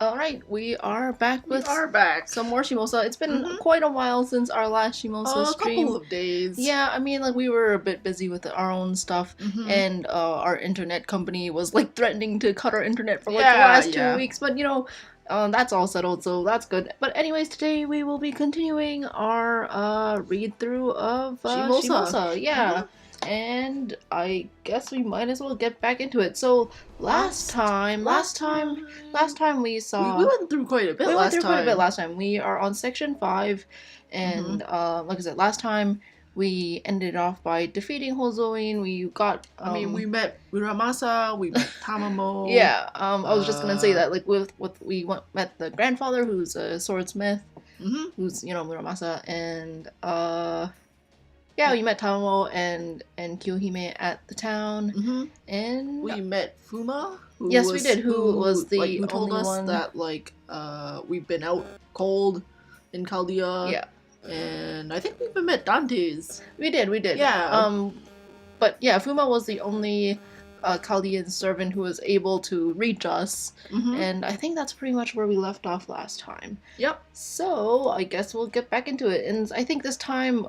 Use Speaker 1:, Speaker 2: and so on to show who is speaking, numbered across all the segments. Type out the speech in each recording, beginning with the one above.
Speaker 1: Alright, we are back
Speaker 2: We
Speaker 1: with
Speaker 2: are back.
Speaker 1: some more Shimousa. It's been
Speaker 2: Mhm.
Speaker 1: quite a while since our last Shimousa
Speaker 2: A
Speaker 1: stream.
Speaker 2: couple of days.
Speaker 1: Yeah, I mean, like, we were a bit busy with our own stuff, and our internet company was, like, threatening to cut our internet for, like, the last 2 weeks, but, that's all settled, so that's good. But anyways, today we will be continuing our, read-through of,
Speaker 2: Shimousa.
Speaker 1: Shimousa. Yeah. And I guess we might as well get back into it. So last time we saw
Speaker 2: we went through quite a bit.
Speaker 1: we went through
Speaker 2: last
Speaker 1: quite a bit
Speaker 2: time.
Speaker 1: last time. We are on section 5, and like I said, last time we ended off by defeating Hozoin. We got.
Speaker 2: we met Muramasa. We met Tamamo.
Speaker 1: Yeah. I was just gonna say that, like, met the grandfather, who's a swordsmith, who's Muramasa, and yeah, we met Tamamo and Kyohime at the town, and
Speaker 2: we met Fuma.
Speaker 1: We did. Who was the
Speaker 2: who told
Speaker 1: only
Speaker 2: us
Speaker 1: one
Speaker 2: that we've been out cold in Chaldea.
Speaker 1: Yeah,
Speaker 2: and I think we even met Dante's.
Speaker 1: We did.
Speaker 2: Yeah.
Speaker 1: But yeah, Fuma was the only Chaldean servant who was able to reach us, and I think that's pretty much where we left off last time.
Speaker 2: Yep.
Speaker 1: So I guess we'll get back into it, and I think this time,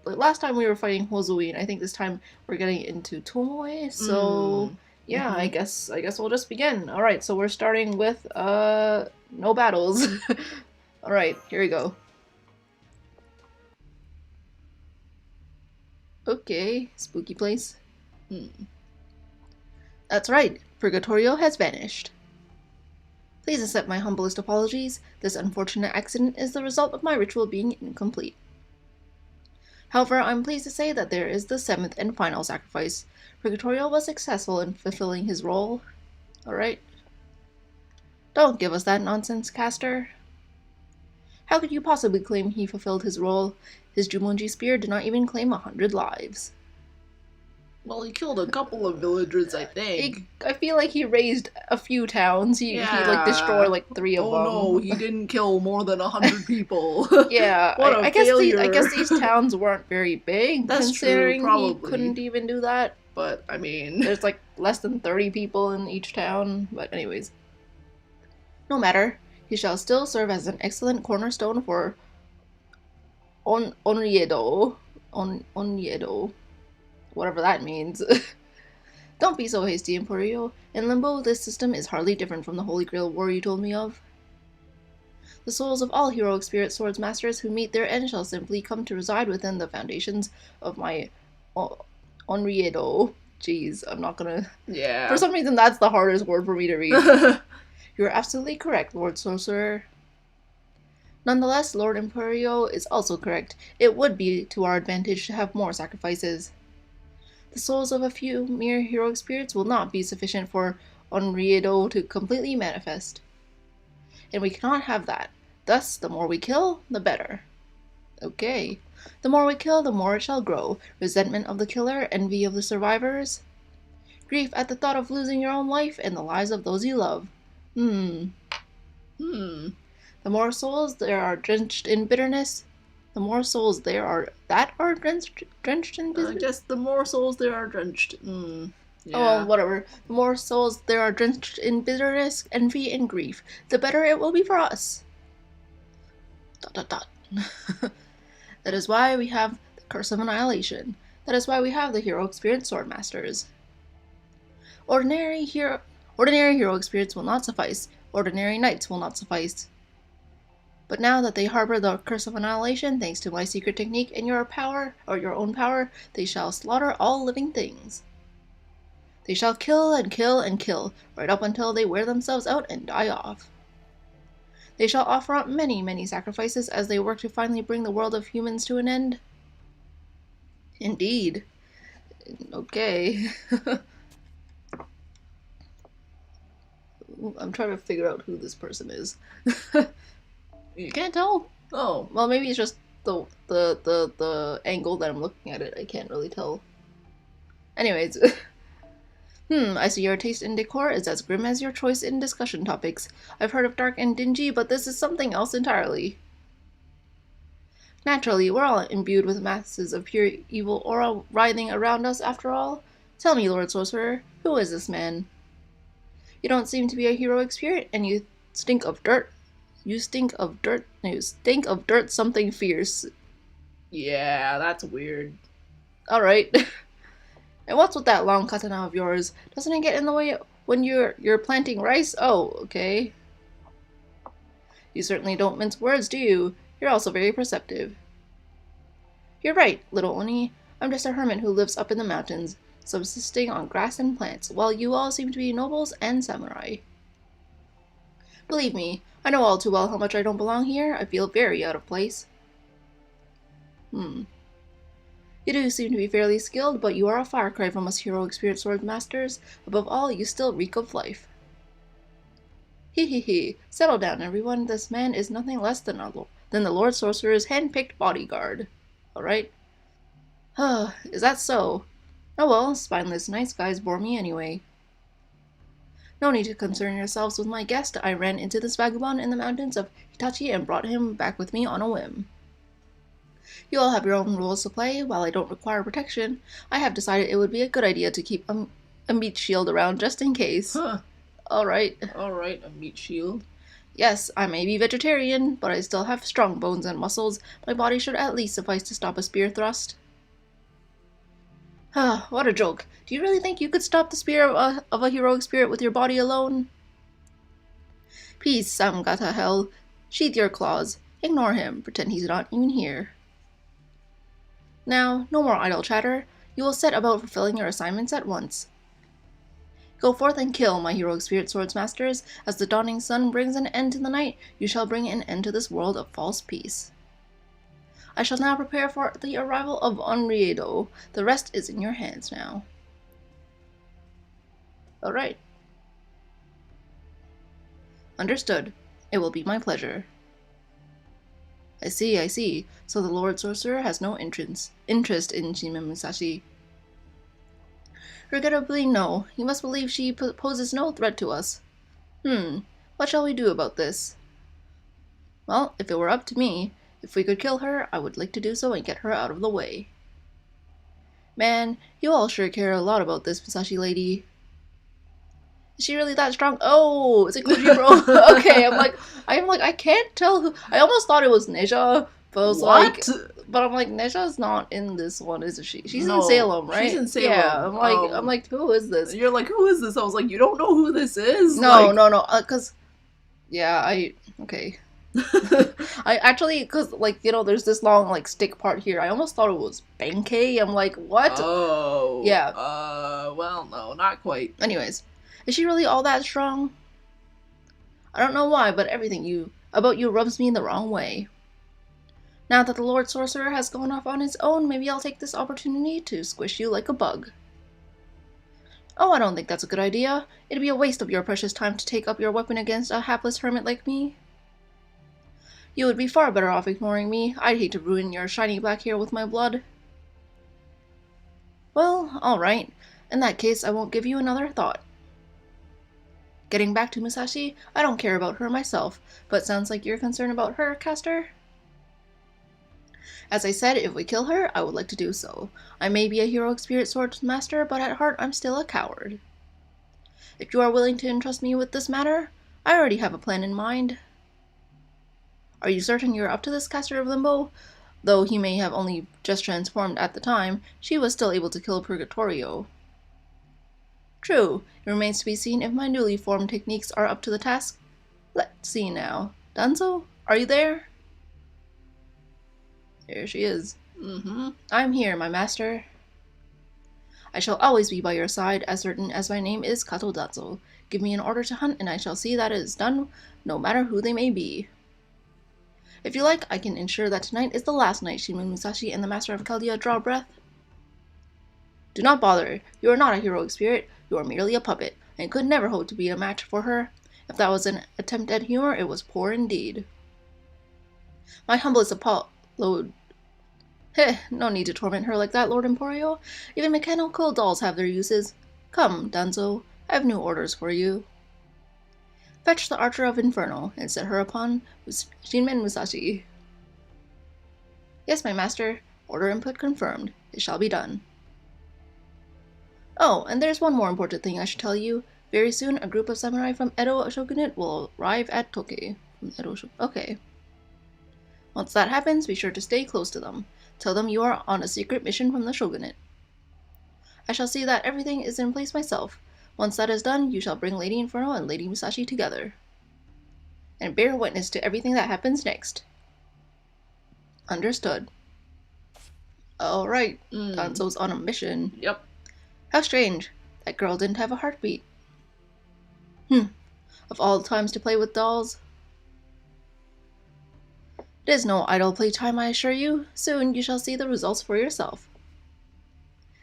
Speaker 1: last time we were fighting Hozoin. I think this time we're getting into Tomoe. So yeah, I guess we'll just begin. All right, so we're starting with no battles. All right, here we go. Okay, spooky place. That's right, Purgatorio has vanished. Please accept my humblest apologies. This unfortunate accident is the result of my ritual being incomplete. However, I'm pleased to say that there is the 7th and final sacrifice. Purgatorio was successful in fulfilling his role. Alright. Don't give us that nonsense, Caster. How could you possibly claim he fulfilled his role? His Jumonji spear did not even claim 100 lives.
Speaker 2: Well, he killed a couple of villagers, I think.
Speaker 1: I feel like he razed a few towns. He like destroyed like 3 of them.
Speaker 2: Oh no, he didn't kill more than 100 people.
Speaker 1: Yeah,
Speaker 2: what a failure.
Speaker 1: I guess these towns weren't very big.
Speaker 2: That's
Speaker 1: considering
Speaker 2: true, probably.
Speaker 1: He couldn't even do that.
Speaker 2: But I mean,
Speaker 1: there's like less than 30 people in each town. But anyways, no matter. He shall still serve as an excellent cornerstone for Onriedo. Onriedo. Whatever that means. Don't be so hasty, Emporio. In Limbo, this system is hardly different from the Holy Grail War you told me of. The souls of all heroic spirit swords masters who meet their end shall simply come to reside within the foundations of my Onriedo. Jeez, I'm not gonna...
Speaker 2: Yeah.
Speaker 1: For some reason, that's the hardest word for me to read. You're absolutely correct, Lord Sorcerer. Nonetheless, Lord Emporio is also correct. It would be to our advantage to have more sacrifices. The souls of a few mere heroic spirits will not be sufficient for Onriedo to completely manifest. And we cannot have that. Thus, the more we kill, the better. Okay. The more we kill, the more it shall grow. Resentment of the killer, envy of the survivors. Grief at the thought of losing your own life and the lives of those you love. The more souls there are drenched in bitterness, the more souls there are that are drenched in bitterness.
Speaker 2: I guess the more souls there are drenched.
Speaker 1: Yeah. Oh, well, whatever. The more souls there are drenched in bitterness, envy, and grief, the better it will be for us. ... That is why we have the Curse of Annihilation. That is why we have the Heroic Spirit Swordmasters. Ordinary heroic spirits will not suffice. Ordinary knights will not suffice. But now that they harbor the Curse of Annihilation, thanks to my secret technique and your power, or your own power, they shall slaughter all living things. They shall kill and kill and kill, right up until they wear themselves out and die off. They shall offer up many, many sacrifices as they work to finally bring the world of humans to an end. Indeed. Okay. I'm trying to figure out who this person is. You can't tell? Oh, well, maybe it's just the angle that I'm looking at it. I can't really tell. Anyways. I see your taste in decor is as grim as your choice in discussion topics. I've heard of dark and dingy, but this is something else entirely. Naturally, we're all imbued with masses of pure evil aura writhing around us after all. Tell me, Lord Sorcerer, who is this man? You don't seem to be a heroic spirit, and you stink of dirt. You stink of dirt. You stink of dirt something fierce.
Speaker 2: Yeah, that's weird.
Speaker 1: Alright. And what's with that long katana of yours? Doesn't it get in the way when you're planting rice? Oh, okay. You certainly don't mince words, do you? You're also very perceptive. You're right, little Oni. I'm just a hermit who lives up in the mountains, subsisting on grass and plants, while you all seem to be nobles and samurai. Believe me, I know all too well how much I don't belong here. I feel very out of place. You do seem to be fairly skilled, but you are a far cry from us heroic spirit sword masters. Above all, you still reek of life. He he he. Settle down, everyone. This man is nothing less than the Lord Sorcerer's hand-picked bodyguard. Alright? Is that so? Oh well, spineless nice guys bore me anyway. No need to concern yourselves with my guest. I ran into this vagabond in the mountains of Hitachi and brought him back with me on a whim. You all have your own rules to play. While I don't require protection, I have decided it would be a good idea to keep a meat shield around just in case.
Speaker 2: Huh.
Speaker 1: Alright,
Speaker 2: a meat shield.
Speaker 1: Yes, I may be vegetarian, but I still have strong bones and muscles. My body should at least suffice to stop a spear thrust. What a joke. Do you really think you could stop the spear of a heroic spirit with your body alone? Peace, Samgata Hell. Sheath your claws. Ignore him. Pretend he's not even here. Now, no more idle chatter. You will set about fulfilling your assignments at once. Go forth and kill, my heroic spirit swords masters. As the dawning sun brings an end to the night, you shall bring an end to this world of false peace. I shall now prepare for the arrival of Onriedo. The rest is in your hands now. Alright. Understood. It will be my pleasure. I see. So the Lord Sorcerer has no interest in Shimousa. Regrettably, no. You must believe she poses no threat to us. What shall we do about this? Well, if it were up to me, if we could kill her, I would like to do so and get her out of the way. Man, you all sure care a lot about this Musashi lady. Is she really that strong? Oh, it's a Kujiro. Okay, I'm like, I can't tell who. I almost thought it was Neja, but I was like, but I'm like, Neja's not in this one, is she? She's in Salem, right?
Speaker 2: She's in Salem.
Speaker 1: Yeah, I'm like, who is this?
Speaker 2: You're like, who is this? I was like, you don't know who this is?
Speaker 1: No, cause, yeah, okay. I actually, cause like, you know, there's this long like stick part here. I almost thought it was Benkei. I'm like, what?
Speaker 2: Oh.
Speaker 1: Yeah.
Speaker 2: Well, no, not quite.
Speaker 1: Anyways, is she really all that strong? I don't know why, but everything about you rubs me the wrong way. Now that the Lord Sorcerer has gone off on his own, maybe I'll take this opportunity to squish you like a bug. Oh, I don't think that's a good idea. It'd be a waste of your precious time to take up your weapon against a hapless hermit like me. You would be far better off ignoring me. I'd hate to ruin your shiny black hair with my blood. Well, alright. In that case, I won't give you another thought. Getting back to Musashi, I don't care about her myself, but sounds like you're concerned about her, Caster? As I said, if we kill her, I would like to do so. I may be a heroic spirit sword master, but at heart I'm still a coward. If you are willing to entrust me with this matter, I already have a plan in mind. Are you certain you're up to this, Caster of Limbo? Though he may have only just transformed at the time, she was still able to kill Purgatorio. True, it remains to be seen if my newly formed techniques are up to the task. Let's see now. Danzo, are you there? There she is. I'm here, my master. I shall always be by your side, as certain as my name is Kato Danzo. Give me an order to hunt, and I shall see that it is done, no matter who they may be. If you like, I can ensure that tonight is the last night Shimousa and the Master of Chaldea draw breath. Do not bother. You are not a heroic spirit. You are merely a puppet, and could never hope to be a match for her. If that was an attempt at humor, it was poor indeed. My humblest apology. No need to torment her like that, Lord Emporio. Even mechanical dolls have their uses. Come, Danzo, I have new orders for you. Fetch the Archer of Inferno, and set her upon Shinmen Musashi. Yes, my master. Order input confirmed. It shall be done. Oh, and there's one more important thing I should tell you. Very soon, a group of samurai from Edo Shogunate will arrive at Toke. Okay. Once that happens, be sure to stay close to them. Tell them you are on a secret mission from the Shogunate. I shall see that everything is in place myself. Once that is done, you shall bring Lady Inferno and Lady Musashi together. And bear witness to everything that happens next. Understood. Alright, Danzo's on a mission.
Speaker 2: Yep.
Speaker 1: How strange. That girl didn't have a heartbeat. Of all the times to play with dolls. It is no idle playtime, I assure you. Soon you shall see the results for yourself.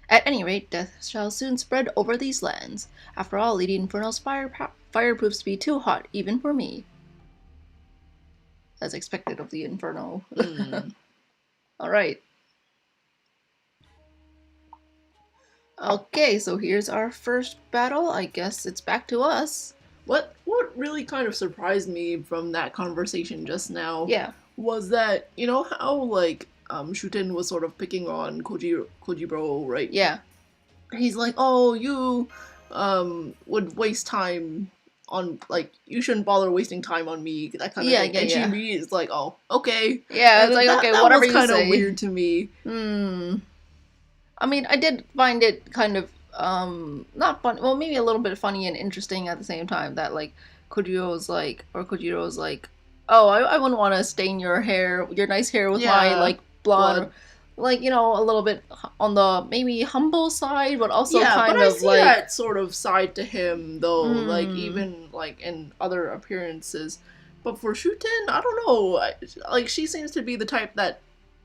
Speaker 1: At any rate, death shall soon spread over these lands. After all, Lady Inferno's fire proves to be too hot, even for me. As expected of the Inferno. Alright. Okay, so here's our first battle. I guess it's back to us.
Speaker 2: What really kind of surprised me from that conversation just now was that, you know how, like, Shuten was sort of picking on Kojiro, right?
Speaker 1: Yeah.
Speaker 2: He's like, oh, you would waste time on, like, you shouldn't bother wasting time on me, that kind of thing. And she immediately is like, oh, okay.
Speaker 1: Yeah, it's like, okay, whatever you say.
Speaker 2: That was kind of weird to me.
Speaker 1: I mean, I did find it kind of, not fun, well, maybe a little bit funny and interesting at the same time, that, like, Kojiro's like, oh, I wouldn't want to stain your hair, your nice hair with my, like, blood. Like, you know, a little bit on the maybe humble side, but also kind of like
Speaker 2: that sort of side to him, though, like, even, like, in other appearances. But for Shuten, I don't know, like, she seems to be the type that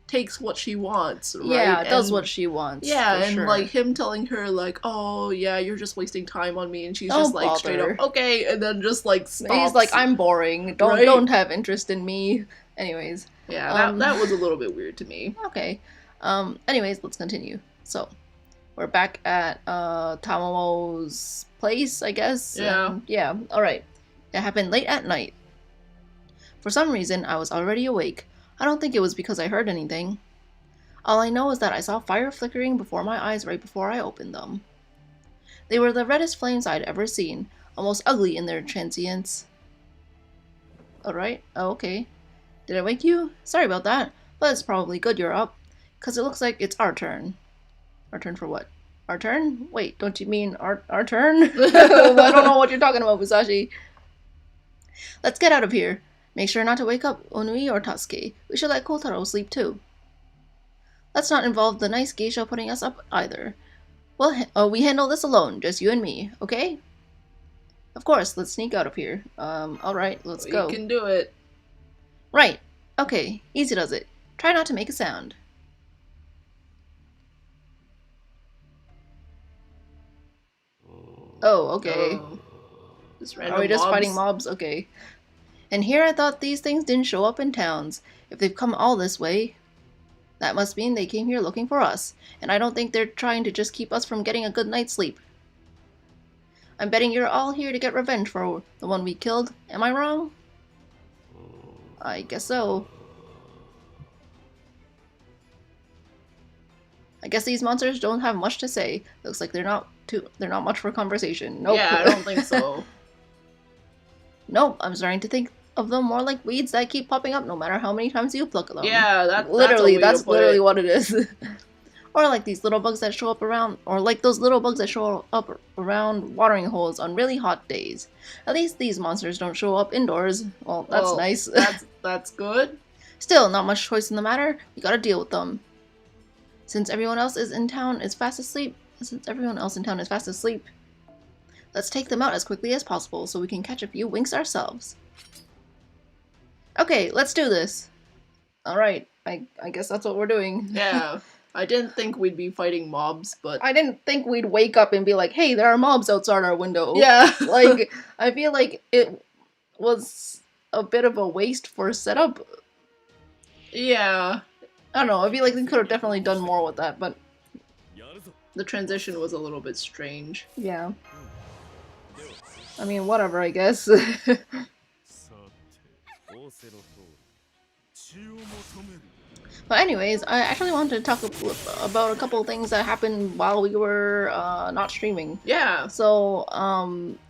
Speaker 2: takes what she wants, right?
Speaker 1: Yeah, does what she wants.
Speaker 2: Yeah, and like him telling her like, oh yeah, you're just wasting time on me, and she's just like straight up, okay, and then just like stops.
Speaker 1: He's like, I'm boring. Don't have interest in me. Anyways.
Speaker 2: Yeah, that was a little bit weird to me.
Speaker 1: Okay. Anyways, let's continue. So, we're back at Tamamo's place, I guess.
Speaker 2: Yeah.
Speaker 1: Alright. It happened late at night. For some reason, I was already awake. I don't think it was because I heard anything. All I know is that I saw fire flickering before my eyes right before I opened them. They were the reddest flames I'd ever seen, almost ugly in their transience. Alright, okay. Did I wake you? Sorry about that, but it's probably good you're up, 'cause it looks like it's our turn. Our turn for what? Our turn? Wait, don't you mean our turn? I don't know what you're talking about, Musashi. Let's get out of here. Make sure not to wake up Onui or Tatsuki. We should let Kotaro sleep too. Let's not involve the nice geisha putting us up either. Well, we handle this alone, just you and me, okay? Of course, let's sneak out of here. Alright, let's go.
Speaker 2: We can do it.
Speaker 1: Right. Okay, easy does it. Try not to make a sound. Oh, okay. Are we just fighting mobs? Okay. And here I thought these things didn't show up in towns. If they've come all this way, that must mean they came here looking for us. And I don't think they're trying to just keep us from getting a good night's sleep. I'm betting you're all here to get revenge for the one we killed. Am I wrong? I guess so. I guess these monsters don't have much to say. Looks like they're not much for conversation. Nope.
Speaker 2: Yeah, I don't think so.
Speaker 1: Nope, I'm starting to think of them more like weeds that keep popping up no matter how many times you pluck them.
Speaker 2: Yeah, that's
Speaker 1: literally what it is. Or like these little bugs that show up around, or like those little bugs that show up around watering holes on really hot days. At least these monsters don't show up indoors. Well, that's nice.
Speaker 2: That's good.
Speaker 1: Still, not much choice in the matter. We gotta deal with them. Since everyone else in town is fast asleep, let's take them out as quickly as possible so we can catch a few winks ourselves. Okay, let's do this. Alright, I guess that's what we're doing.
Speaker 2: Yeah, I didn't think we'd be fighting mobs, but...
Speaker 1: I didn't think we'd wake up and be like, hey, there are mobs outside our window.
Speaker 2: Yeah.
Speaker 1: Like, I feel like it was a bit of a waste for setup.
Speaker 2: Yeah.
Speaker 1: I don't know, I feel like they could have definitely done more with that, but...
Speaker 2: The transition was a little bit strange.
Speaker 1: Yeah. I mean, whatever, I guess. But anyways, I actually wanted to talk about a couple of things that happened while we were not streaming.
Speaker 2: Yeah.
Speaker 1: So,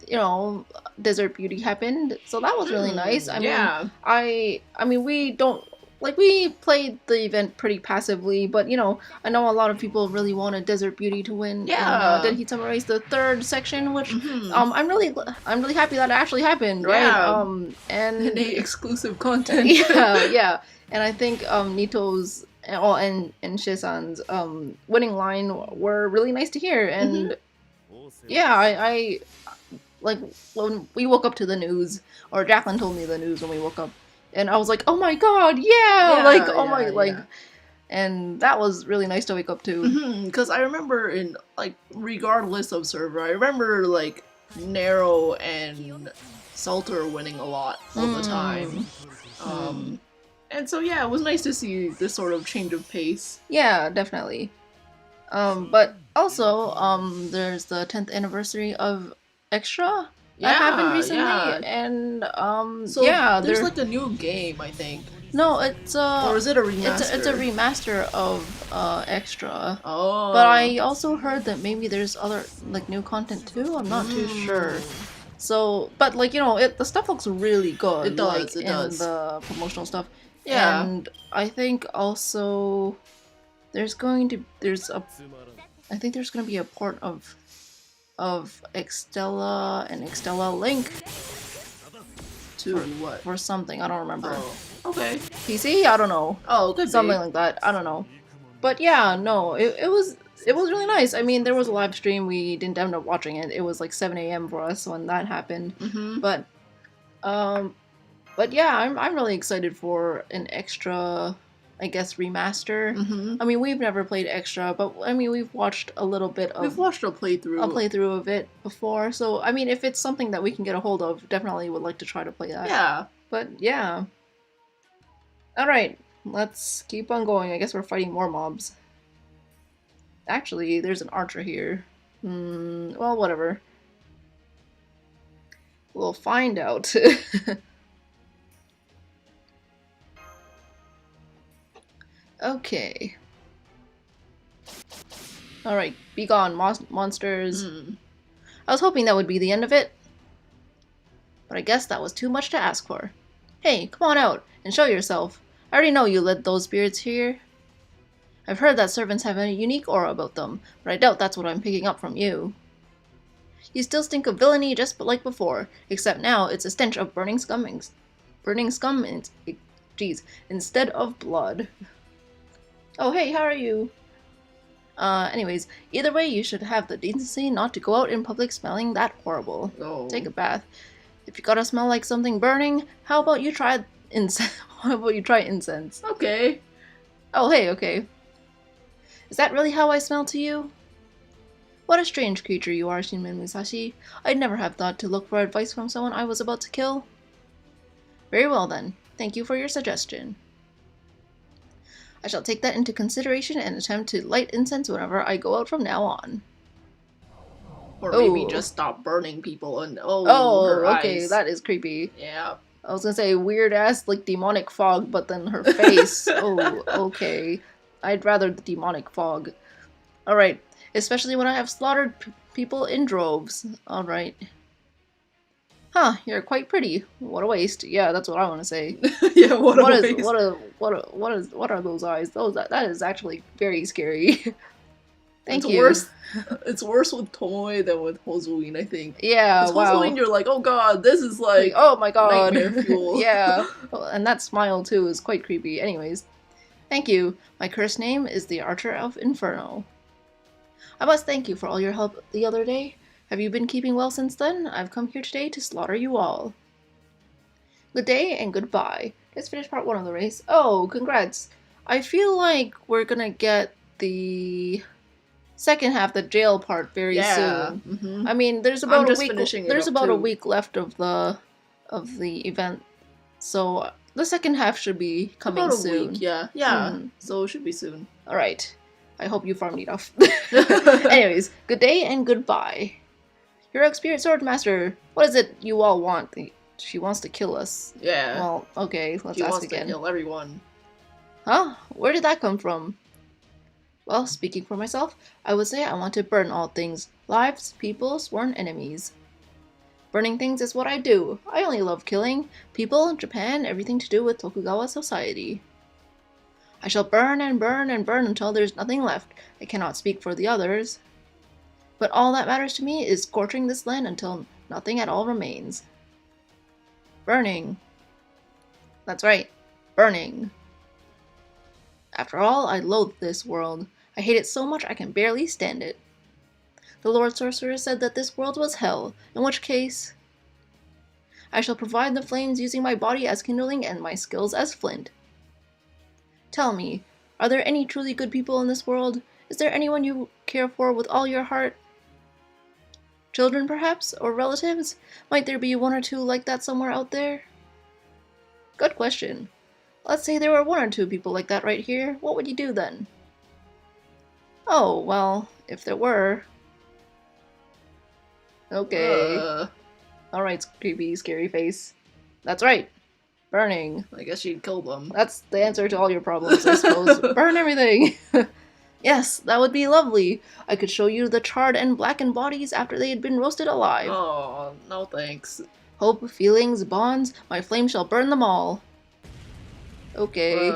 Speaker 1: you know, Desert Beauty happened, so that was really nice. I mean, I mean, we don't like we played the event pretty passively, but you know, I know a lot of people really wanted Desert Beauty to win.
Speaker 2: Yeah.
Speaker 1: And Did He Summarize the third section, which I'm really happy that it actually happened, right?
Speaker 2: Yeah.
Speaker 1: And
Speaker 2: exclusive content.
Speaker 1: yeah. And I think Nito's and Shisan's winning line were really nice to hear. And yeah, I like when we woke up to the news, or Jacqueline told me the news when we woke up, and I was like, oh my god, and that was really nice to wake up to.
Speaker 2: Because I remember in like regardless of server, I remember like Nero and Salter winning a lot all the time. And so yeah, it was nice to see this sort of change of pace.
Speaker 1: Yeah, definitely. But also, there's the 10th anniversary of Extra that happened recently, and
Speaker 2: so yeah, there's like a new game, I think.
Speaker 1: No, it's
Speaker 2: or is it a remaster?
Speaker 1: It's a remaster of Extra.
Speaker 2: Oh.
Speaker 1: But I also heard that maybe there's other like new content too. I'm not too sure. So, but like you know, the stuff looks really good.
Speaker 2: It does.
Speaker 1: Like,
Speaker 2: it does.
Speaker 1: In the promotional stuff.
Speaker 2: Yeah.
Speaker 1: And I think also there's going to there's going to be a port of Extella and Extella Link
Speaker 2: to what?
Speaker 1: For something, I don't remember.
Speaker 2: Oh. Okay.
Speaker 1: PC? I don't know.
Speaker 2: Oh, could
Speaker 1: something
Speaker 2: be.
Speaker 1: like that. I don't know. But yeah, no, it was really nice. I mean, there was a live stream. We didn't end up watching it. It was like 7 a.m. for us when that happened. But yeah, I'm really excited for an Extra, I guess, remaster. I mean, we've never played Extra, but I mean, we've watched a little bit of...
Speaker 2: We've watched a playthrough
Speaker 1: of it before, so I mean, if it's something that we can get a hold of, definitely would like to try to play that.
Speaker 2: Yeah.
Speaker 1: But yeah. Alright, let's keep on going. I guess we're fighting more mobs. Actually, there's an archer here. Well, whatever. We'll find out. Okay. Alright, be gone, monsters. I was hoping that would be the end of it. But I guess that was too much to ask for. Hey, come on out and show yourself. I already know you led those spirits here. I've heard that servants have a unique aura about them, but I doubt that's what I'm picking up from you. You still stink of villainy just like before, except now it's a stench of burning scum instead of blood. Oh hey, how are you? Anyways, either way, you should have the decency not to go out in public smelling that horrible.
Speaker 2: Oh.
Speaker 1: Take a bath. If you gotta smell like something burning, how about you try incense?
Speaker 2: Okay.
Speaker 1: Oh hey, okay. Is that really how I smell to you? What a strange creature you are, Shinmen Musashi. I'd never have thought to look for advice from someone I was about to kill. Very well then. Thank you for your suggestion. I shall take that into consideration and attempt to light incense whenever I go out from now on.
Speaker 2: Or maybe just stop burning people and
Speaker 1: her okay,
Speaker 2: eyes.
Speaker 1: That is creepy.
Speaker 2: Yeah.
Speaker 1: I was gonna say weird ass like demonic fog, but then her face. Oh, okay. I'd rather the demonic fog. Alright, especially when I have slaughtered people in droves. Alright. Huh, you're quite pretty. What a waste. Yeah, that's what I want to say.
Speaker 2: Yeah, what a waste.
Speaker 1: What are those eyes? That is actually very scary. Thank you.
Speaker 2: It's worse with Tomoe than with Hozuin, I think.
Speaker 1: Yeah, wow.
Speaker 2: Hozuin, you're like, oh god, this is like
Speaker 1: oh my god,
Speaker 2: nightmare fuel.
Speaker 1: Yeah, and that smile too is quite creepy. Anyways, thank you. My cursed name is the Archer of Inferno. I must thank you for all your help the other day. Have you been keeping well since then? I've come here today to slaughter you all. Good day and goodbye. Just finished part 1 of the race. Oh, congrats. I feel like we're gonna get the second half, the jail part, very soon. I mean, there's about a week. There's about a week left of the event, so the second half should be coming soon.
Speaker 2: Week, yeah. So it should be soon.
Speaker 1: All right. I hope you farmed enough. Anyways, good day and goodbye. Heroic Spirit Swordmaster, what is it you all want? She wants to kill us.
Speaker 2: Yeah.
Speaker 1: Well, okay, let's ask again.
Speaker 2: She wants to kill everyone.
Speaker 1: Huh? Where did that come from? Well, speaking for myself, I would say I want to burn all things. Lives, people, sworn enemies. Burning things is what I do. I only love killing. People, Japan, everything to do with Tokugawa society. I shall burn and burn and burn until there's nothing left. I cannot speak for the others. But all that matters to me is scorching this land until nothing at all remains. Burning. That's right. Burning. After all, I loathe this world. I hate it so much I can barely stand it. The Lord Sorcerer said that this world was hell, in which case I shall provide the flames using my body as kindling and my skills as flint. Tell me, are there any truly good people in this world? Is there anyone you care for with all your heart? Children, perhaps? Or relatives? Might there be one or two like that somewhere out there? Good question. Let's say there were one or two people like that right here. What would you do then? Oh, well, if there were... Okay. Alright, creepy, scary face. That's right. Burning.
Speaker 2: I guess you'd kill them.
Speaker 1: That's the answer to all your problems, I suppose. Burn everything! Yes, that would be lovely. I could show you the charred and blackened bodies after they had been roasted alive.
Speaker 2: Oh, no thanks.
Speaker 1: Hope, feelings, bonds, my flame shall burn them all. Okay.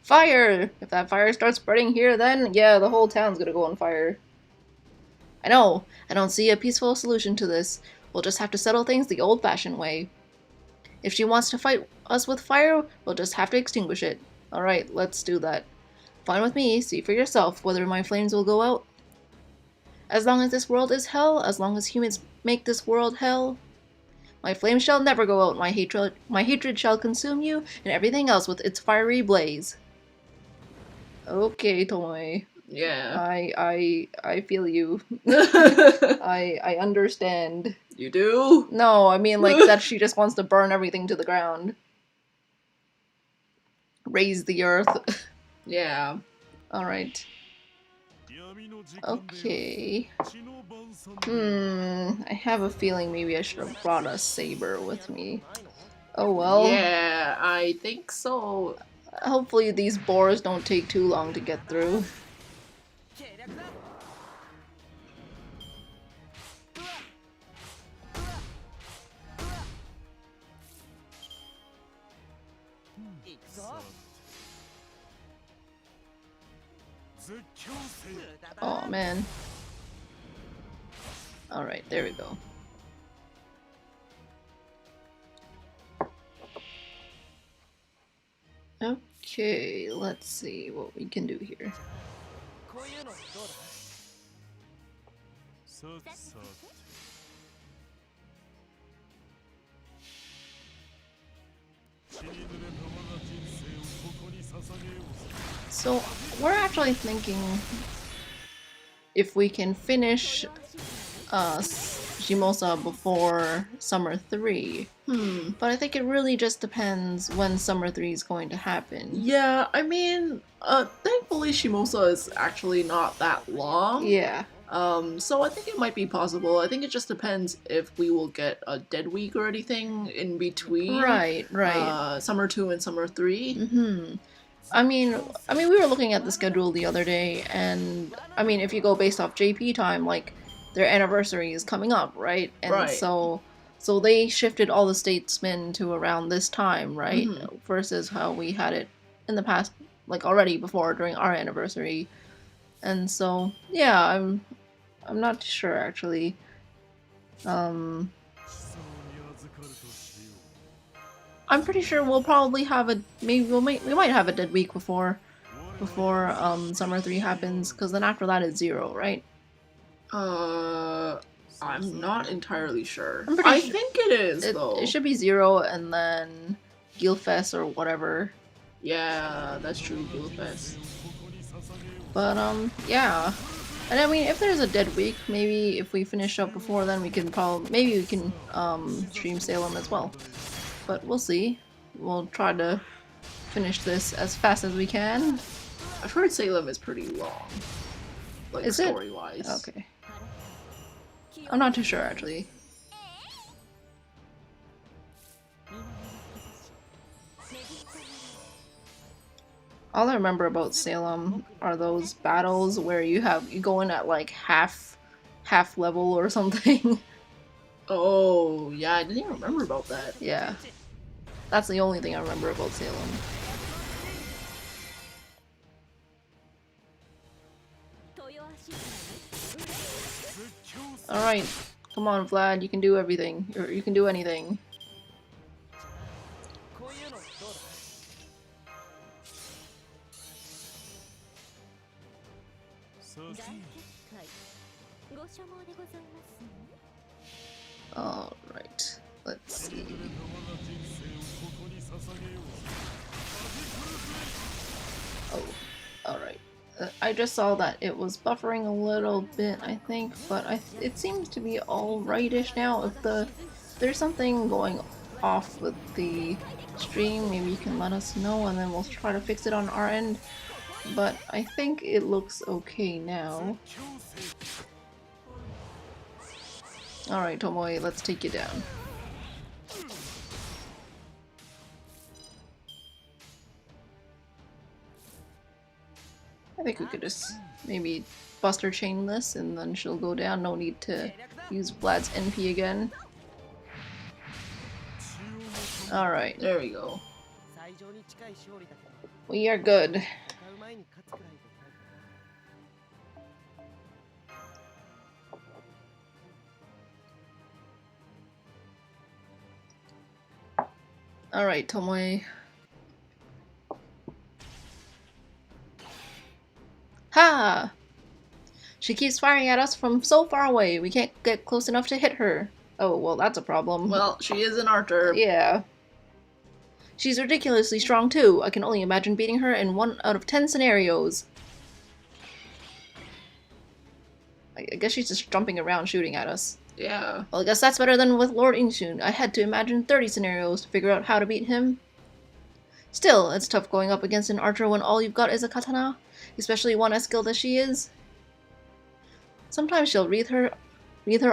Speaker 1: Fire! If that fire starts spreading here, then yeah, the whole town's gonna go on fire. I know. I don't see a peaceful solution to this. We'll just have to settle things the old-fashioned way. If she wants to fight us with fire, we'll just have to extinguish it. Alright, let's do that. Fine with me, see for yourself whether my flames will go out. As long as this world is hell, as long as humans make this world hell, my flames shall never go out, my hatred shall consume you, and everything else with its fiery blaze. Okay, Tomoe.
Speaker 2: Yeah.
Speaker 1: I feel you. I understand.
Speaker 2: You do?
Speaker 1: No, I mean like that she just wants to burn everything to the ground. Raise the earth.
Speaker 2: Yeah.
Speaker 1: Alright. Okay. I have a feeling maybe I should have brought a saber with me. Oh well.
Speaker 2: Yeah, I think so.
Speaker 1: Hopefully these boars don't take too long to get through. Oh man. Alright, there we go. Okay, let's see what we can do here. So, we're actually thinking if we can finish Shimousa before Summer 3. But I think it really just depends when Summer 3 is going to happen.
Speaker 2: Yeah, I mean, thankfully Shimousa is actually not that long.
Speaker 1: Yeah.
Speaker 2: So I think it might be possible. I think it just depends if we will get a dead week or anything in between.
Speaker 1: Right.
Speaker 2: Summer 2 and Summer 3.
Speaker 1: I mean, we were looking at the schedule the other day, and I mean, if you go based off JP time, like their anniversary is coming up, right? And so they shifted all the statesmen to around this time, right? Versus how we had it in the past, like already before during our anniversary. And so, yeah, I'm not sure actually. I'm pretty sure we'll probably have we might have a dead week before Summer 3 happens, because then after that it's 0, right?
Speaker 2: I'm not entirely sure.
Speaker 1: I
Speaker 2: think it is, though.
Speaker 1: It should be 0 and then Gilfest or whatever.
Speaker 2: Yeah, that's true, Gilfest.
Speaker 1: But, yeah. And I mean, if there's a dead week, maybe if we finish up before then, we can stream Salem as well. But we'll see. We'll try to finish this as fast as we can.
Speaker 2: I've heard Salem is pretty long. Like, story-wise.
Speaker 1: Okay. I'm not too sure, actually. All I remember about Salem are those battles where you go in at like half level or something.
Speaker 2: Oh, yeah, I didn't even remember about that.
Speaker 1: Yeah. That's the only thing I remember about Salem. Alright. Come on, Vlad, you can do everything. You can do anything. Alright. Let's see. Oh, alright. I just saw that it was buffering a little bit, I think, but it seems to be alrightish now. If there's something going off with the stream, maybe you can let us know and then we'll try to fix it on our end. But I think it looks okay now. Alright, Tomoe, let's take you down. I think we could just maybe bust her chainless and then she'll go down. No need to use Vlad's NP again. Alright.
Speaker 2: There we go.
Speaker 1: We are good. Alright, Tomoe. Ha! She keeps firing at us from so far away. We can't get close enough to hit her. Oh, well, that's a problem.
Speaker 2: Well, she is an archer.
Speaker 1: Yeah. She's ridiculously strong, too. I can only imagine beating her in 1 out of 10 scenarios. I guess she's just jumping around shooting at us.
Speaker 2: Yeah.
Speaker 1: Well, I guess that's better than with Lord Inshun. I had to imagine 30 scenarios to figure out how to beat him. Still, it's tough going up against an archer when all you've got is a katana, especially one as skilled as she is. Sometimes she'll wreathe her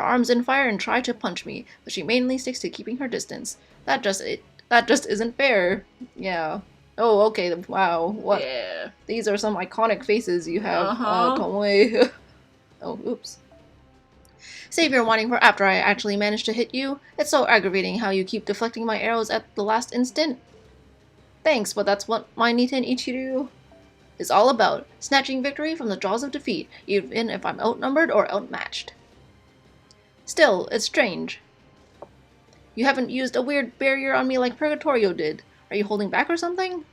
Speaker 1: arms in fire and try to punch me, but she mainly sticks to keeping her distance. That just isn't fair. Yeah. Oh, okay. Wow. What?
Speaker 2: Yeah.
Speaker 1: These are some iconic faces you have,
Speaker 2: Uh-huh.
Speaker 1: Tomoe. Oh, oops. Save your whining for after I actually manage to hit you. It's so aggravating how you keep deflecting my arrows at the last instant. Thanks, but that's what my Niten Ichiru is all about. Snatching victory from the jaws of defeat, even if I'm outnumbered or outmatched. Still, it's strange. You haven't used a weird barrier on me like Purgatorio did. Are you holding back or something?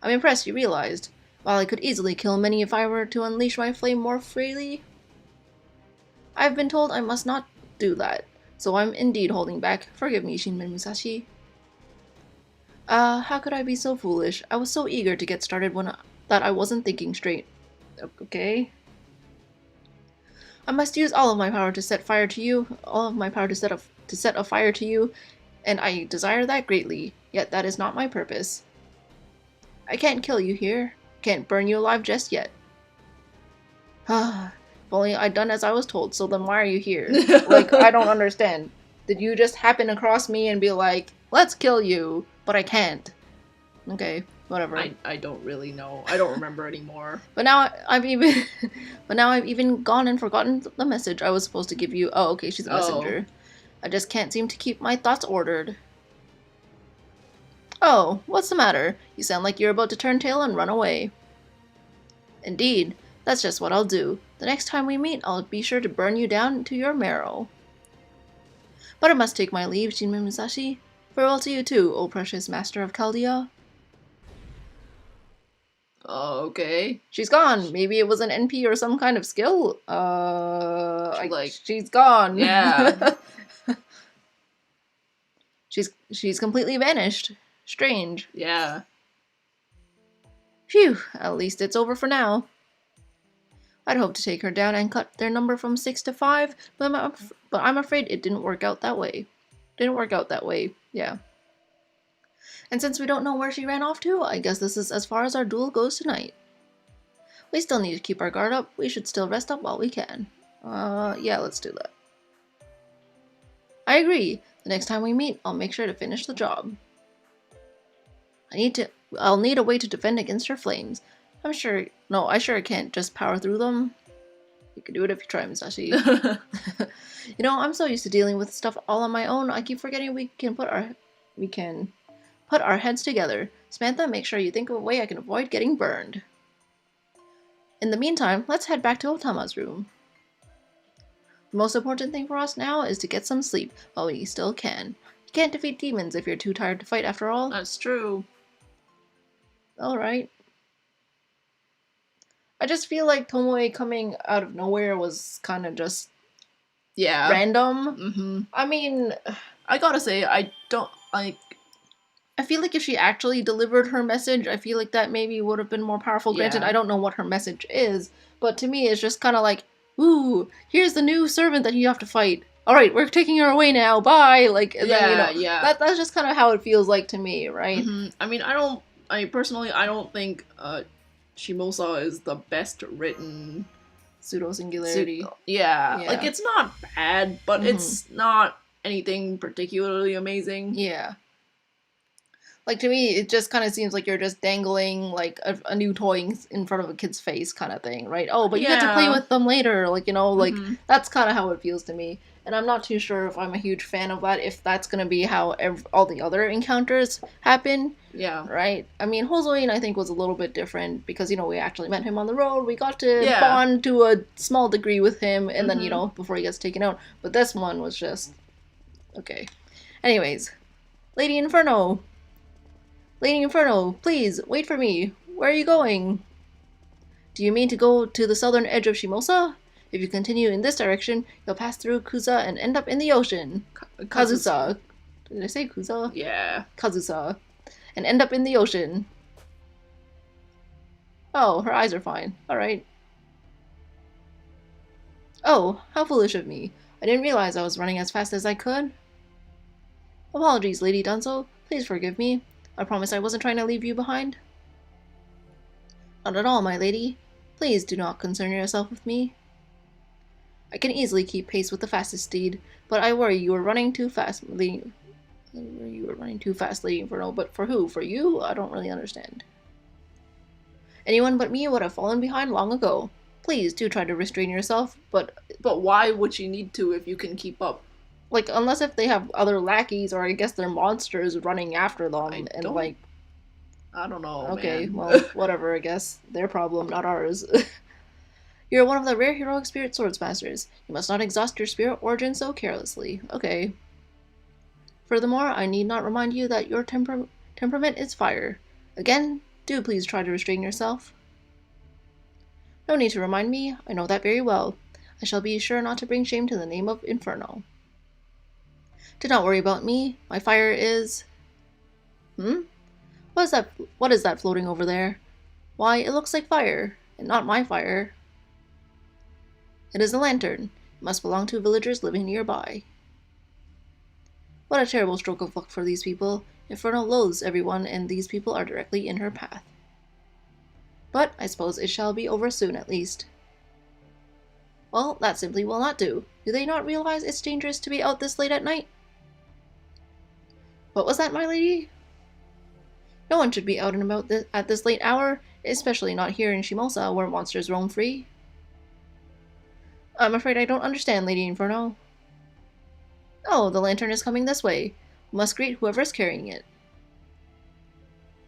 Speaker 1: I'm impressed you realized. While I could easily kill many if I were to unleash my flame more freely, I've been told I must not do that, so I'm indeed holding back. Forgive me, Shinmen Musashi. How could I be so foolish? I was so eager to get started that I wasn't thinking straight. Okay. I must use all of my power to set fire to you, all of my power to set a fire to you, and I desire that greatly, yet that is not my purpose. I can't kill you here. Can't burn you alive just yet. If only I'd done as I was told, so then why are you here? Like, I don't understand. Did you just happen across me and be like, let's kill you, but I can't? Okay, whatever.
Speaker 2: I don't really know. I don't remember anymore.
Speaker 1: But now I've even gone and forgotten the message I was supposed to give you. Oh, okay, she's a messenger. I just can't seem to keep my thoughts ordered. Oh, what's the matter? You sound like you're about to turn tail and run away. Indeed, that's just what I'll do. The next time we meet, I'll be sure to burn you down to your marrow. But I must take my leave, Shinmen Musashi. Farewell to you too, O precious master of Chaldea.
Speaker 2: Okay.
Speaker 1: She's gone. Maybe it was an NP or some kind of skill. She's gone.
Speaker 2: Yeah.
Speaker 1: She's completely vanished. Strange.
Speaker 2: Yeah.
Speaker 1: Phew, at least it's over for now. I'd hoped to take her down and cut their number from 6 to 5, but I'm afraid it didn't work out that way. Yeah. And since we don't know where she ran off to, I guess this is as far as our duel goes tonight. We still need to keep our guard up. We should still rest up while we can. Yeah, let's do that. I agree. The next time we meet, I'll make sure to finish the job. I'll need a way to defend against her flames. I sure can't just power through them. You can do it if you try, Musashi. I'm so used to dealing with stuff all on my own, I keep forgetting we can put our heads together. Samantha, make sure you think of a way I can avoid getting burned. In the meantime, let's head back to Otama's room. The most important thing for us now is to get some sleep while we still can. You can't defeat demons if you're too tired to fight after all.
Speaker 2: That's true.
Speaker 1: Alright. I just feel like Tomoe coming out of nowhere was kind of just random.
Speaker 2: Mm-hmm.
Speaker 1: I mean,
Speaker 2: I gotta say, I
Speaker 1: feel like if she actually delivered her message, I feel like that maybe would have been more powerful. Granted, I don't know what her message is, but to me it's just kind of like, ooh, here's the new servant that you have to fight. Alright, we're taking her away now, bye! That's just kind of how it feels like to me, right?
Speaker 2: Mm-hmm. I mean, personally, I don't think Shimousa is the best written
Speaker 1: pseudo-singularity.
Speaker 2: Yeah, like, it's not bad, but it's not anything particularly amazing.
Speaker 1: Yeah. Like, to me, it just kind of seems like you're just dangling, like, a new toy in front of a kid's face kind of thing, right? Oh, but you get to play with them later, that's kind of how it feels to me. And I'm not too sure if I'm a huge fan of that, if that's going to be how all the other encounters happen.
Speaker 2: Yeah.
Speaker 1: Right? I mean, Hozoin, I think, was a little bit different, because, we actually met him on the road, we got to bond to a small degree with him, and then, before he gets taken out. But this one was just... okay. Anyways. Lady Inferno, please, wait for me. Where are you going? Do you mean to go to the southern edge of Shimousa? If you continue in this direction, you'll pass through Kuza and end up in the ocean. Kazusa. Did I say Kuza?
Speaker 2: Yeah.
Speaker 1: Kazusa. And end up in the ocean. Oh, her eyes are fine. Alright. Oh, how foolish of me. I didn't realize I was running as fast as I could. Apologies, Lady Dunzo. Please forgive me. I promise I wasn't trying to leave you behind. Not at all, my lady. Please do not concern yourself with me. I can easily keep pace with the fastest steed, but I worry you are running too fast, Lady Inferno. But for who? For you? I don't really understand. Anyone but me would have fallen behind long ago. Please do try to restrain yourself, but
Speaker 2: why would you need to if you can keep up?
Speaker 1: Like, unless if they have other lackeys, or I guess they're monsters running after them,
Speaker 2: I don't know,
Speaker 1: okay,
Speaker 2: man.
Speaker 1: Well, whatever, I guess. Their problem, not ours. You're one of the rare heroic spirit swordsmasters. You must not exhaust your spirit origin so carelessly. Okay. Furthermore, I need not remind you that your temperament is fire. Again, do please try to restrain yourself. No need to remind me. I know that very well. I shall be sure not to bring shame to the name of Inferno. Do not worry about me. My fire is... What is that floating over there? Why, it looks like fire, and not my fire. It is a lantern. It must belong to villagers living nearby. What a terrible stroke of luck for these people. Inferno loathes everyone, and these people are directly in her path. But I suppose it shall be over soon, at least. Well, that simply will not do. Do they not realize it's dangerous to be out this late at night? What was that, my lady? No one should be out and about at this late hour, especially not here in Shimousa, where monsters roam free. I'm afraid I don't understand, Lady Inferno. Oh, the lantern is coming this way. We must greet whoever's carrying it.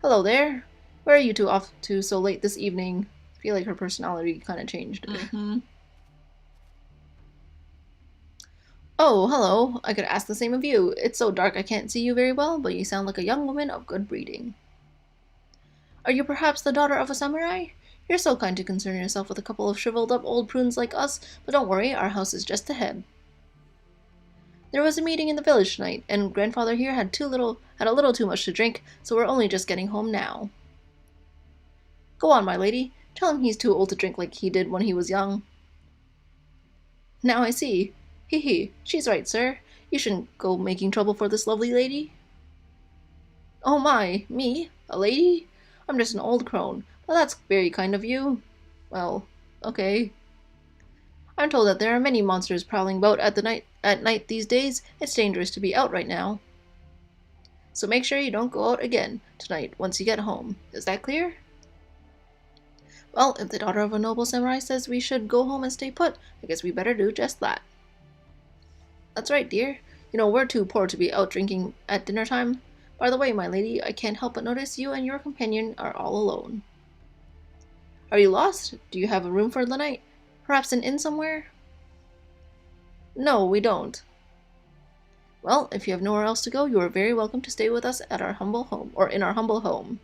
Speaker 1: Hello there. Where are you two off to so late this evening? I feel like her personality kind of changed. Oh, hello. I could ask the same of you. It's so dark I can't see you very well, but you sound like a young woman of good breeding. Are you perhaps the daughter of a samurai? You're so kind to concern yourself with a couple of shriveled-up old prunes like us, but don't worry, our house is just ahead. There was a meeting in the village tonight, and grandfather here had a little too much to drink, so we're only just getting home now. Go on, my lady. Tell him he's too old to drink like he did when he was young. Now I see. Hee hee, she's right, sir. You shouldn't go making trouble for this lovely lady. Oh my, me? A lady? I'm just an old crone. Well, that's very kind of you. Well, okay. I'm told that there are many monsters prowling about at night these days. It's dangerous to be out right now. So make sure you don't go out again tonight once you get home. Is that clear? Well, if the daughter of a noble samurai says we should go home and stay put, I guess we better do just that. That's right, dear. You know, we're too poor to be out drinking at dinner time. By the way, my lady, I can't help but notice you and your companion are all alone. Are you lost? Do you have a room for the night? Perhaps an inn somewhere? No, we don't. Well, if you have nowhere else to go, you are very welcome to stay with us at our humble home, or in our humble home.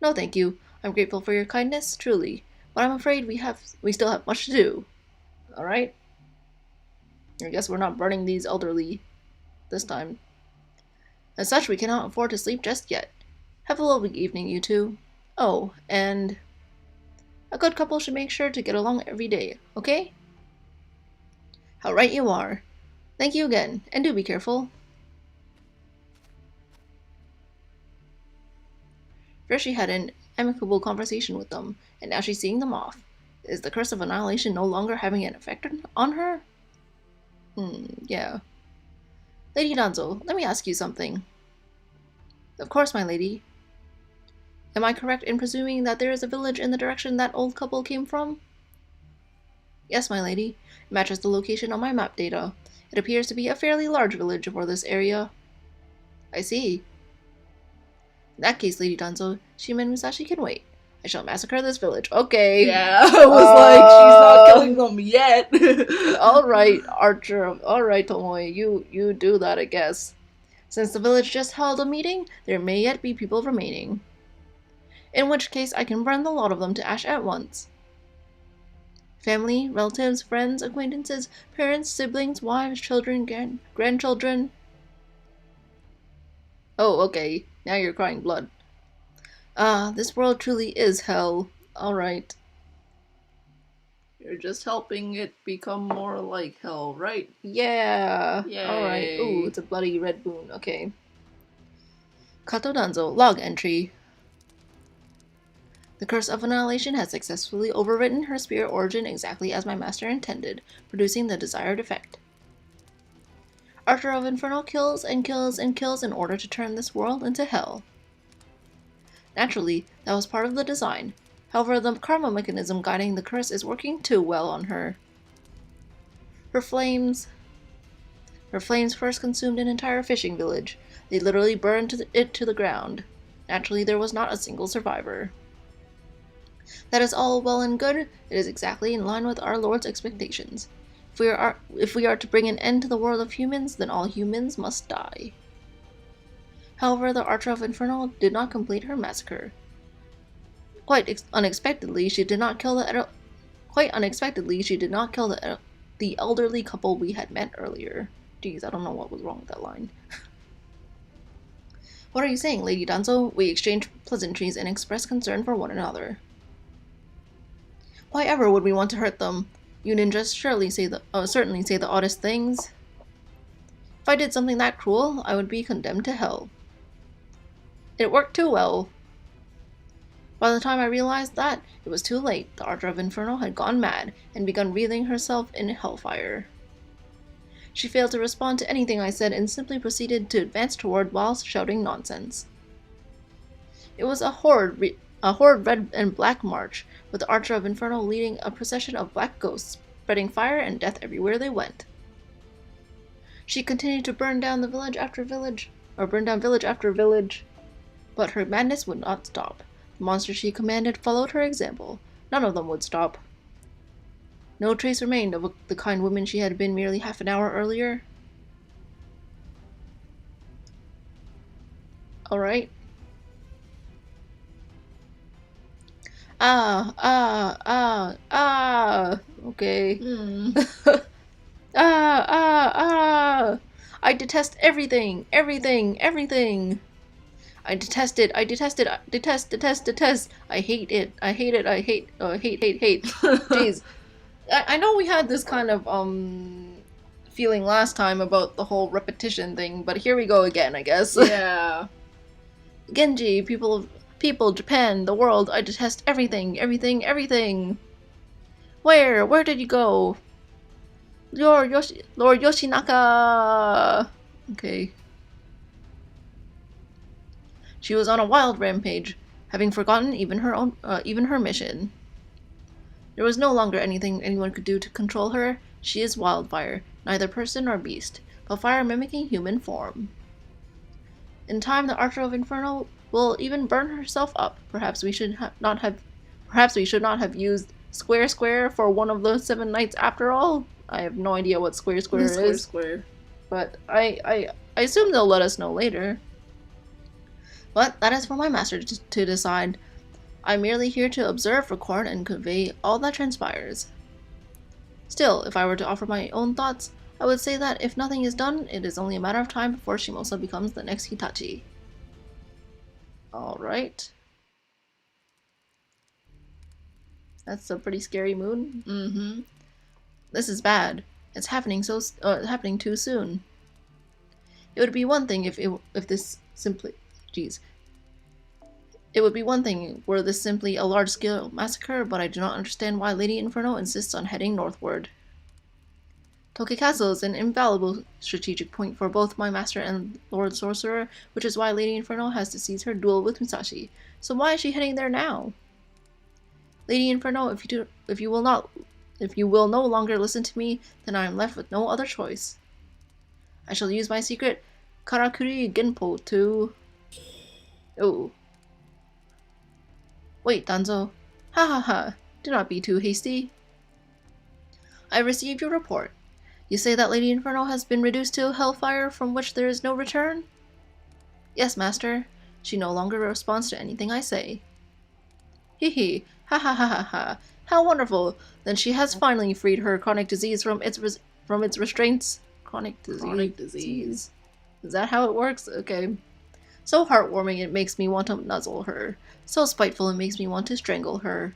Speaker 1: No, thank you. I'm grateful for your kindness, truly, but I'm afraid we still have much to do. All right. I guess we're not burning these elderly this time. As such, we cannot afford to sleep just yet. Have a lovely evening, you two. Oh, and a good couple should make sure to get along every day, okay? How right you are. Thank you again, and do be careful. First she had an amicable conversation with them, and now she's seeing them off. Is the curse of annihilation no longer having an effect on her? Yeah. Lady Danzo, let me ask you something. Of course, my lady. Am I correct in presuming that there is a village in the direction that old couple came from? Yes, my lady. It matches the location on my map data. It appears to be a fairly large village for this area. I see. In that case, Lady Danzo, Shima and Musashi can wait. I shall massacre this village. Okay.
Speaker 2: Yeah, I was like, she's not killing them yet.
Speaker 1: Alright, Archer. Alright, Tomoe. You do that, I guess. Since the village just held a meeting, there may yet be people remaining. In which case, I can burn the lot of them to ash at once. Family, relatives, friends, acquaintances, parents, siblings, wives, children, grandchildren. Oh, okay. Now you're crying blood. This world truly is hell. Alright.
Speaker 2: You're just helping it become more like hell, right?
Speaker 1: Yeah. Alright. Ooh, it's a bloody red boon. Okay. Kato Danzo, log entry. The curse of annihilation has successfully overwritten her spirit origin exactly as my master intended, producing the desired effect. Archer of Inferno kills and kills and kills in order to turn this world into hell. Naturally, that was part of the design. However, the karma mechanism guiding the curse is working too well on her. Her flames first consumed an entire fishing village. They literally burned it to the ground. Naturally, there was not a single survivor. That is all well and good. It is exactly in line with our Lord's expectations. If we are to bring an end to the world of humans, then all humans must die. However, the Archer of Inferno did not complete her massacre. Quite unexpectedly, she did not kill the elderly couple we had met earlier. Jeez, I don't know what was wrong with that line. What are you saying, Lady Danzo? We exchanged pleasantries and expressed concern for one another. Why ever would we want to hurt them? You ninjas certainly say the oddest things. If I did something that cruel, I would be condemned to hell. It worked too well. By the time I realized that, it was too late. The Archer of Inferno had gone mad and begun wreathing herself in hellfire. She failed to respond to anything I said and simply proceeded to advance toward whilst shouting nonsense. It was a horrid red and black march, with the Archer of Inferno leading a procession of black ghosts, spreading fire and death everywhere they went. She continued to burn down village after village, but her madness would not stop. The monsters she commanded followed her example. None of them would stop. No trace remained of the kind woman she had been merely half an hour earlier. Alright. Okay. I detest everything. I detest it. Detest. I hate it. Hate. Jeez. I know we had this kind of, feeling last time about the whole repetition thing, but here we go again, I guess.
Speaker 2: Yeah.
Speaker 1: Genji, people, Japan, the world, I detest everything. Where did you go? Lord Yoshinaka! Okay. She was on a wild rampage, having forgotten even her mission. There was no longer anything anyone could do to control her. She is wildfire, neither person nor beast, but fire mimicking human form. In time, the Archer of Inferno will even burn herself up. Perhaps we should not have used Square for one of those 7 nights after all. I have no idea what Square is.
Speaker 2: Square.
Speaker 1: But I assume they'll let us know later. But that is for my master to decide. I'm merely here to observe, record, and convey all that transpires. Still, if I were to offer my own thoughts, I would say that if nothing is done, it is only a matter of time before Shimousa becomes the next Hitachi. Alright. That's a pretty scary mood.
Speaker 2: Mm-hmm.
Speaker 1: This is bad. It's happening happening too soon. It would be one thing if this simply... Jeez. It would be one thing were this simply a large-scale massacre, but I do not understand why Lady Inferno insists on heading northward. Tokyo Castle is an infallible strategic point for both my master and Lord Sorcerer, which is why Lady Inferno has to seize her duel with Musashi. So why is she heading there now? Lady Inferno, if you will no longer listen to me, then I am left with no other choice. I shall use my secret Karakuri Genpo to... Oh. Wait, Danzo. Ha ha ha. Do not be too hasty. I received your report. You say that Lady Inferno has been reduced to hellfire from which there is no return? Yes, master. She no longer responds to anything I say. Hee hee. Ha ha ha ha ha. How wonderful. Then she has finally freed her chronic disease from its restraints. Chronic disease. Is that how it works? Okay. So heartwarming it makes me want to nuzzle her. So spiteful it makes me want to strangle her.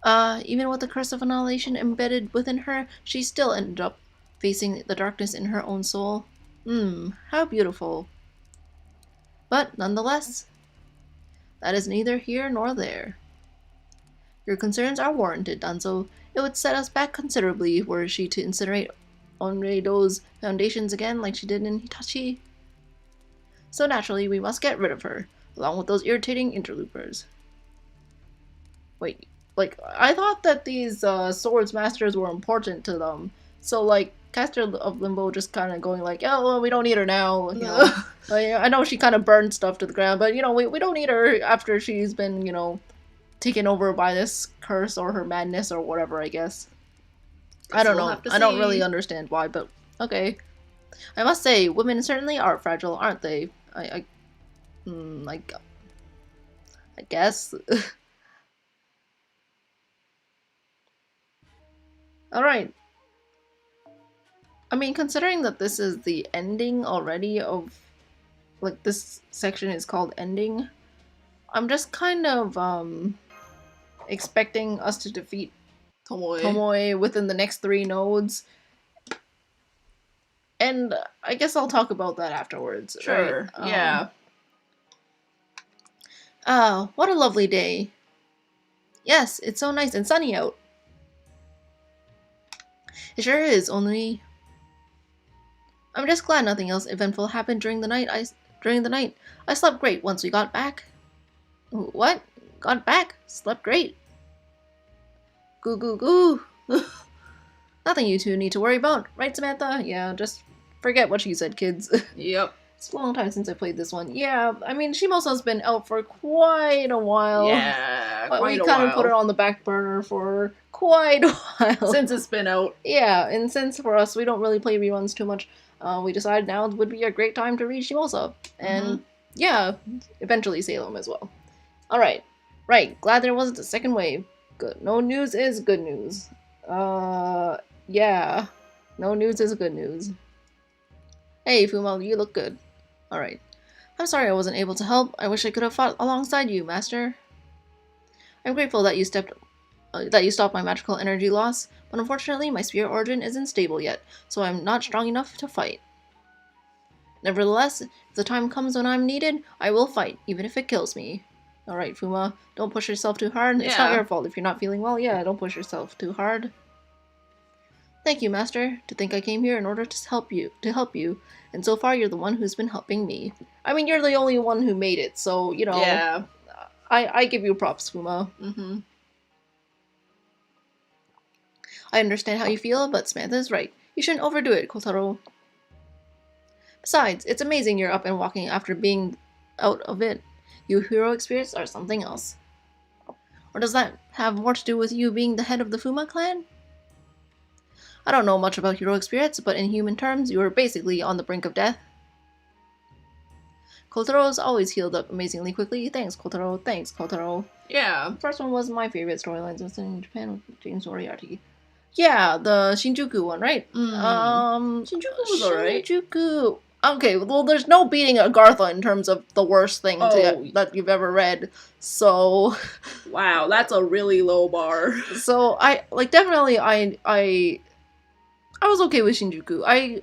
Speaker 1: Even with the curse of annihilation embedded within her, she still ended up facing the darkness in her own soul. How beautiful. But nonetheless, that is neither here nor there. Your concerns are warranted, Danzo. It would set us back considerably were she to incinerate Onreido's foundations again like she did in Hitachi. So naturally, we must get rid of her, along with those irritating interlopers. Wait, like, I thought that these swords masters were important to them. So, like, Caster of Limbo just kind of going like, oh, well, we don't need her now. You know? I know she kind of burned stuff to the ground, but, you know, we don't need her after she's been, you know, taken over by this curse or her madness or whatever, I guess. I don't know. I don't really understand why, but okay. I must say, women certainly are fragile, aren't they? I guess. Alright. I mean, considering that this is the ending already of... Like, this section is called Ending. I'm just kind of, expecting us to defeat Tomoe within the next 3 nodes. And I guess I'll talk about that afterwards.
Speaker 2: Sure,
Speaker 1: right?
Speaker 2: Yeah.
Speaker 1: What a lovely day. Yes, it's so nice and sunny out. It sure is, only... I'm just glad nothing else eventful happened during the night. I slept great once we got back. What? Got back? Slept great. Goo goo goo. Nothing you two need to worry about, right, Samantha? Yeah, just forget what she said, kids.
Speaker 2: Yep.
Speaker 1: It's a long time since I played this one. Yeah, I mean, Shimousa's been out for quite a while.
Speaker 2: Yeah,
Speaker 1: but we kind of put it on the back burner for quite a while.
Speaker 2: Since it's been out.
Speaker 1: Yeah, and since for us, we don't really play reruns too much, we decided now would be a great time to read Shimousa. And, yeah, eventually Salem as well. Alright. Right, glad there wasn't a second wave. Good. No news is good news. Yeah. No news is good news. Hey, Fuma, you look good. Alright. I'm sorry I wasn't able to help. I wish I could have fought alongside you, Master. I'm grateful that you stopped my magical energy loss, but unfortunately my spirit origin isn't stable yet, so I'm not strong enough to fight. Nevertheless, if the time comes when I'm needed, I will fight, even if it kills me. Alright, Fuma, don't push yourself too hard. It's not your fault if you're not feeling well. Yeah, don't push yourself too hard. Thank you, Master. To think I came here in order to help you, and so far you're the one who's been helping me. I mean, you're the only one who made it, so, you know,
Speaker 2: Yeah.
Speaker 1: I give you props, Fuma.
Speaker 2: Mm-hmm.
Speaker 1: I understand how you feel, but Samantha is right. You shouldn't overdo it, Kotaro. Besides, it's amazing you're up and walking after being out of it. Your heroic spirits are something else. Or does that have more to do with you being the head of the Fuma clan? I don't know much about heroic spirits, but in human terms, you are basically on the brink of death. Kotaro's always healed up amazingly quickly. Thanks, Kotaro. Thanks, Kotaro.
Speaker 2: Yeah.
Speaker 1: The first one was my favorite storylines in Japan with James Moriarty. Yeah, the Shinjuku one, right?
Speaker 2: Shinjuku was alright.
Speaker 1: Shinjuku. Okay, well, there's no beating Agartha in terms of the worst thing that you've ever read. So,
Speaker 2: wow, that's a really low bar.
Speaker 1: So I definitely I was okay with Shinjuku. I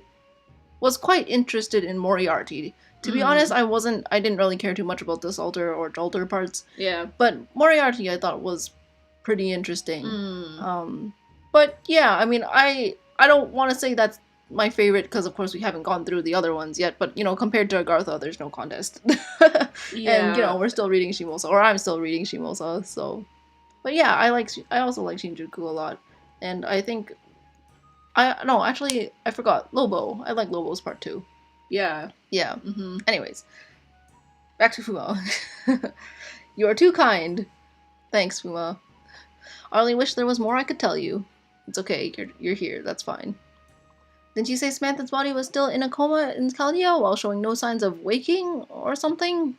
Speaker 1: was quite interested in Moriarty. To be honest, I didn't really care too much about the Salter or Jolter parts.
Speaker 2: Yeah.
Speaker 1: But Moriarty I thought was pretty interesting. But yeah, I mean, I don't want to say that's my favorite because of course we haven't gone through the other ones yet, but you know, compared to Agartha, there's no contest.
Speaker 2: Yeah.
Speaker 1: And you know, we're still reading Shimousa, or I'm still reading Shimousa, so. But yeah, I also like Shinjuku a lot. And I think I forgot. Lobo. I like Lobo's part too.
Speaker 2: Yeah.
Speaker 1: Yeah. Mm-hmm. Anyways, back to Fuma. You are too kind. Thanks, Fuma. I only wish there was more I could tell you. It's okay. You're here. That's fine. Didn't you say Samantha's body was still in a coma in Caldia while showing no signs of waking or something?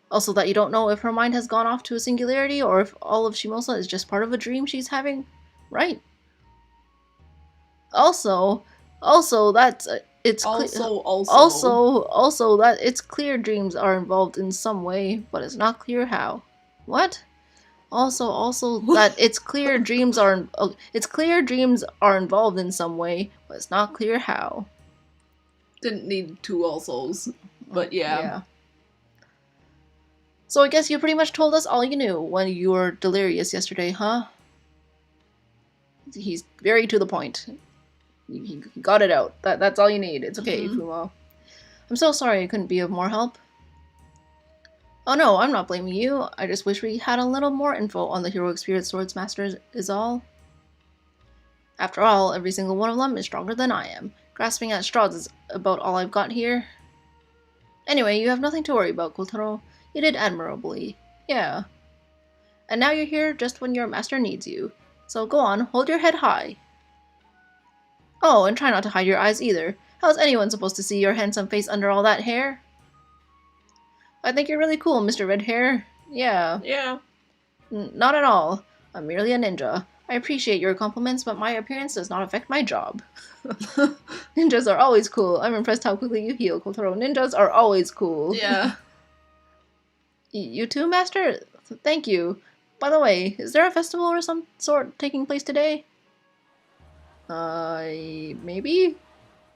Speaker 1: Also that you don't know if her mind has gone off to a singularity or if all of Shimousa is just part of a dream she's having? Right. Also that's it's also that it's clear dreams are involved in some way, but it's not clear how. What? Also that it's clear dreams are involved in some way, but it's not clear how.
Speaker 2: Didn't need two alsos, but yeah.
Speaker 1: So I guess you pretty much told us all you knew when you were delirious yesterday, huh? He's very to the point. He got it out. That's all you need. It's okay, Fuma. I'm so sorry I couldn't be of more help. Oh no, I'm not blaming you. I just wish we had a little more info on the heroic spirit swords masters is all. After all, every single one of them is stronger than I am. Grasping at straws is about all I've got here. Anyway, you have nothing to worry about, Kotaro. You did admirably. Yeah. And now you're here just when your master needs you. So go on, hold your head high. Oh, and try not to hide your eyes either. How's anyone supposed to see your handsome face under all that hair? I think you're really cool, Mr. Red Hair. Yeah.
Speaker 2: Yeah.
Speaker 1: Not at all. I'm merely a ninja. I appreciate your compliments, but my appearance does not affect my job. Ninjas are always cool. I'm impressed how quickly you heal, Kotaro. Ninjas are always cool.
Speaker 2: Yeah.
Speaker 1: You too, Master? Thank you. By the way, is there a festival or some sort taking place today? Maybe?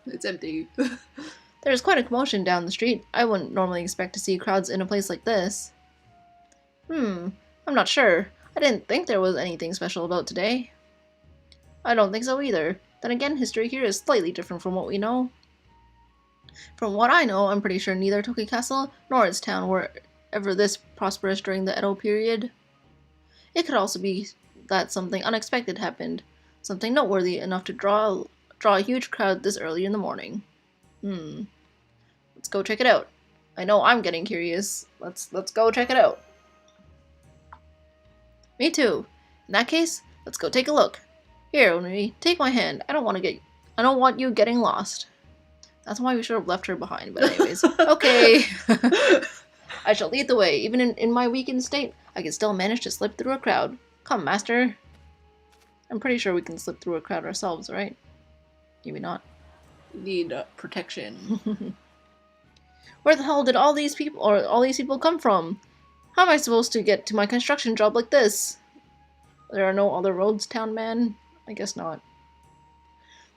Speaker 2: It's empty.
Speaker 1: There's quite a commotion down the street. I wouldn't normally expect to see crowds in a place like this. I'm not sure. I didn't think there was anything special about today. I don't think so either. Then again, history here is slightly different from what we know. From what I know, I'm pretty sure neither Toki Castle nor its town were ever this prosperous during the Edo period. It could also be that something unexpected happened. Something noteworthy enough to draw a huge crowd this early in the morning. Let's go check it out. I know I'm getting curious. Let's go check it out. Me too. In that case, let's go take a look. Here, Onri, take my hand. I don't want you getting lost. That's why we should have left her behind, but anyways. Okay. I shall lead the way. Even in my weakened state, I can still manage to slip through a crowd. Come, master. I'm pretty sure we can slip through a crowd ourselves, right? Maybe not.
Speaker 2: Need protection.
Speaker 1: Where the hell did all these people come from? How am I supposed to get to my construction job like this? There are no other roads, town man? I guess not.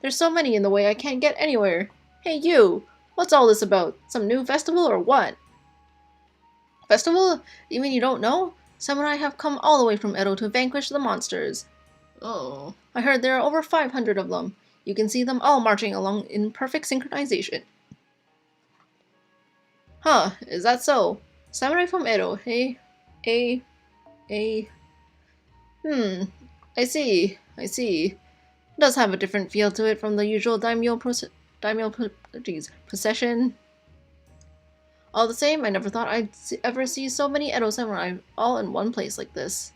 Speaker 1: There's so many in the way I can't get anywhere. Hey you! What's all this about? Some new festival or what? Festival? You mean you don't know? Sam and I have come all the way from Edo to vanquish the monsters.
Speaker 2: Oh.
Speaker 1: I heard there are over 500 of them. You can see them all marching along in perfect synchronization. Huh, is that so? Samurai from Edo, hey? A... I see. It does have a different feel to it from the usual procession. All the same, I never thought I'd ever see so many Edo samurai all in one place like this.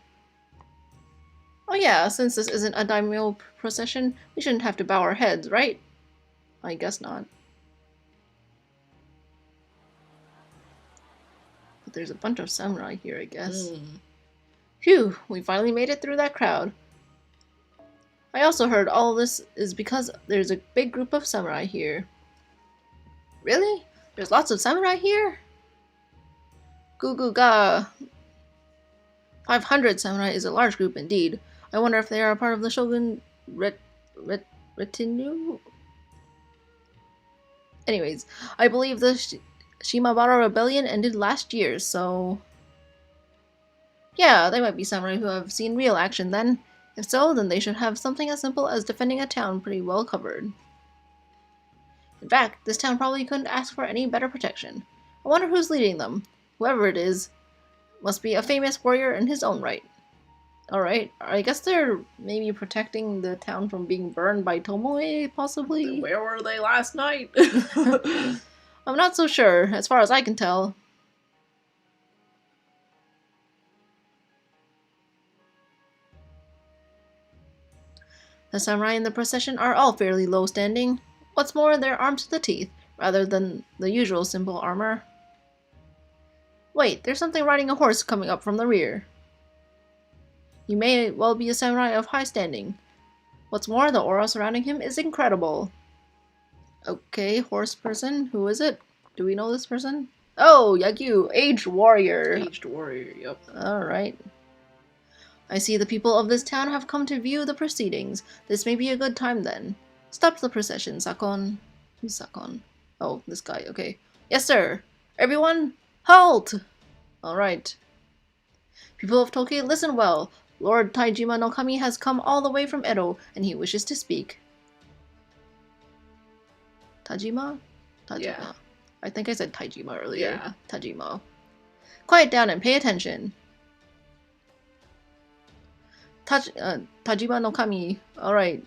Speaker 1: Oh yeah, since this isn't a daimyo procession, we shouldn't have to bow our heads, right? I guess not. But there's a bunch of samurai here, I guess. Phew, we finally made it through that crowd. I also heard all of this is because there's a big group of samurai here. Really? There's lots of samurai here? Goo ga. 500 samurai is a large group indeed. I wonder if they are a part of the shogun retinue? Anyways, I believe the Shimabara rebellion ended last year, so... Yeah, they might be samurai who have seen real action then. If so, then they should have something as simple as defending a town pretty well covered. In fact, this town probably couldn't ask for any better protection. I wonder who's leading them. Whoever it is must be a famous warrior in his own right. Alright, I guess they're maybe protecting the town from being burned by Tomoe, possibly?
Speaker 2: Where were they last night?
Speaker 1: I'm not so sure, as far as I can tell. The samurai in the procession are all fairly low standing. What's more, they're armed to the teeth, rather than the usual simple armor. Wait, there's something riding a horse coming up from the rear. He may well be a samurai of high standing. What's more, the aura surrounding him is incredible. Okay, horse person, who is it? Do we know this person? Oh, Yagyu, aged warrior.
Speaker 2: Aged warrior, yep.
Speaker 1: Alright. I see the people of this town have come to view the proceedings. This may be a good time then. Stop the procession, Sakon. Who's Sakon? Oh, this guy, okay. Yes, sir. Everyone, halt! Alright. People of Tokyo, listen well. Lord Taijima no Kami has come all the way from Edo, and he wishes to speak. Tajima?
Speaker 2: Yeah.
Speaker 1: I think I said Taijima earlier.
Speaker 2: Yeah.
Speaker 1: Tajima. Quiet down and pay attention. Tajima no Kami. Alright.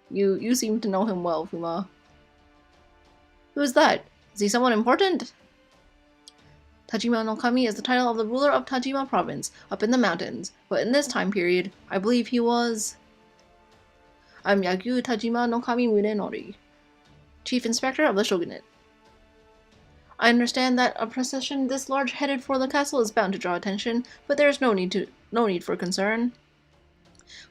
Speaker 1: You seem to know him well, Fuma. Who's that? Is he someone important? Tajima no Kami is the title of the ruler of Tajima province, up in the mountains, but in this time period, I believe he was... I'm Yagyu Tajima no Kami Munenori, Chief Inspector of the Shogunate. I understand that a procession this large headed for the castle is bound to draw attention, but there is no need for concern.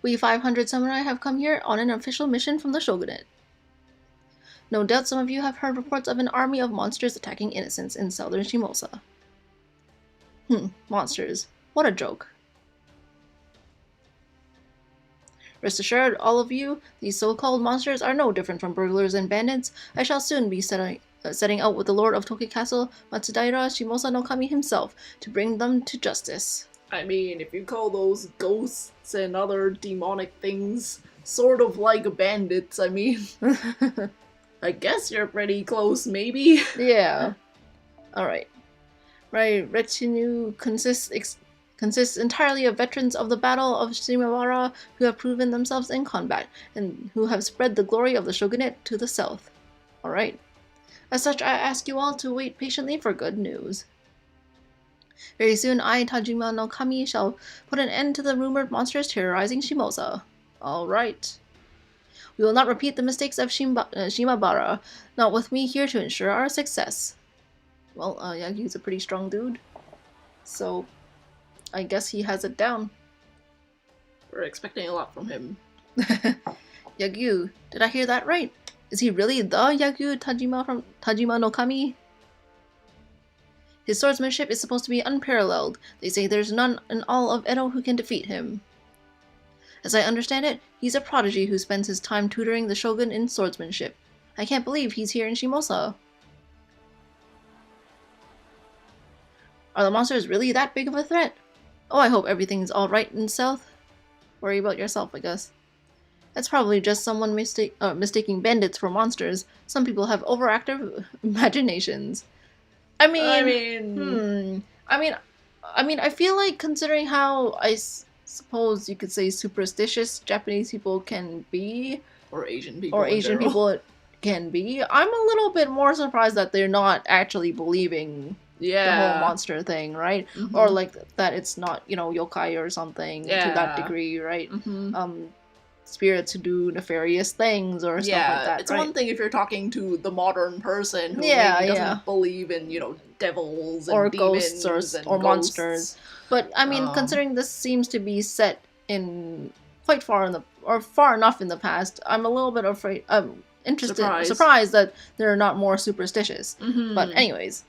Speaker 1: We 500 samurai have come here on an official mission from the Shogunate. No doubt some of you have heard reports of an army of monsters attacking innocents in southern Shimousa. Monsters. What a joke. Rest assured, all of you, these so-called monsters are no different from burglars and bandits. I shall soon be setting out with the Lord of Toki Castle, Matsudaira Shimousa no Kami himself, to bring them to justice.
Speaker 2: I mean, if you call those ghosts and other demonic things sort of like bandits, I mean, I guess you're pretty close, maybe?
Speaker 1: Yeah. Alright. My retinue consists entirely of veterans of the Battle of Shimabara who have proven themselves in combat, and who have spread the glory of the shogunate to the south. Alright. As such, I ask you all to wait patiently for good news. Very soon, I, Tajima no Kami, shall put an end to the rumored monsters terrorizing Shimousa. Alright. We will not repeat the mistakes of Shimabara, not with me here to ensure our success. Well, Yagyu's a pretty strong dude, so I guess he has it down.
Speaker 2: We're expecting a lot from him.
Speaker 1: Yagyu, did I hear that right? Is he really the Yagyu Tajima from Tajima no Kami? His swordsmanship is supposed to be unparalleled. They say there's none in all of Edo who can defeat him. As I understand it, he's a prodigy who spends his time tutoring the shogun in swordsmanship. I can't believe he's here in Shimousa. Are the monsters really that big of a threat? Oh, I hope everything's alright in south. Worry about yourself, I guess. That's probably just someone mistaking bandits for monsters. Some people have overactive imaginations. I
Speaker 2: I
Speaker 1: mean,
Speaker 2: mean,
Speaker 1: I mean, I feel like considering how suppose you could say superstitious Japanese people can be,
Speaker 2: or Asian people
Speaker 1: or
Speaker 2: in
Speaker 1: Asian
Speaker 2: general.
Speaker 1: people can be, I'm a little bit more surprised that they're not actually believing the whole
Speaker 2: Yeah.
Speaker 1: monster thing, right?
Speaker 2: Mm-hmm.
Speaker 1: Or like that it's not, you know, yokai or something to that degree, right?
Speaker 2: Mm-hmm.
Speaker 1: Spirits who do nefarious things or stuff like that,
Speaker 2: It's
Speaker 1: right?
Speaker 2: one thing if you're talking to the modern person who
Speaker 1: Yeah,
Speaker 2: maybe
Speaker 1: yeah.
Speaker 2: doesn't believe in, you know, devils
Speaker 1: Or
Speaker 2: and
Speaker 1: ghosts
Speaker 2: demons
Speaker 1: or
Speaker 2: and
Speaker 1: monsters.
Speaker 2: ghosts.
Speaker 1: But I mean, considering this seems to be set in quite far in the or far enough in the past, I'm a little bit afraid. Surprised that they're not more superstitious.
Speaker 2: Mm-hmm.
Speaker 1: But anyways,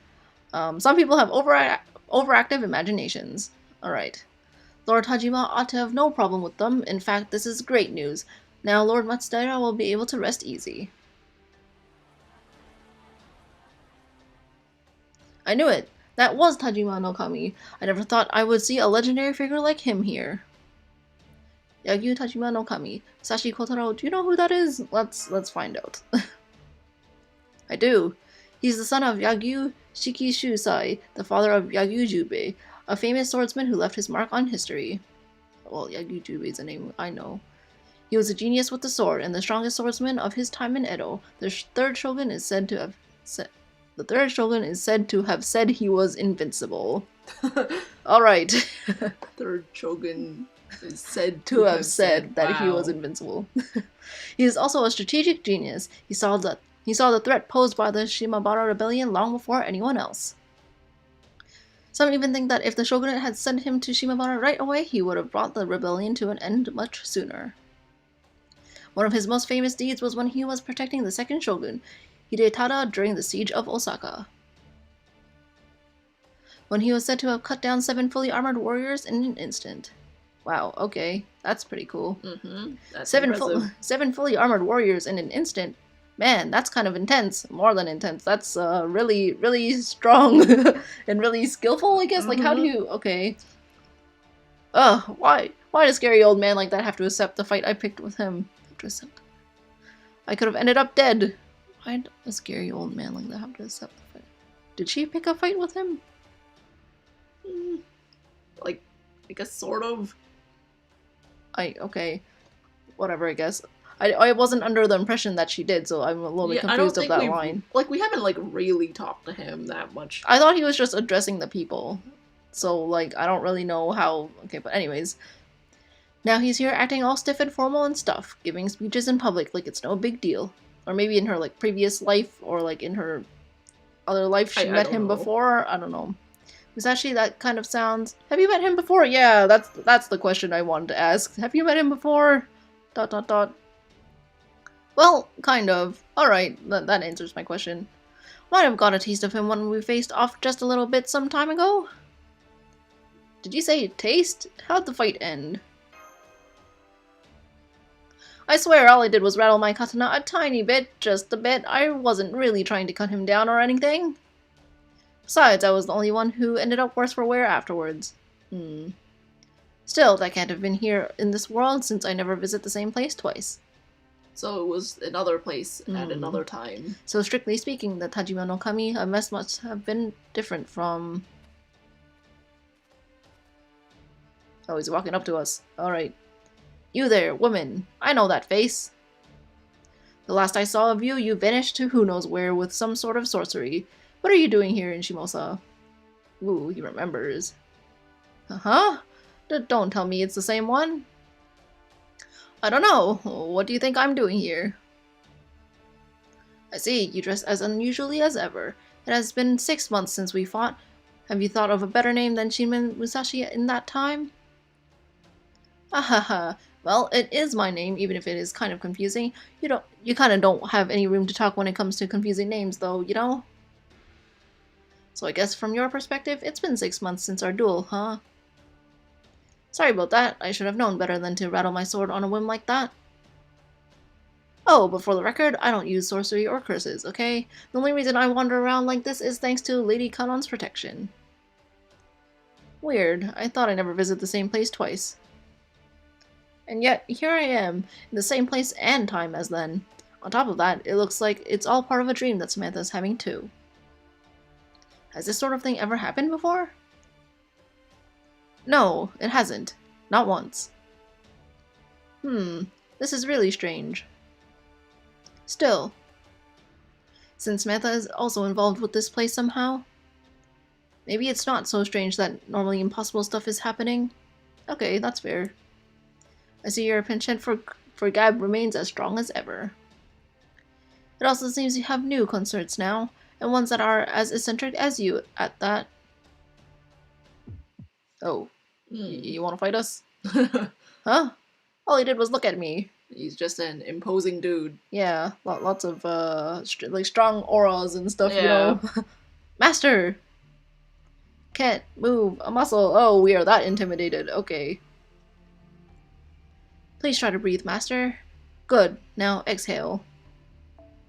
Speaker 1: some people have overactive imaginations. All right. Lord Hajima ought to have no problem with them. In fact, this is great news. Now Lord Matsudaira will be able to rest easy. I knew it. That was Tajima no Kami. I never thought I would see a legendary figure like him here. Yagyu Tajima no Kami. Sashi Kotaro, do you know who that is? Let's find out. I do. He's the son of Yagyu Shikishusai, the father of Yagyu Jubei, a famous swordsman who left his mark on history. Well, Yagyu Jubei is a name I know. He was a genius with the sword and the strongest swordsman of his time in Edo. The third shogun is said to have said he was invincible. All right.
Speaker 2: Third shogun is said
Speaker 1: to have said that
Speaker 2: wow.
Speaker 1: he was invincible. He is also a strategic genius. He saw the threat posed by the Shimabara rebellion long before anyone else. Some even think that if the shogunate had sent him to Shimabara right away, he would have brought the rebellion to an end much sooner. One of his most famous deeds was when he was protecting the second shogun, Hidetada, during the siege of Osaka. When he was said to have cut down 7 fully armored warriors in an instant. Wow, okay, that's pretty cool.
Speaker 2: Mm-hmm. That's
Speaker 1: 7 fully armored warriors in an instant. Man, that's kind of intense. More than intense. That's really, really strong and really skillful, I guess. Like, how do you... Okay. Ugh, why does scary old man like that have to accept the fight I picked with him? I could have ended up dead. Why'd a scary old man like that have to accept the fight? Did she pick a fight with him?
Speaker 2: Like, I guess sort of.
Speaker 1: Okay. Whatever, I guess. I wasn't under the impression that she did, so I'm a little bit confused of that line.
Speaker 2: Like, we haven't, like, really talked to him that much.
Speaker 1: I thought he was just addressing the people. So, like, I don't really know how... Okay, but anyways. Now he's here acting all stiff and formal and stuff, giving speeches in public like it's no big deal. Or maybe in her, like, previous life, or, like, in her other life she met him before. I don't know. Musashi, that kind of sounds... Have you met him before? Yeah, that's the question I wanted to ask. Have you met him before? ... Well, kind of. Alright, that answers my question. Might have got a taste of him when we faced off just a little bit some time ago. Did you say taste? How'd the fight end? I swear all I did was rattle my katana a tiny bit, just a bit. I wasn't really trying to cut him down or anything. Besides, I was the only one who ended up worse for wear afterwards. Still, that can't have been here in this world since I never visit the same place twice.
Speaker 2: So it was another place at another time.
Speaker 1: So strictly speaking, the Tajima no Kami must have been different from... Oh, he's walking up to us. Alright. You there, woman. I know that face. The last I saw of you, you vanished to who knows where with some sort of sorcery. What are you doing here in Shimousa? Ooh, he remembers. Uh-huh? Don't tell me it's the same one. I don't know. What do you think I'm doing here? I see, you dress as unusually as ever. It has been 6 months since we fought. Have you thought of a better name than Shinmen Musashi in that time? Ahaha. Well, it is my name, even if it is kind of confusing. You kind of don't have any room to talk when it comes to confusing names, though, you know? So I guess from your perspective, it's been 6 months since our duel, huh? Sorry about that. I should have known better than to rattle my sword on a whim like that. Oh, but for the record, I don't use sorcery or curses, okay? The only reason I wander around like this is thanks to Lady Kanon's protection. Weird. I thought I never visit the same place twice. And yet, here I am, in the same place and time as then. On top of that, it looks like it's all part of a dream that Samantha's having too. Has this sort of thing ever happened before? No, it hasn't. Not once. This is really strange. Still, since Samantha is also involved with this place somehow, maybe it's not so strange that normally impossible stuff is happening. Okay, that's fair. I see your penchant for Gab remains as strong as ever. It also seems you have new concerts now, and ones that are as eccentric as you at that. Oh, you want to fight us? Huh? All he did was look at me.
Speaker 2: He's just an imposing dude.
Speaker 1: Yeah, lots of like strong auras and stuff, you know. Master! Can't move a muscle. Oh, we are that intimidated. Okay. Please try to breathe, Master. Good. Now exhale.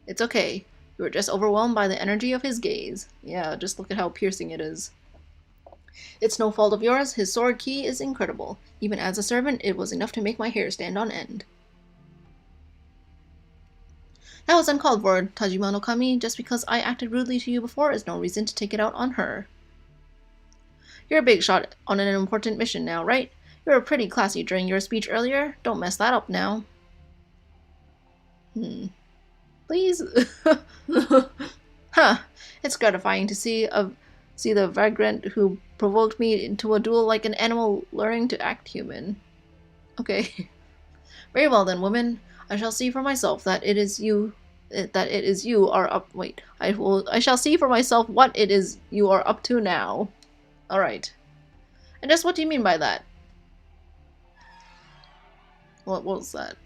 Speaker 1: It's okay. You were just overwhelmed by the energy of his gaze. Yeah, just look at how piercing it is. It's no fault of yours. His sword ki is incredible. Even as a servant, it was enough to make my hair stand on end. That was uncalled for, Tajima no Kami. Just because I acted rudely to you before is no reason to take it out on her. You're a big shot on an important mission now, right? You were pretty classy during your speech earlier. Don't mess that up now. Please? Huh. It's gratifying to see the vagrant who provoked me into a duel like an animal learning to act human. Okay. Very well then, woman. I shall see for myself that it is you are up. Wait. I shall see for myself what it is you are up to now. Alright. And just what do you mean by that? What was that?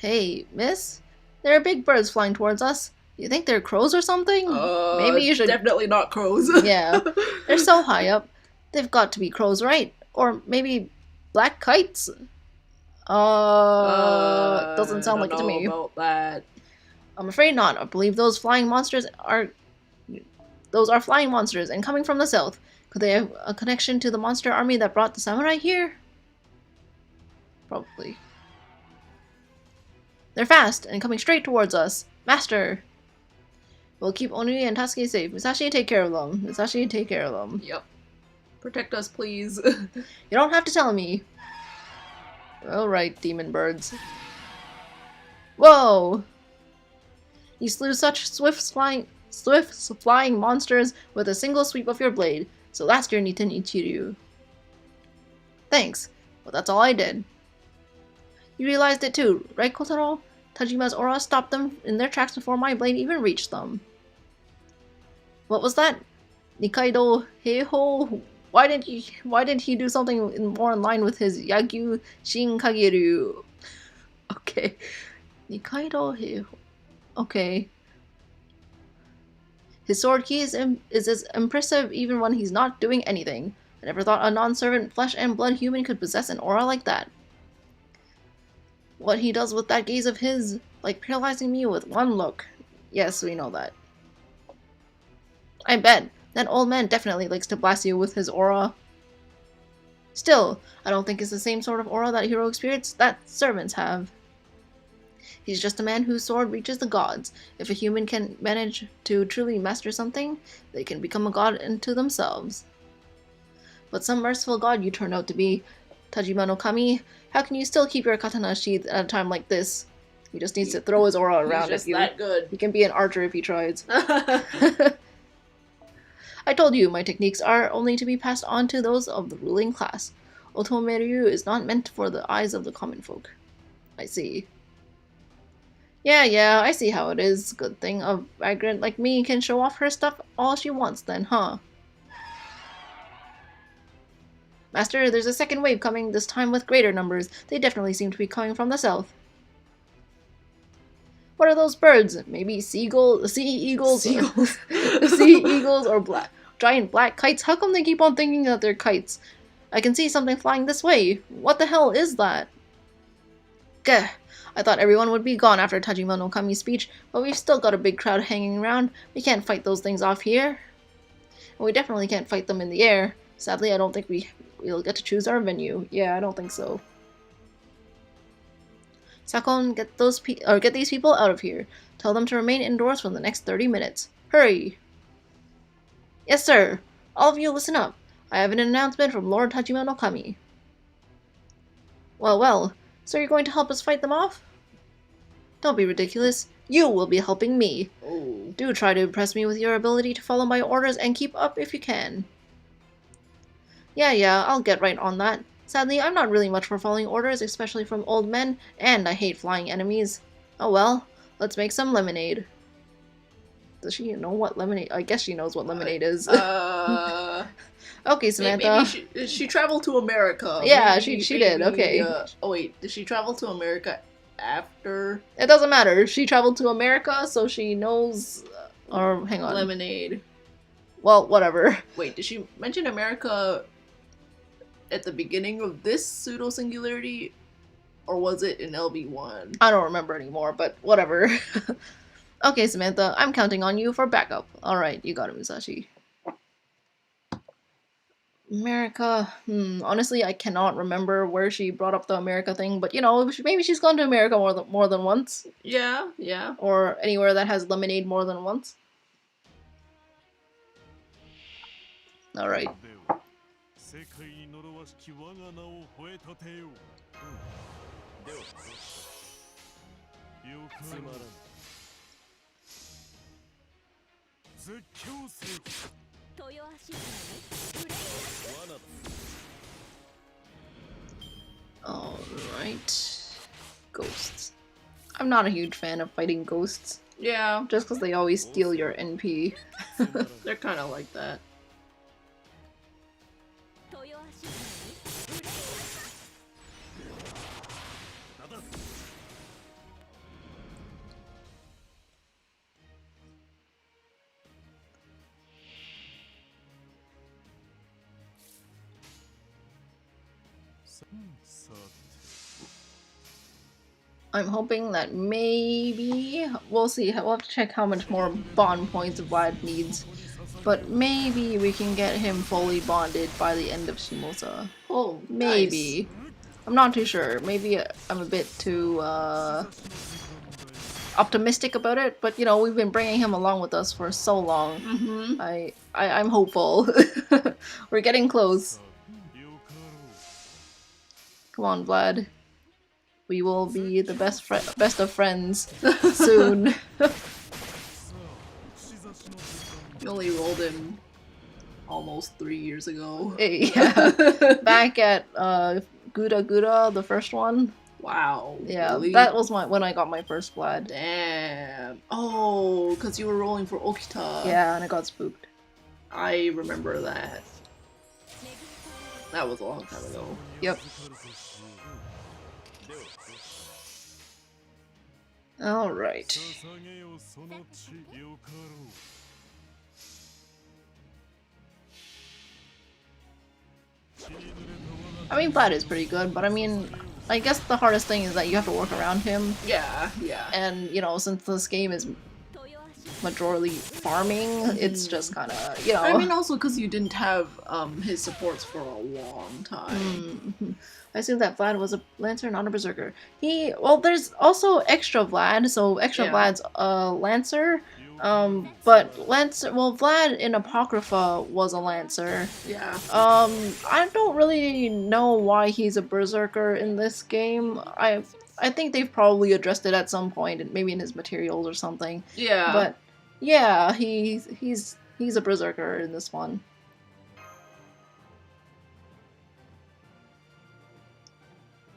Speaker 1: Hey, miss? There are big birds flying towards us. You think they're crows or something? Maybe you should...
Speaker 2: Definitely not crows.
Speaker 1: Yeah. They're so high up. They've got to be crows, right? Or maybe black kites? Doesn't sound like it to me.
Speaker 2: About that.
Speaker 1: I'm afraid not. I believe those flying monsters are... Those are flying monsters, and coming from the south. Could they have a connection to the monster army that brought the samurai here? Probably. They're fast, and coming straight towards us. Master! We'll keep Onui and Tasuke safe. Musashi, take care of them. Musashi, take care of them.
Speaker 2: Yep. Protect us, please.
Speaker 1: You don't have to tell me. Alright, demon birds. Whoa! You slew such swift flying monsters with a single sweep of your blade. So that's your Niten Ichiryu. Thanks, but that's all I did. You realized it too, right, Kotaro? Tajima's aura stopped them in their tracks before my blade even reached them. What was that? Nikaido Heiho? Why didn't he do something more in line with his Yagyu Shinkageryu? Okay. Nikaido Heiho. Okay. His sword ki is as impressive even when he's not doing anything. I never thought a non-servant flesh and blood human could possess an aura like that. What he does with that gaze of his, like paralyzing me with one look. Yes, we know that. I bet. That old man definitely likes to blast you with his aura. Still, I don't think it's the same sort of aura that heroic spirits that servants have. He's just a man whose sword reaches the gods. If a human can manage to truly master something, they can become a god unto themselves. But some merciful god you turn out to be, Tajima no Kami. How can you still keep your katana sheath at a time like this? He just needs to throw his aura around
Speaker 2: at you. He's just that good.
Speaker 1: He can be an archer if he tries. I told you, my techniques are only to be passed on to those of the ruling class. Otomeryu is not meant for the eyes of the common folk. I see. Yeah, I see how it is. Good thing a vagrant like me can show off her stuff all she wants then, huh? Master, there's a second wave coming, this time with greater numbers. They definitely seem to be coming from the south. What are those birds? Maybe sea eagles? Sea eagles or giant black kites? How come they keep on thinking that they're kites? I can see something flying this way. What the hell is that? Gah! I thought everyone would be gone after Tajima no Kami's speech, but we've still got a big crowd hanging around. We can't fight those things off here. And we definitely can't fight them in the air. Sadly, I don't think we'll get to choose our venue. Yeah, I don't think so. Sakon, get these people out of here. Tell them to remain indoors for the next 30 minutes. Hurry! Yes, sir. All of you listen up. I have an announcement from Lord Hajime no Kami. Well, well. So you're going to help us fight them off? Don't be ridiculous. You will be helping me.
Speaker 2: Oh.
Speaker 1: Do try to impress me with your ability to follow my orders and keep up if you can. Yeah, I'll get right on that. Sadly, I'm not really much for following orders, especially from old men, and I hate flying enemies. Oh well, let's make some lemonade. Does she know what lemonade? I guess she knows what lemonade is. Okay, Samantha.
Speaker 2: Maybe she traveled to America.
Speaker 1: Yeah, she did. Okay.
Speaker 2: Oh wait, did she travel to America after?
Speaker 1: It doesn't matter. She traveled to America, so she knows. Or hang on.
Speaker 2: Lemonade.
Speaker 1: Well, whatever.
Speaker 2: Wait, did she mention America at the beginning of this pseudo singularity, or was it in LB1?
Speaker 1: I don't remember anymore, but whatever. Okay, Samantha, I'm counting on you for backup. All right, you got it, Musashi. America. Honestly, I cannot remember where she brought up the America thing, but you know, maybe she's gone to America more than once.
Speaker 2: Yeah.
Speaker 1: Or anywhere that has lemonade more than once. All right. Alright. Ghosts. I'm not a huge fan of fighting ghosts.
Speaker 2: Yeah.
Speaker 1: Just because they always steal your NP.
Speaker 2: They're kind of like that.
Speaker 1: I'm hoping that maybe... We'll see. We'll have to check how much more bond points Vlad needs. But maybe we can get him fully bonded by the end of Shimousa.
Speaker 2: Oh,
Speaker 1: maybe.
Speaker 2: Nice.
Speaker 1: I'm not too sure. Maybe I'm a bit too optimistic about it. But, you know, we've been bringing him along with us for so long.
Speaker 2: Mm-hmm.
Speaker 1: I'm hopeful. We're getting close. Come on, Vlad. We will be the best of friends soon.
Speaker 2: You only rolled him almost 3 years ago.
Speaker 1: Yeah. Back at Gouda Gouda, the first one.
Speaker 2: Wow.
Speaker 1: Yeah,
Speaker 2: really?
Speaker 1: that was when I got my first Vlad.
Speaker 2: Damn. Oh, because you were rolling for Okita.
Speaker 1: Yeah, and I got spooked.
Speaker 2: I remember that. That was a long time ago.
Speaker 1: Yep. Alright. I mean, Vlad is pretty good, but I mean, I guess the hardest thing is that you have to work around him.
Speaker 2: Yeah.
Speaker 1: And, you know, since this game is majorly farming, it's just kind of, you know...
Speaker 2: I mean, also because you didn't have his supports for a long time.
Speaker 1: I assume that Vlad was a Lancer, not a Berserker. Well, there's also Extra Vlad, so Extra Vlad's a Lancer. But Vlad in Apocrypha was a Lancer.
Speaker 2: Yeah.
Speaker 1: I don't really know why he's a Berserker in this game. I think they've probably addressed it at some point, maybe in his materials or something.
Speaker 2: Yeah.
Speaker 1: But yeah, he's a Berserker in this one.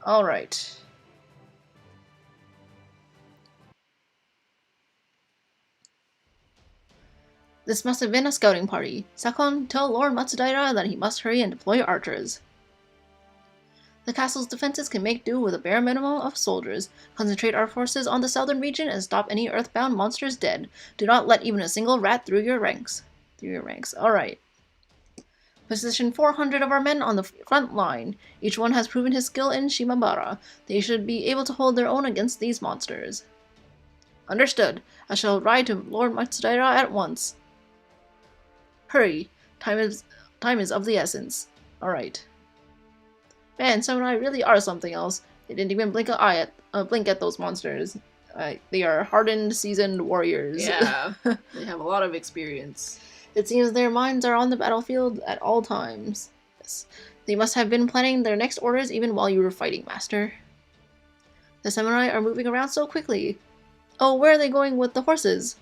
Speaker 1: Alright. This must have been a scouting party. Sakon, tell Lord Matsudaira that he must hurry and deploy archers. The castle's defenses can make do with a bare minimum of soldiers. Concentrate our forces on the southern region and stop any earthbound monsters dead. Do not let even a single rat through your ranks. Alright. Position 400 of our men on the front line. Each one has proven his skill in Shimabara. They should be able to hold their own against these monsters. Understood. I shall ride to Lord Matsudaira at once. Hurry. Time is of the essence. Alright. Man, Samurai really are something else. They didn't even blink at those monsters. They are hardened, seasoned warriors.
Speaker 2: Yeah, they have a lot of experience.
Speaker 1: It seems their minds are on the battlefield at all times. Yes. They must have been planning their next orders even while you were fighting, Master. The samurai are moving around so quickly. Oh, where are they going with the horses?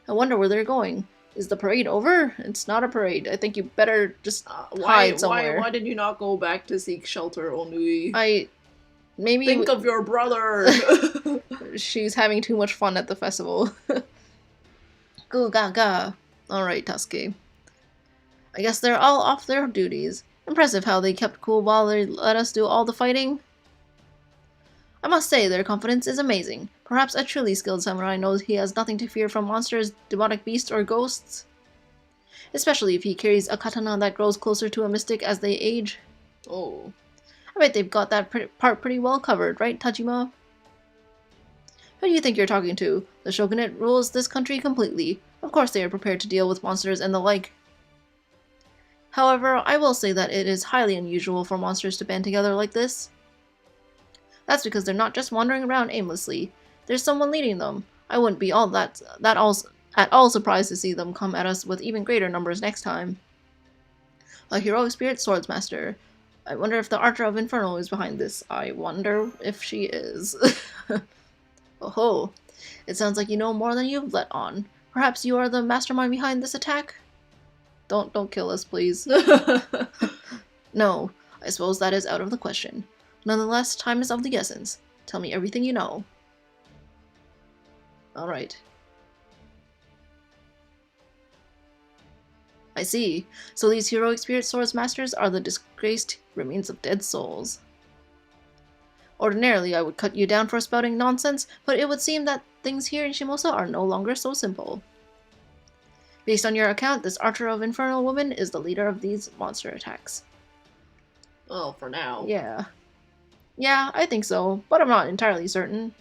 Speaker 1: I wonder where they're going. Is the parade over? It's not a parade. I think you better just hide somewhere.
Speaker 2: Why did you not go back to seek shelter, Onui?
Speaker 1: Maybe
Speaker 2: think of your brother.
Speaker 1: She's having too much fun at the festival. Goo gaga. Alright, Tuske. I guess they're all off their duties. Impressive how they kept cool while they let us do all the fighting. I must say, their confidence is amazing. Perhaps a truly skilled samurai knows he has nothing to fear from monsters, demonic beasts, or ghosts. Especially if he carries a katana that grows closer to a mystic as they age.
Speaker 2: Oh.
Speaker 1: I bet they've got that part pretty well covered, right, Tajima? Who do you think you're talking to? The shogunate rules this country completely. Of course they are prepared to deal with monsters and the like. However, I will say that it is highly unusual for monsters to band together like this. That's because they're not just wandering around aimlessly. There's someone leading them. I wouldn't be at all surprised to see them come at us with even greater numbers next time. A heroic spirit swordsmaster. I wonder if the Archer of Inferno is behind this. I wonder if she is. Oh, it sounds like you know more than you've let on. Perhaps you are the mastermind behind this attack? Don't kill us, please. No, I suppose that is out of the question. Nonetheless, time is of the essence. Tell me everything you know. Alright. I see. So these heroic spirit swords masters are the disgraced remains of dead souls. Ordinarily, I would cut you down for spouting nonsense, but it would seem that things here in Shimousa are no longer so simple. Based on your account, this Archer of Infernal woman is the leader of these monster attacks.
Speaker 2: Well, for now.
Speaker 1: Yeah. Yeah, I think so, but I'm not entirely certain.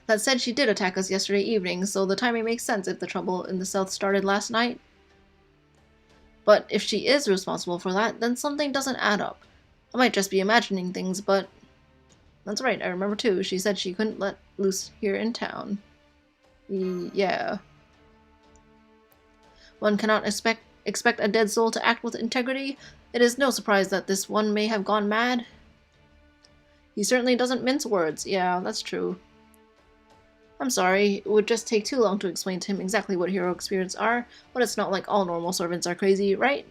Speaker 1: That said, she did attack us yesterday evening, so the timing makes sense if the trouble in the south started last night. But if she is responsible for that, then something doesn't add up. I might just be imagining things, but... That's right, I remember too. She said she couldn't let loose here in town. Yeah. One cannot expect a dead soul to act with integrity. It is no surprise that this one may have gone mad. He certainly doesn't mince words. Yeah, that's true. I'm sorry, it would just take too long to explain to him exactly what heroic spirits are, but it's not like all normal servants are crazy, right?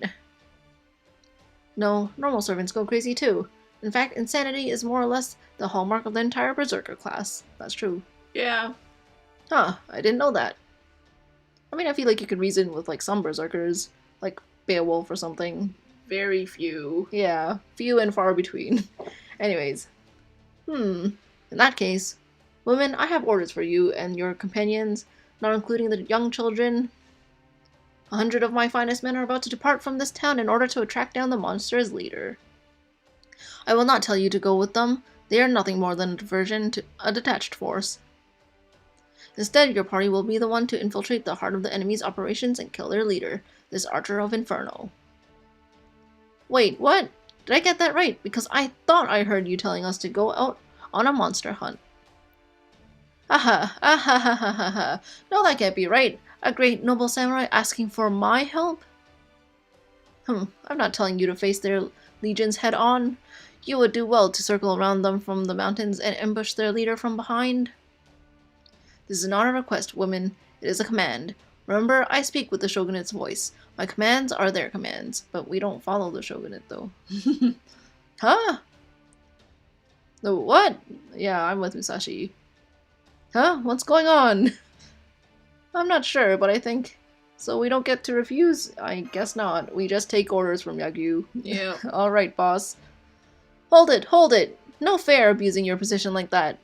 Speaker 1: No, normal servants go crazy too. In fact, insanity is more or less the hallmark of the entire Berserker class. That's true.
Speaker 2: Yeah.
Speaker 1: Huh, I didn't know that. I mean, I feel like you could reason with, like, some Berserkers, like Beowulf or something.
Speaker 2: Very few.
Speaker 1: Yeah, few and far between. Anyways. In that case, women, I have orders for you and your companions, not including the young children. 100 of my finest men are about to depart from this town in order to track down the monster's leader. I will not tell you to go with them. They are nothing more than a diversion to a detached force. Instead, your party will be the one to infiltrate the heart of the enemy's operations and kill their leader, this Archer of Inferno. Wait, what? Did I get that right? Because I thought I heard you telling us to go out on a monster hunt. Aha. No, that can't be right. A great noble samurai asking for my help? I'm not telling you to face their legions head on. You would do well to circle around them from the mountains and ambush their leader from behind. This is not a request, women. It is a command. Remember, I speak with the shogunate's voice. My commands are their commands, but we don't follow the shogunate, though. Huh? No, what? Yeah, I'm with Musashi. Huh? What's going on? I'm not sure, but I think... So we don't get to refuse? I guess not. We just take orders from Yagyu.
Speaker 2: Yeah.
Speaker 1: Alright, boss. Hold it! No fair abusing your position like that.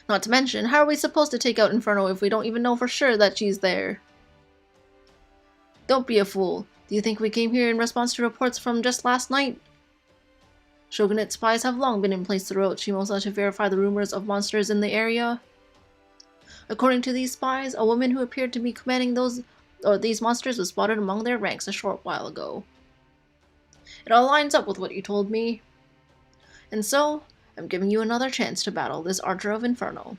Speaker 1: Not to mention, how are we supposed to take out Inferno if we don't even know for sure that she's there? Don't be a fool. Do you think we came here in response to reports from just last night? Shogunate spies have long been in place throughout Shimousa to verify the rumors of monsters in the area. According to these spies, a woman who appeared to be commanding these monsters was spotted among their ranks a short while ago. It all lines up with what you told me. And so, I'm giving you another chance to battle this Archer of Inferno.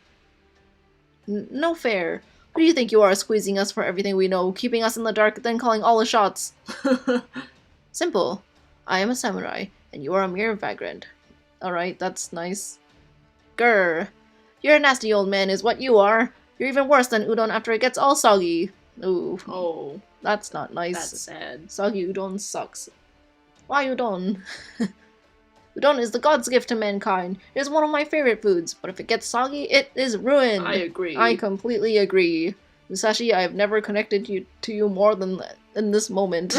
Speaker 1: No fair. Who do you think you are, squeezing us for everything we know, keeping us in the dark, then calling all the shots? Simple. I am a samurai, and you are a mere vagrant. Alright, that's nice. Grr. You're a nasty old man is what you are. You're even worse than udon after it gets all soggy. Ooh.
Speaker 2: Oh.
Speaker 1: That's not nice.
Speaker 2: That's sad.
Speaker 1: Soggy udon sucks. Why udon? Udon is the god's gift to mankind. It is one of my favorite foods, but if it gets soggy, it is ruined.
Speaker 2: I agree.
Speaker 1: I completely agree. Musashi, I have never connected to you more than in this moment.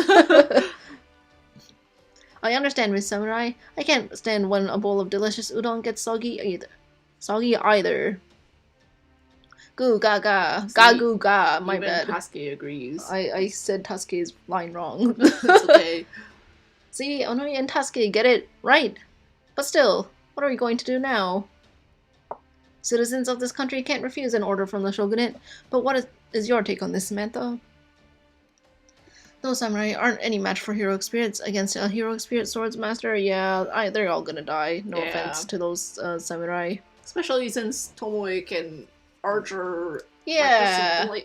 Speaker 1: I understand, Miss Samurai. I can't stand when a bowl of delicious udon gets soggy either. Goo gaga. Ga goo ga. My
Speaker 2: even
Speaker 1: bad.
Speaker 2: Tasuke agrees.
Speaker 1: I said Tasuke's line wrong.
Speaker 2: It's okay.
Speaker 1: See, Onoi and Tasuke get it right. But still, what are we going to do now? Citizens of this country can't refuse an order from the shogunate, but what is your take on this, Samantha? Those samurai aren't any match for heroic spirits against a heroic spirit swords master. Yeah, they're all gonna die. No offense to those samurai.
Speaker 2: Especially since Tomoe can Archer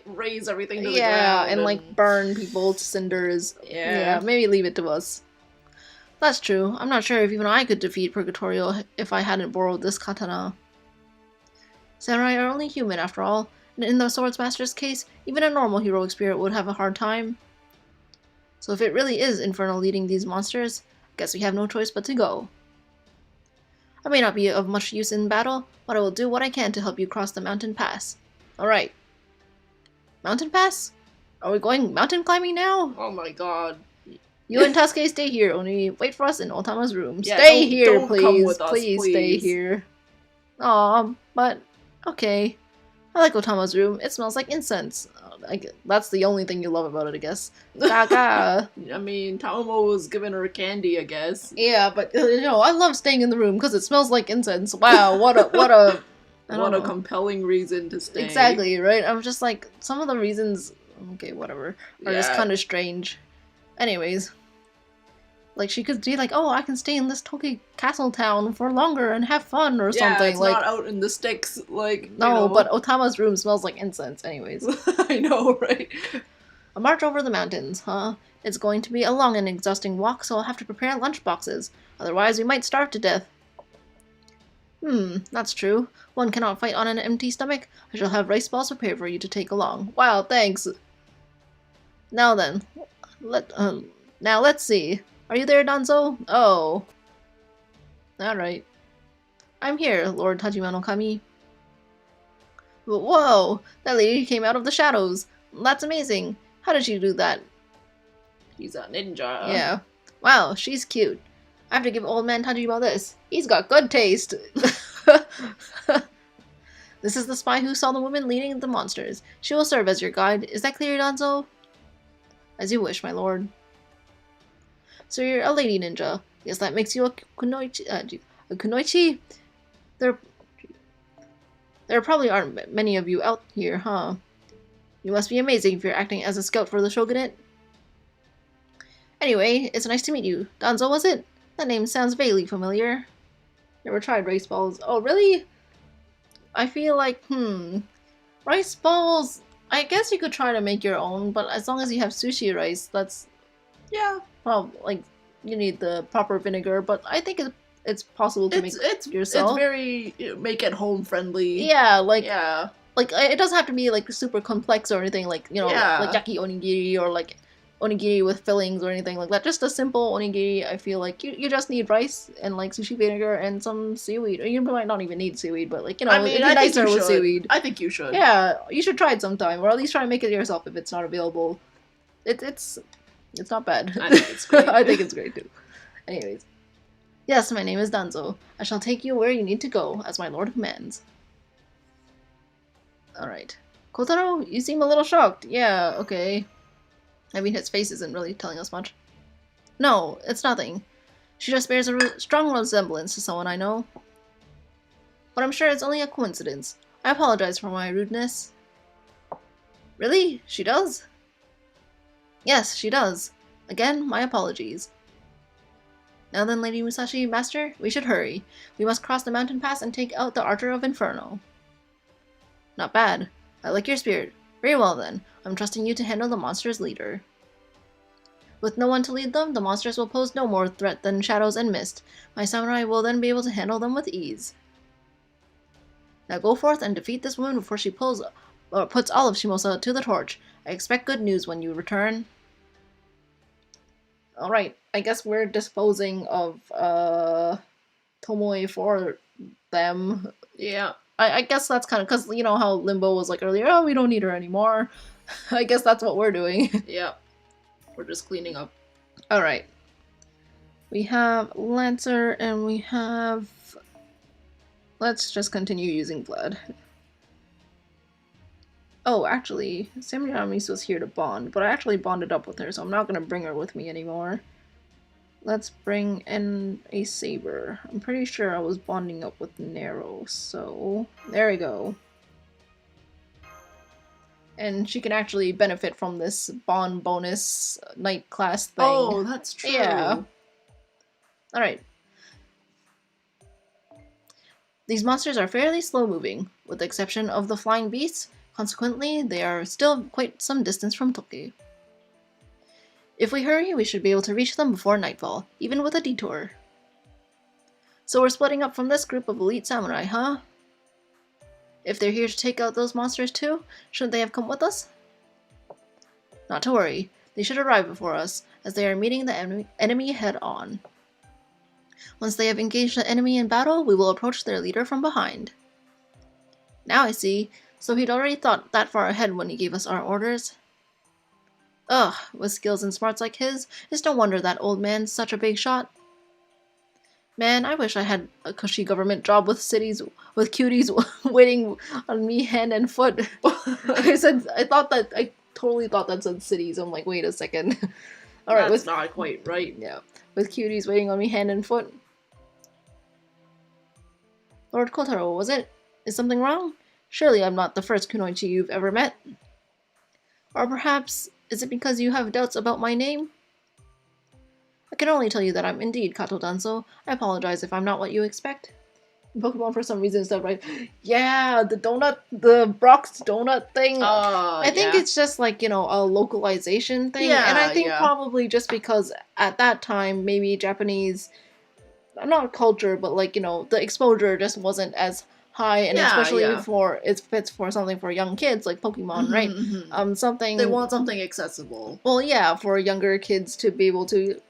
Speaker 2: raise everything to the ground.
Speaker 1: Yeah, and like burn people to cinders. Yeah, maybe leave it to us. That's true. I'm not sure if even I could defeat Purgatorio if I hadn't borrowed this katana. Samurai are only human after all, and in the Swordsmaster's case, even a normal heroic spirit would have a hard time. So if it really is Inferno leading these monsters, I guess we have no choice but to go. I may not be of much use in battle, but I will do what I can to help you cross the mountain pass. Alright. Mountain pass? Are we going mountain climbing now?
Speaker 2: Oh my god.
Speaker 1: You and Tasuke stay here, only wait for us in Otama's room.
Speaker 2: Yeah,
Speaker 1: stay here,
Speaker 2: don't
Speaker 1: please.
Speaker 2: Come with us,
Speaker 1: please stay here. Aw, but okay. I like Otama's room. It smells like incense. That's the only thing you love about it, I guess. Gaga.
Speaker 2: I mean, Taomo was giving her candy, I guess.
Speaker 1: Yeah, but I love staying in the room because it smells like incense. Wow, what a
Speaker 2: compelling reason to stay.
Speaker 1: Exactly, right? I'm just like, some of the reasons, okay, whatever, are just kind of strange. Anyways, like, she could be like, oh, I can stay in this Toki castle town for longer and have fun or something.
Speaker 2: It's
Speaker 1: like,
Speaker 2: not out in the sticks, like,
Speaker 1: no, but Otama's room smells like incense, anyways.
Speaker 2: I know, right?
Speaker 1: A march over the mountains, huh? It's going to be a long and exhausting walk, so I'll have to prepare lunch boxes. Otherwise, we might starve to death. That's true. One cannot fight on an empty stomach. I shall have rice balls prepared for you to take along. Wow, thanks. Now then, let's see. Are you there, Danzo? Oh. Alright. I'm here, Lord Tajima no Kami. Whoa! That lady came out of the shadows. That's amazing. How did she do that?
Speaker 2: He's a ninja.
Speaker 1: Yeah. Wow, she's cute. I have to give old man Tajima this. He's got good taste. This is the spy who saw the woman leading the monsters. She will serve as your guide. Is that clear, Danzo? As you wish, my lord. So you're a lady ninja. Yes, that makes you a kunoichi? There probably aren't many of you out here, huh? You must be amazing if you're acting as a scout for the shogunate. Anyway, it's nice to meet you. Danzo, was it? That name sounds vaguely familiar. Never tried rice balls. Oh, really? I feel like, rice balls, I guess you could try to make your own, but as long as you have sushi rice, that's...
Speaker 2: Yeah.
Speaker 1: Well, like, you need the proper vinegar, but I think it's possible to make it yourself.
Speaker 2: It's very make-at-home friendly.
Speaker 1: Yeah, like...
Speaker 2: Yeah.
Speaker 1: Like, it doesn't have to be, like, super complex or anything, like, like yaki onigiri or, like, onigiri with fillings or anything like that. Just a simple onigiri, I feel like you just need rice and, like, sushi vinegar and some seaweed. Or you might not even need seaweed, but, like,
Speaker 2: I mean,
Speaker 1: it'd be nicer with seaweed.
Speaker 2: I think you should.
Speaker 1: Yeah, you should try it sometime, or at least try to make it yourself if it's not available. It's not bad.
Speaker 2: I think it's great.
Speaker 1: I think it's great, too. Anyways. Yes, my name is Danzo. I shall take you where you need to go, as my lord commands. Alright. Kotaro, you seem a little shocked. Yeah, okay. I mean, his face isn't really telling us much. No, it's nothing. She just bears a strong resemblance to someone I know. But I'm sure it's only a coincidence. I apologize for my rudeness. Really? She does? Yes, she does. Again, my apologies. Now then, Lady Musashi, Master, we should hurry. We must cross the mountain pass and take out the Archer of Inferno. Not bad. I like your spirit. Very well then. I'm trusting you to handle the monster's leader. With no one to lead them, the monsters will pose no more threat than shadows and mist. My samurai will then be able to handle them with ease. Now go forth and defeat this woman before she puts all of Shimousa to the torch. I expect good news when you return. Alright, I guess we're disposing of Tomoe for them.
Speaker 2: Yeah.
Speaker 1: I guess that's kind of, because you know how Limbo was like earlier, oh, we don't need her anymore. I guess that's what we're doing.
Speaker 2: Yeah. We're just cleaning up.
Speaker 1: Alright. We have Lancer and we have... Let's just continue using Vlad. Oh, actually, Semiramis was here to bond, but I actually bonded up with her, so I'm not going to bring her with me anymore. Let's bring in a Saber. I'm pretty sure I was bonding up with Nero, so there we go. And she can actually benefit from this bond bonus night class thing.
Speaker 2: Oh, that's true.
Speaker 1: Yeah. Alright. These monsters are fairly slow-moving, with the exception of the flying beasts. Consequently, they are still quite some distance from Toki. If we hurry, we should be able to reach them before nightfall, even with a detour. So we're splitting up from this group of elite samurai, huh? If they're here to take out those monsters too, shouldn't they have come with us? Not to worry, they should arrive before us, as they are meeting the enemy head-on. Once they have engaged the enemy in battle, we will approach their leader from behind. Now I see. So he'd already thought that far ahead when he gave us our orders. Ugh, with skills and smarts like his, it's no wonder that old man's such a big shot. Man, I wish I had a cushy government job with cuties waiting on me hand and foot. I totally thought that said cities. I'm like, wait a second.
Speaker 2: Alright, that's not quite right.
Speaker 1: Yeah, with cuties waiting on me hand and foot. Lord Kotaro, was it? Is something wrong? Surely I'm not the first kunoichi you've ever met. Or perhaps, is it because you have doubts about my name? I can only tell you that I'm indeed Kato Danzo. I apologize if I'm not what you expect. Pokemon for some reason said, right, yeah, the Brock's donut thing. I think it's just like, you know, a localization thing. Yeah, and I think probably just because at that time, maybe Japanese, not culture, but like, you know, the exposure just wasn't as high, and especially for it fits for something for young kids like Pokemon, right? Something
Speaker 2: they want something accessible.
Speaker 1: Well, yeah, for younger kids to be able to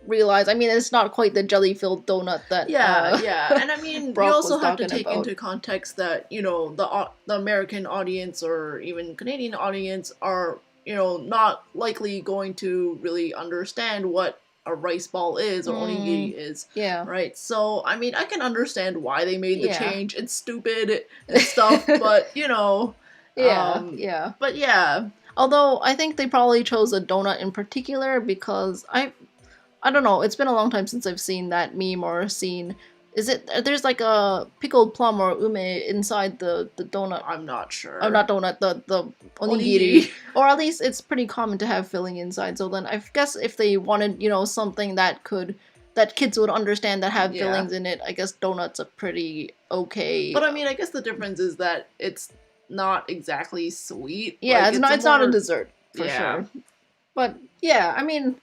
Speaker 1: realize. I mean, it's not quite the jelly-filled donut that
Speaker 2: and I mean, you also have to take into context that, you know, the American audience or even Canadian audience are, you know, not likely going to really understand what a rice ball is or onigiri is. Yeah. Right? So, I mean, I can understand why they made the change. It's stupid and stuff, but, you know. But yeah.
Speaker 1: Although, I think they probably chose a donut in particular because I don't know, it's been a long time since I've seen that meme or seen... There's like a pickled plum or ume inside the donut.
Speaker 2: I'm not sure.
Speaker 1: Not donut, the onigiri. Or at least it's pretty common to have filling inside. So then I guess if they wanted, you know, something that kids would understand that have fillings in it, I guess donuts are pretty okay.
Speaker 2: But I mean, I guess the difference is that it's not exactly sweet.
Speaker 1: Yeah, like, it's not a dessert, for sure. But yeah, I mean,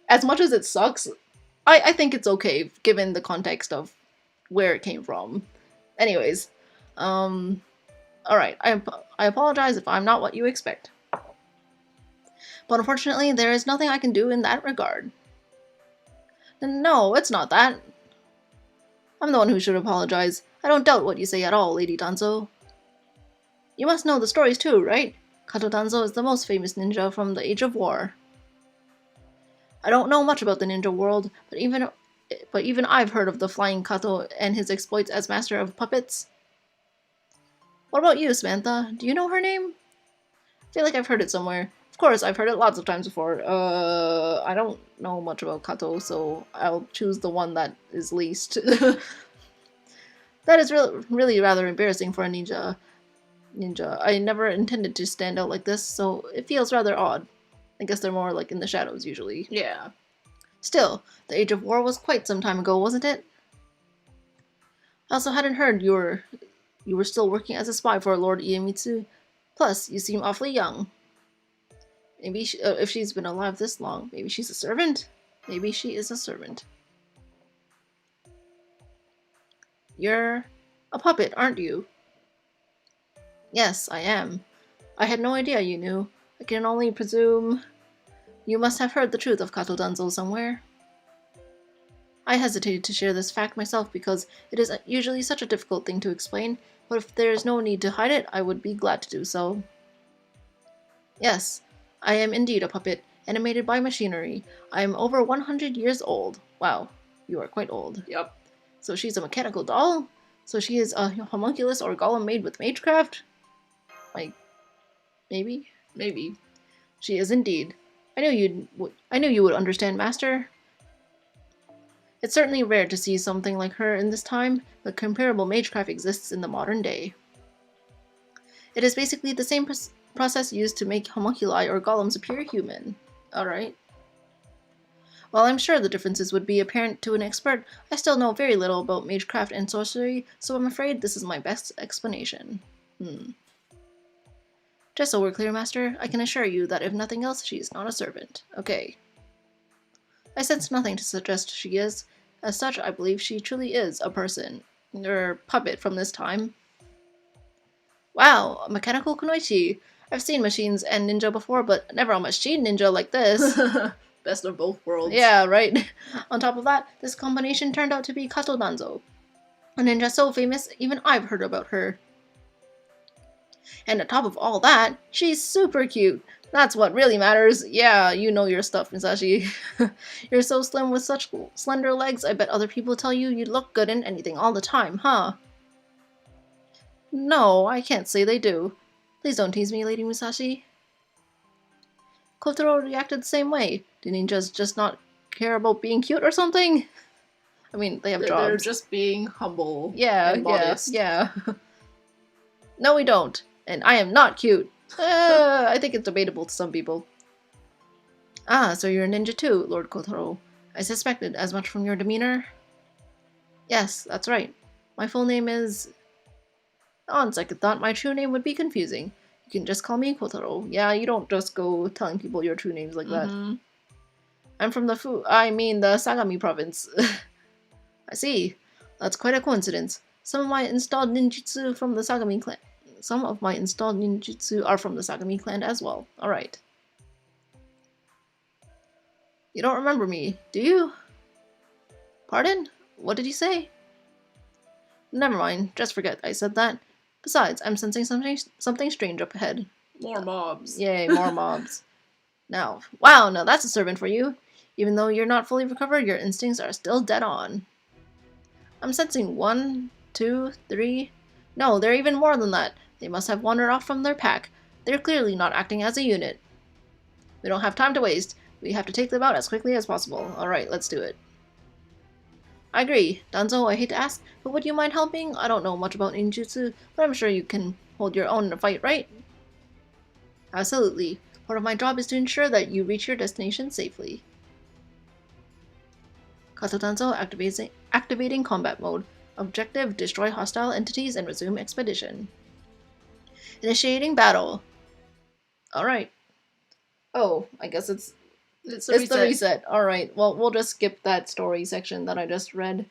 Speaker 1: as much as it sucks, I think it's okay, given the context of where it came from. Anyways, alright, I apologize if I'm not what you expect. But unfortunately, there is nothing I can do in that regard. No, it's not that. I'm the one who should apologize. I don't doubt what you say at all, Lady Danzo. You must know the stories too, right? Kato Danzo is the most famous ninja from the Age of War. I don't know much about the ninja world, but even I've heard of the Flying Kato and his exploits as master of puppets. What about you, Samantha? Do you know her name? I feel like I've heard it somewhere. Of course, I've heard it lots of times before. I don't know much about Kato, so I'll choose the one that is least. That is really rather embarrassing for a ninja. I never intended to stand out like this, so it feels rather odd. I guess they're more like in the shadows usually.
Speaker 2: Yeah.
Speaker 1: Still, the age of war was quite some time ago, wasn't it? I also hadn't heard you were still working as a spy for Lord Iemitsu. Plus, you seem awfully young. Maybe if she's been alive this long, maybe she's a servant? Maybe she is a servant. You're a puppet, aren't you? Yes, I am. I had no idea you knew. I can only presume you must have heard the truth of Kato Danzo somewhere. I hesitated to share this fact myself because it is usually such a difficult thing to explain, but if there is no need to hide it, I would be glad to do so. Yes, I am indeed a puppet, animated by machinery. I am over 100 years old. Wow, you are quite old.
Speaker 2: Yep.
Speaker 1: So she's a mechanical doll? So she is a homunculus or golem made with magecraft? Like, maybe?
Speaker 2: Maybe.
Speaker 1: She is indeed. I knew you would understand, Master. It's certainly rare to see something like her in this time, but comparable magecraft exists in the modern day. It is basically the same process used to make homunculi or golems appear human. Alright. While I'm sure the differences would be apparent to an expert, I still know very little about magecraft and sorcery, so I'm afraid this is my best explanation. Just so we're clear, Master, I can assure you that if nothing else, she is not a servant. Okay. I sense nothing to suggest she is. As such, I believe she truly is a person. Or puppet from this time. Wow, a mechanical kunoichi. I've seen machines and ninja before, but never a machine ninja like this.
Speaker 2: Best of both worlds.
Speaker 1: Yeah, right. On top of that, this combination turned out to be Kato Danzo. A ninja so famous, even I've heard about her. And on top of all that, she's super cute. That's what really matters. Yeah, you know your stuff, Misashi. You're so slim with such slender legs, I bet other people tell you you'd look good in anything all the time, huh? No, I can't say they do. Please don't tease me, Lady Musashi. Kotaro reacted the same way. Do ninjas just not care about being cute or something? I mean, they have jobs.
Speaker 2: They're just being humble.
Speaker 1: Yeah,
Speaker 2: and modest.
Speaker 1: yeah. No, we don't. And I am not cute. I think it's debatable to some people. Ah, so you're a ninja too, Lord Kotaro. I suspected as much from your demeanor. Yes, that's right. My full name is... On second thought, my true name would be confusing. You can just call me Kotaro. Yeah, you don't just go telling people your true names like that. I'm from the Sagami province. I see. That's quite a coincidence. Some of my installed ninjutsu are from the Sagami clan as well. Alright. You don't remember me, do you? Pardon? What did you say? Never mind, just forget I said that. Besides, I'm sensing something strange up ahead.
Speaker 2: More mobs.
Speaker 1: Yay, more mobs. Now that's a servant for you. Even though you're not fully recovered, your instincts are still dead on. I'm sensing 1, 2, 3... No, there are even more than that. They must have wandered off from their pack. They're clearly not acting as a unit. We don't have time to waste. We have to take them out as quickly as possible. Alright, let's do it. I agree. Danzo, I hate to ask, but would you mind helping? I don't know much about ninjutsu, but I'm sure you can hold your own in a fight, right? Absolutely. Part of my job is to ensure that you reach your destination safely. Kato Danzo activating combat mode. Objective, destroy hostile entities and resume expedition. Initiating battle. Alright. Oh, I guess it's the reset. Alright, well, we'll just skip that story section that I just read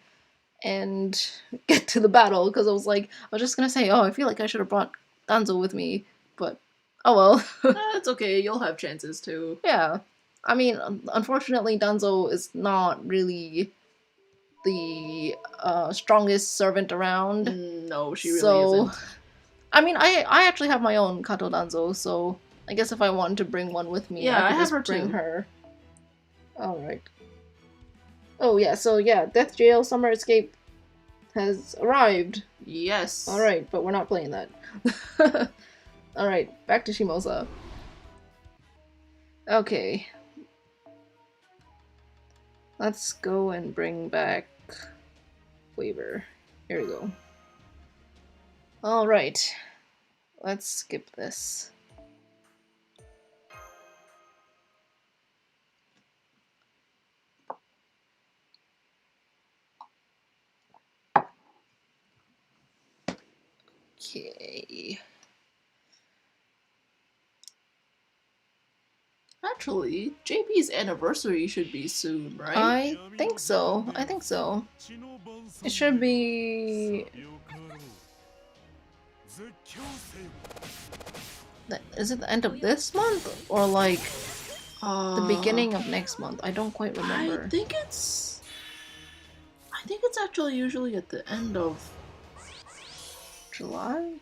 Speaker 1: and get to the battle, because I was just gonna say, oh, I feel like I should have brought Danzo with me, but oh well.
Speaker 2: It's okay, you'll have chances too.
Speaker 1: Yeah. I mean, unfortunately, Danzo is not really the strongest servant around.
Speaker 2: No, she really isn't.
Speaker 1: I mean, I actually have my own Kato Danzo, so I guess if I wanted to bring one with me, I could just bring her. Alright. Oh yeah, so yeah, Death Jail Summer Escape has arrived.
Speaker 2: Yes.
Speaker 1: Alright, but we're not playing that. Alright, back to Shimousa. Okay. Let's go and bring back Waiver. Here we go. Alright. Let's skip this. Okay.
Speaker 2: Actually, JP's anniversary should be soon, right?
Speaker 1: I think so. It should be... Is it the end of this month? Or like the beginning of next month? I don't quite remember.
Speaker 2: I think it's actually usually at the end of
Speaker 1: July?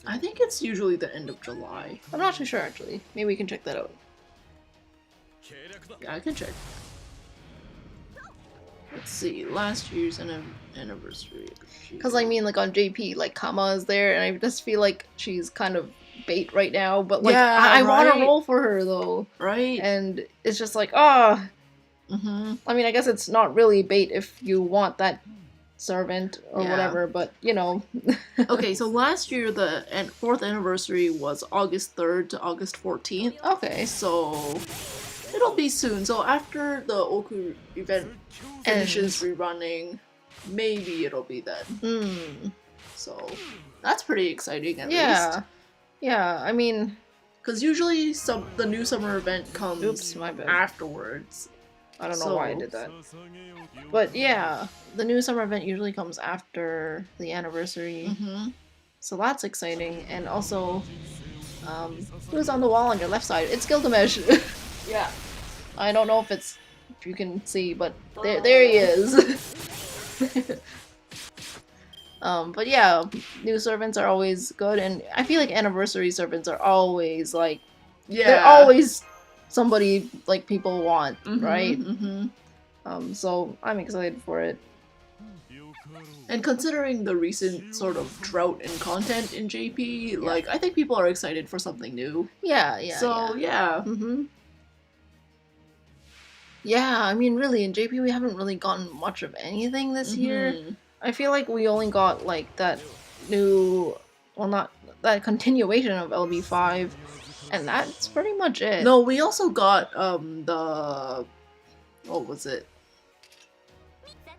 Speaker 2: I think it's usually the end of July.
Speaker 1: I'm not too sure actually. Maybe we can check that out.
Speaker 2: Yeah, I can check. Let's see, last year's anniversary.
Speaker 1: Because I mean, like on JP, like Kama is there, and I just feel like she's kind of bait right now. But like,
Speaker 2: yeah,
Speaker 1: I want to
Speaker 2: right?
Speaker 1: roll for her though,
Speaker 2: Right?
Speaker 1: And it's just like, I mean, I guess it's not really bait if you want that servant or whatever, but you know.
Speaker 2: Okay, so last year the 4th anniversary was August 3rd to August 14th.
Speaker 1: Okay,
Speaker 2: so it'll be soon. So after the Oku event finishes rerunning, maybe it'll be then. So that's pretty exciting at least.
Speaker 1: Yeah, I mean,
Speaker 2: because usually the new summer event comes
Speaker 1: my bad.
Speaker 2: afterwards.
Speaker 1: I don't know why I did that. But yeah, the new summer event usually comes after the anniversary. So that's exciting. And also, who's on the wall on your left side? It's Gilgamesh.
Speaker 2: Yeah.
Speaker 1: I don't know if you can see, but there he is. But yeah, new servants are always good, and I feel like anniversary servants are always like, they're always somebody like people want, right? So I'm excited for it. And considering the recent sort of drought in content in JP, like I think people are excited for something new. Yeah. Yeah, I mean, really, in JP we haven't really gotten much of anything this year. I feel like we only got, like, that new... Well, not... that continuation of LB5, and that's pretty much it.
Speaker 2: No, we also got, the... What was it?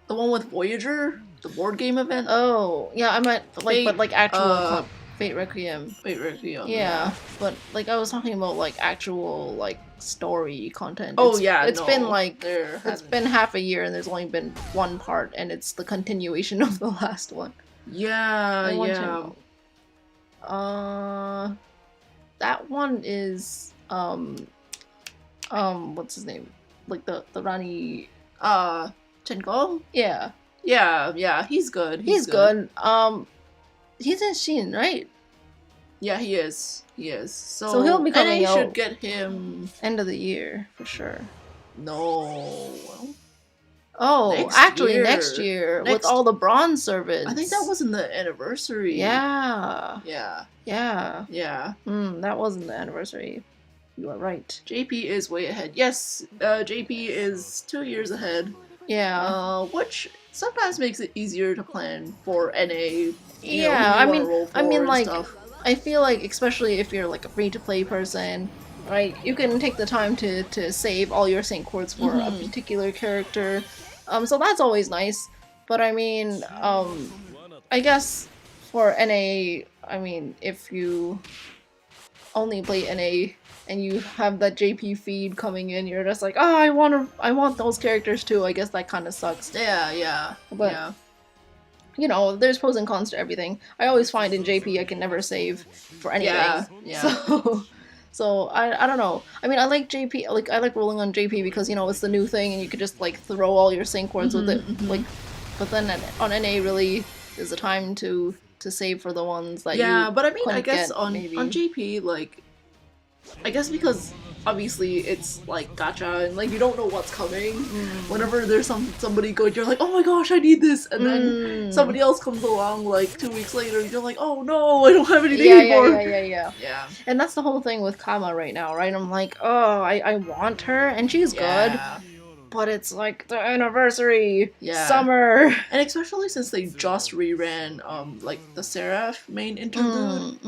Speaker 2: The one with Voyager? The board game event?
Speaker 1: Oh, yeah, I meant, like, but, like, actual... Fate Requiem.
Speaker 2: Fate Requiem.
Speaker 1: Yeah, but, like, I was talking about, like, actual, like, story content.
Speaker 2: Oh,
Speaker 1: it's been, like, it's been half a year and there's only been one part, and it's the continuation of the last one.
Speaker 2: Yeah.
Speaker 1: That one is, what's his name? Like, the Rani...
Speaker 2: Chenko?
Speaker 1: Yeah.
Speaker 2: Yeah, he's good.
Speaker 1: He's good. He's in Shin, right?
Speaker 2: Yeah, he is.
Speaker 1: So he'll be coming out.
Speaker 2: Should get him
Speaker 1: end of the year for sure.
Speaker 2: No.
Speaker 1: Oh, next year with all the bronze servants.
Speaker 2: I think that wasn't the anniversary.
Speaker 1: Yeah.
Speaker 2: That
Speaker 1: wasn't the anniversary. You are right.
Speaker 2: JP is way ahead. Yes, JP is 2 years ahead.
Speaker 1: Yeah.
Speaker 2: Which sometimes makes it easier to plan for NA.
Speaker 1: I mean, like, I feel like, especially if you're like a free-to-play person, right? You can take the time to save all your sync chords for a particular character. So that's always nice. But I mean, I guess for NA, I mean, if you only play NA and you have that JP feed coming in, you're just like, oh, I want those characters too. I guess that kind of sucks. But you know, there's pros and cons to everything. I always find in JP I can never save for anything. So I don't know. I mean, I like JP. Like, I like rolling on JP because, you know, it's the new thing and you could just like throw all your sync chords with it. Like, but then on NA really is a time to save for the ones that you
Speaker 2: but I mean, I guess on JP, like, I guess because obviously it's like gacha and like you don't know what's coming. Whenever there's somebody good, you're like, oh my gosh, I need this, and then somebody else comes along like 2 weeks later and you're like, oh no, I don't have anything anymore.
Speaker 1: Yeah. And that's the whole thing with Kama right now, right? I'm like, oh, I want her and she's good, But it's like the anniversary,
Speaker 2: Yeah.
Speaker 1: summer,
Speaker 2: and especially since they just reran like the Seraph main interlude,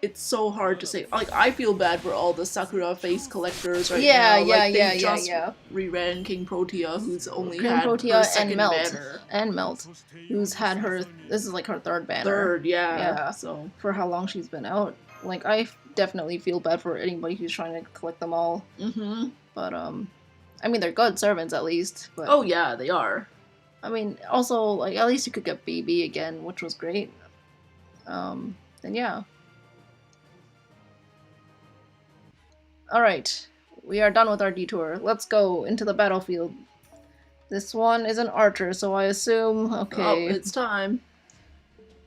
Speaker 2: it's so hard to say. Like, I feel bad for all the Sakura face collectors right now. Like, they just reran King Protea, who's only
Speaker 1: King
Speaker 2: had
Speaker 1: Protea
Speaker 2: her second
Speaker 1: and
Speaker 2: banner.
Speaker 1: And Melt, who's had her. This is like her third banner.
Speaker 2: Third, yeah. So
Speaker 1: for how long she's been out, like I definitely feel bad for anybody who's trying to collect them all. But I mean, they're good servants at least. But
Speaker 2: oh yeah, they are.
Speaker 1: I mean, also like at least you could get BB again, which was great. Then yeah. All right, we are done with our detour. Let's go into the battlefield. This one is an archer, so I assume. Okay.
Speaker 2: Oh, it's time.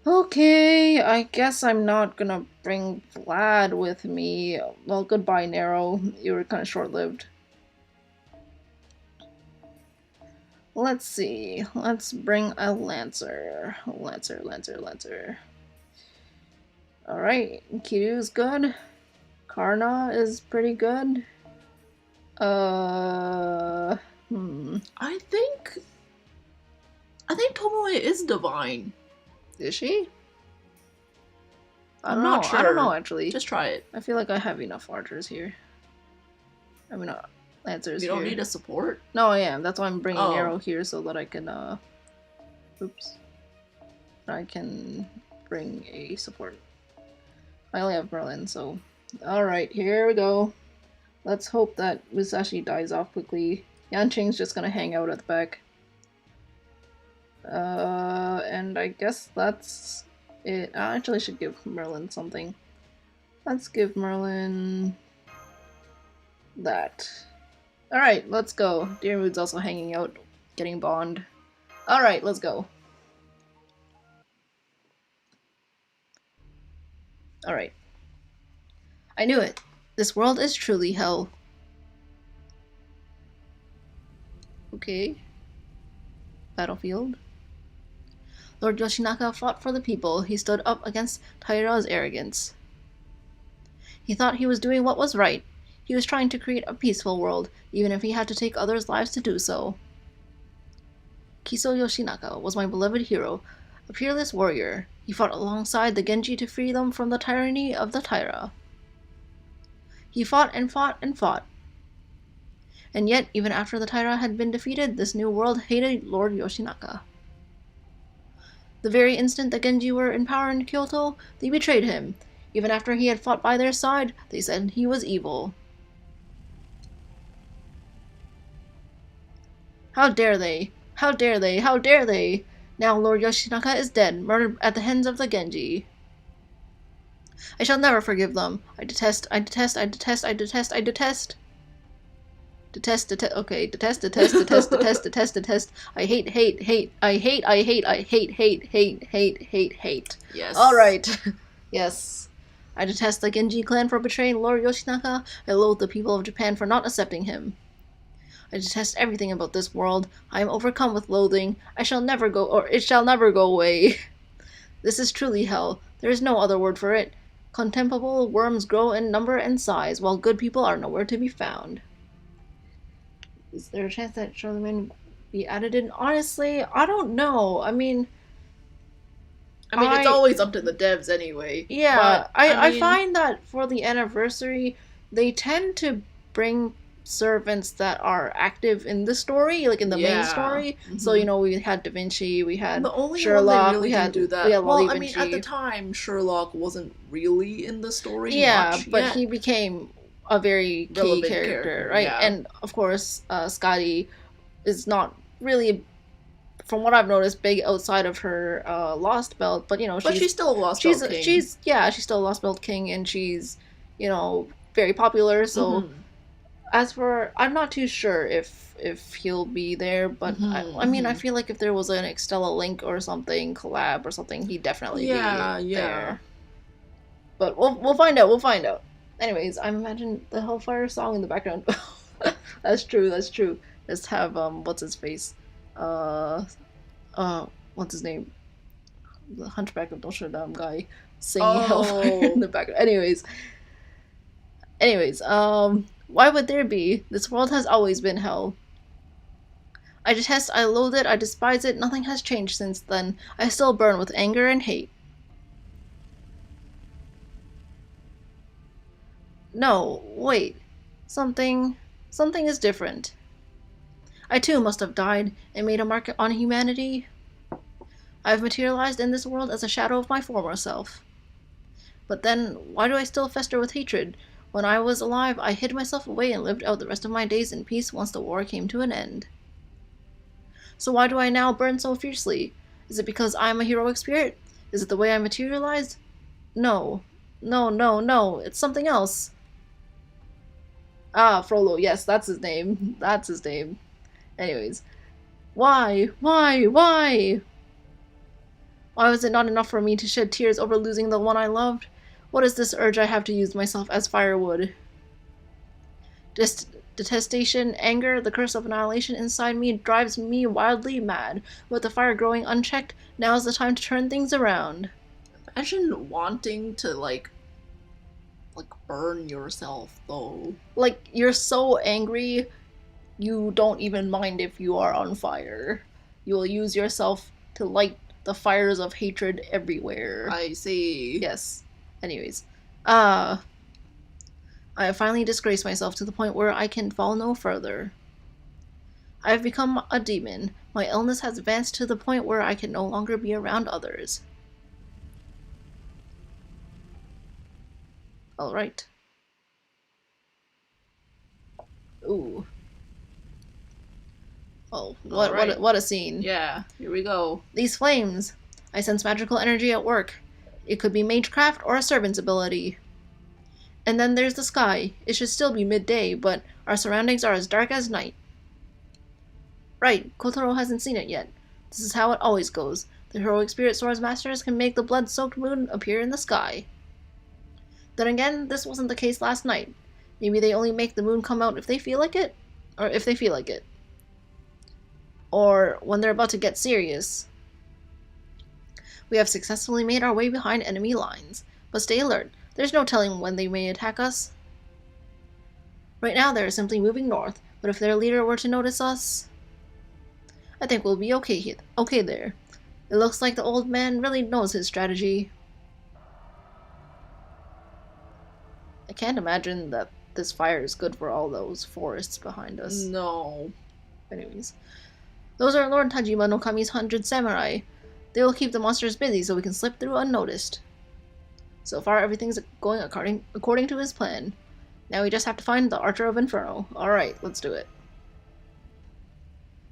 Speaker 1: Okay, I guess I'm not gonna bring Vlad with me. Well, goodbye, Nero. You were kind of short-lived. Let's see. Let's bring a Lancer. Lancer. Alright, Kiryu's good. Karna is pretty good.
Speaker 2: I think Tomoe is divine.
Speaker 1: Is she?
Speaker 2: I'm not sure.
Speaker 1: I don't know, actually.
Speaker 2: Just try it.
Speaker 1: I feel like I have enough archers here. I mean, Lancers
Speaker 2: here. You don't need a support?
Speaker 1: No, I am. That's why I'm bringing Arrow here, so that I can, oops. I can bring a support. I only have Merlin, so... Alright, here we go. Let's hope that Musashi dies off quickly. Yanqing's just gonna hang out at the back. And I guess that's it. I actually should give Merlin something. Let's give Merlin that. Alright, let's go. Deermood's also hanging out, getting bond. Alright, let's go. Alright. I knew it. This world is truly hell. Okay. Battlefield. Lord Yoshinaka fought for the people. He stood up against Taira's arrogance. He thought he was doing what was right. He was trying to create a peaceful world, even if he had to take others' lives to do so. Kiso Yoshinaka was my beloved hero, a peerless warrior. He fought alongside the Genji to free them from the tyranny of the Taira. He fought and fought and fought. And yet, even after the Taira had been defeated, this new world hated Lord Yoshinaka. The very instant the Genji were in power in Kyoto, they betrayed him. Even after he had fought by their side, they said he was evil. How dare they? How dare they? How dare they? Now Lord Yoshinaka is dead, murdered at the hands of the Genji. I shall never forgive them. I detest. Okay, detest. I hate.
Speaker 2: Yes.
Speaker 1: Alright. Yes. I detest the Genji clan for betraying Lord Yoshinaka. I loathe the people of Japan for not accepting him. I detest everything about this world. I am overcome with loathing. It shall never go away. This is truly hell. There is no other word for it. Contemptible worms grow in number and size, while good people are nowhere to be found. Is there a chance that Charlemagne be added in? Honestly, I don't know. I mean,
Speaker 2: it's always up to the devs anyway.
Speaker 1: Yeah, but, I find that for the anniversary, they tend to bring servants that are active in the story, like in the main story. So, you know, we had Da Vinci, we had
Speaker 2: the only
Speaker 1: Sherlock,
Speaker 2: really
Speaker 1: we had
Speaker 2: do that. Well, I mean, at the time, Sherlock wasn't really in the story much
Speaker 1: but
Speaker 2: yet.
Speaker 1: He became a very key character, right? Yeah. And, of course, Scotty is not really, from what I've noticed, big outside of her Lost Belt, but, you know,
Speaker 2: she's still a Lost Belt king.
Speaker 1: She's still a Lost Belt king, and she's, you know, very popular, so... As for, I'm not too sure if he'll be there, but I mean, I feel like if there was an Extella Link or something, collab or something, he'd definitely be there. But we'll find out. Anyways, I imagine the Hellfire song in the background. That's true. Let's have what's his face? What's his name? The Hunchback of Notre Dame guy singing Hellfire in the background. Anyways, why would there be? This world has always been hell. I detest, I loathe it, I despise it, nothing has changed since then. I still burn with anger and hate. No, wait. Something is different. I too must have died and made a mark on humanity. I have materialized in this world as a shadow of my former self. But then, why do I still fester with hatred? When I was alive, I hid myself away and lived out the rest of my days in peace once the war came to an end. So why do I now burn so fiercely? Is it because I am a heroic spirit? Is it the way I materialized? No. No. It's something else. Ah, Frollo, yes, that's his name. That's his name. Anyways. Why? Why was it not enough for me to shed tears over losing the one I loved? What is this urge I have to use myself as firewood? Detestation, anger, the curse of annihilation inside me drives me wildly mad. With the fire growing unchecked, now's the time to turn things around.
Speaker 2: Imagine wanting to, like burn yourself, though.
Speaker 1: Like, you're so angry, you don't even mind if you are on fire. You will use yourself to light the fires of hatred everywhere.
Speaker 2: I see.
Speaker 1: Yes. Anyways. I have finally disgraced myself to the point where I can fall no further. I have become a demon. My illness has advanced to the point where I can no longer be around others. Alright. Ooh. Oh, what a scene.
Speaker 2: Yeah, here we go.
Speaker 1: These flames. I sense magical energy at work. It could be magecraft or a servant's ability. And then there's the sky. It should still be midday, but our surroundings are as dark as night. Right, Kotaro hasn't seen it yet. This is how it always goes. The heroic spirit swords masters can make the blood-soaked moon appear in the sky. Then again, this wasn't the case last night. Maybe they only make the moon come out if they feel like it? Or if they feel like it. Or when they're about to get serious. We have successfully made our way behind enemy lines. But stay alert. There's no telling when they may attack us. Right now they're simply moving north, but if their leader were to notice us, I think we'll be okay there. It looks like the old man really knows his strategy. I can't imagine that this fire is good for all those forests behind us.
Speaker 2: No.
Speaker 1: Anyways. Those are Lord Tajima no Kami's 100 samurai. They will keep the monsters busy so we can slip through unnoticed. So far, everything's going according to his plan. Now we just have to find the Archer of Inferno. Alright, let's do it.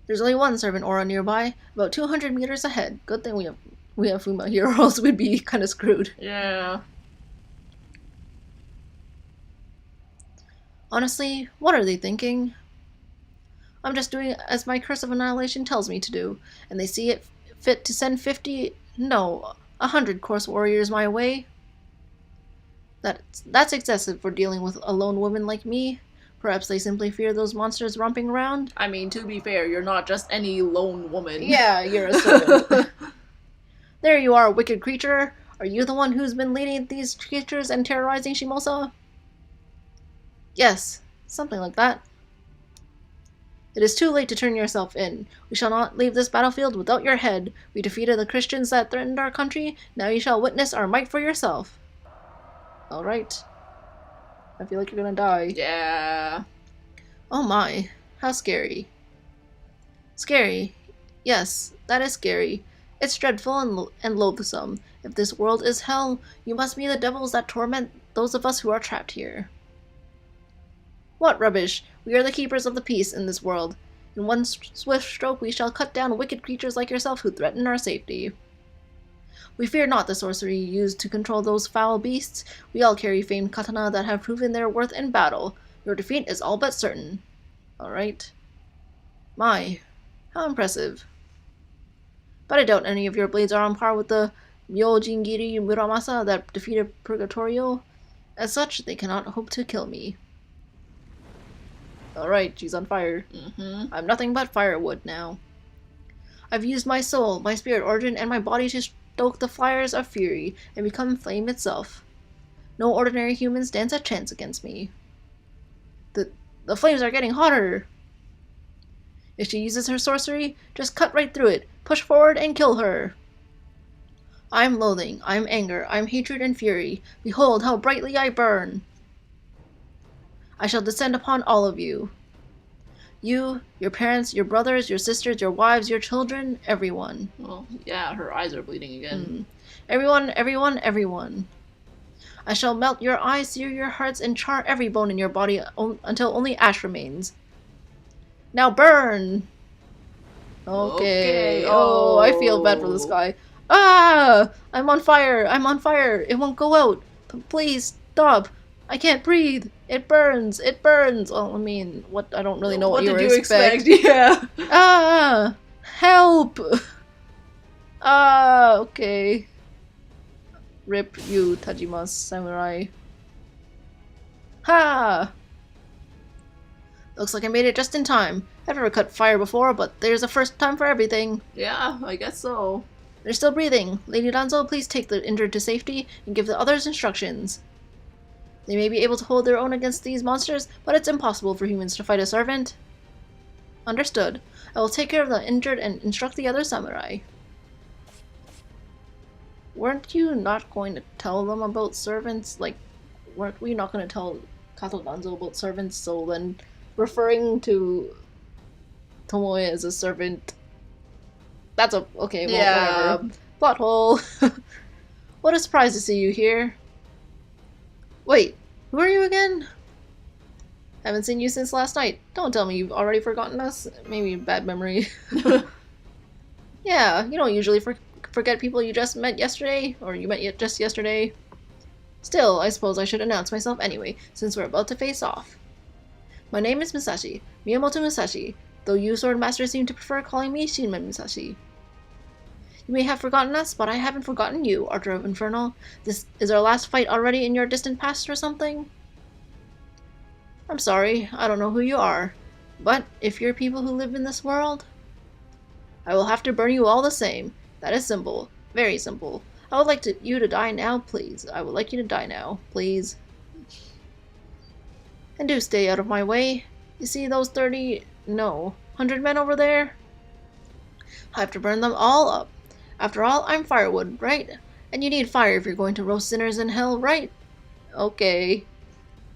Speaker 1: There's only one servant aura nearby, about 200 meters ahead. Good thing we have Fuma here, or else we'd be kind of screwed.
Speaker 2: Yeah.
Speaker 1: Honestly, what are they thinking? I'm just doing as my Curse of Annihilation tells me to do, and they see it fit to send 100 course warriors my way. That's excessive for dealing with a lone woman like me. Perhaps they simply fear those monsters romping around.
Speaker 2: I mean, to be fair, you're not just any lone woman.
Speaker 1: Yeah, you're a servant. There you are, wicked creature. Are you the one who's been leading these creatures and terrorizing Shimousa? Yes, something like that. It is too late to turn yourself in. We shall not leave this battlefield without your head. We defeated the Christians that threatened our country. Now you shall witness our might for yourself. Alright. I feel like you're gonna die.
Speaker 2: Yeah.
Speaker 1: Oh my. How scary. Scary. Yes, that is scary. It's dreadful and loathsome. If this world is hell, you must be the devils that torment those of us who are trapped here. What rubbish! We are the keepers of the peace in this world. In one swift stroke we shall cut down wicked creatures like yourself who threaten our safety. We fear not the sorcery used to control those foul beasts. We all carry famed katana that have proven their worth in battle. Your defeat is all but certain. Alright. My, how impressive. But I doubt any of your blades are on par with the Myojingiri Muramasa that defeated Purgatorio. As such, they cannot hope to kill me. Alright, she's on fire. I'm nothing but firewood now. I've used my soul, my spirit origin, and my body to stoke the fires of fury and become flame itself. No ordinary human stands a chance against me. The flames are getting hotter! If she uses her sorcery, just cut right through it, push forward and kill her. I'm loathing, I'm anger, I'm hatred and fury. Behold how brightly I burn. I shall descend upon all of you. You, your parents, your brothers, your sisters, your wives, your children, everyone.
Speaker 2: Well, yeah, her eyes are bleeding again.
Speaker 1: Everyone, everyone, everyone. I shall melt your eyes, sear your hearts, and char every bone in your body until only ash remains. Now burn! Okay. Oh, I feel bad for this guy. Ah! I'm on fire! I'm on fire! It won't go out! Please, stop! I can't breathe! It burns! It burns! Well, I mean, what? I don't really know what you were expecting.
Speaker 2: Yeah.
Speaker 1: Ah! Help! Ah, okay. Rip you, Tajima's samurai. Ha! Looks like I made it just in time. I've never cut fire before, but there's a first time for everything.
Speaker 2: Yeah, I guess so.
Speaker 1: They're still breathing. Lady Danzo, please take the injured to safety and give the others instructions. They may be able to hold their own against these monsters, but it's impossible for humans to fight a servant. Understood. I will take care of the injured and instruct the other samurai. Weren't you not going to tell them about servants? Like, weren't we not going to tell Kato Danzo about servants? So then, referring to Tomoe as a servant, that's a okay. Well,
Speaker 2: Yeah.
Speaker 1: whatever. Plot hole. What a surprise to see you here. Wait, who are you again? Haven't seen you since last night. Don't tell me you've already forgotten us. Maybe a bad memory. Yeah, you don't usually forget people you just met yesterday, or you met just yesterday. Still, I suppose I should announce myself anyway, since we're about to face off. My name is Musashi, Miyamoto Musashi, though you Swordmasters seem to prefer calling me Shinmen Musashi. You may have forgotten us, but I haven't forgotten you, Archer of Inferno. This is our last fight already in your distant past or something? I'm sorry, I don't know who you are. But if you're people who live in this world, I will have to burn you all the same. That is simple. Very simple. I would like you to die now, please. I would like you to die now, please. And do stay out of my way. You see those 100 men over there? I have to burn them all up. After all, I'm firewood, right? And you need fire if you're going to roast sinners in hell, right? Okay.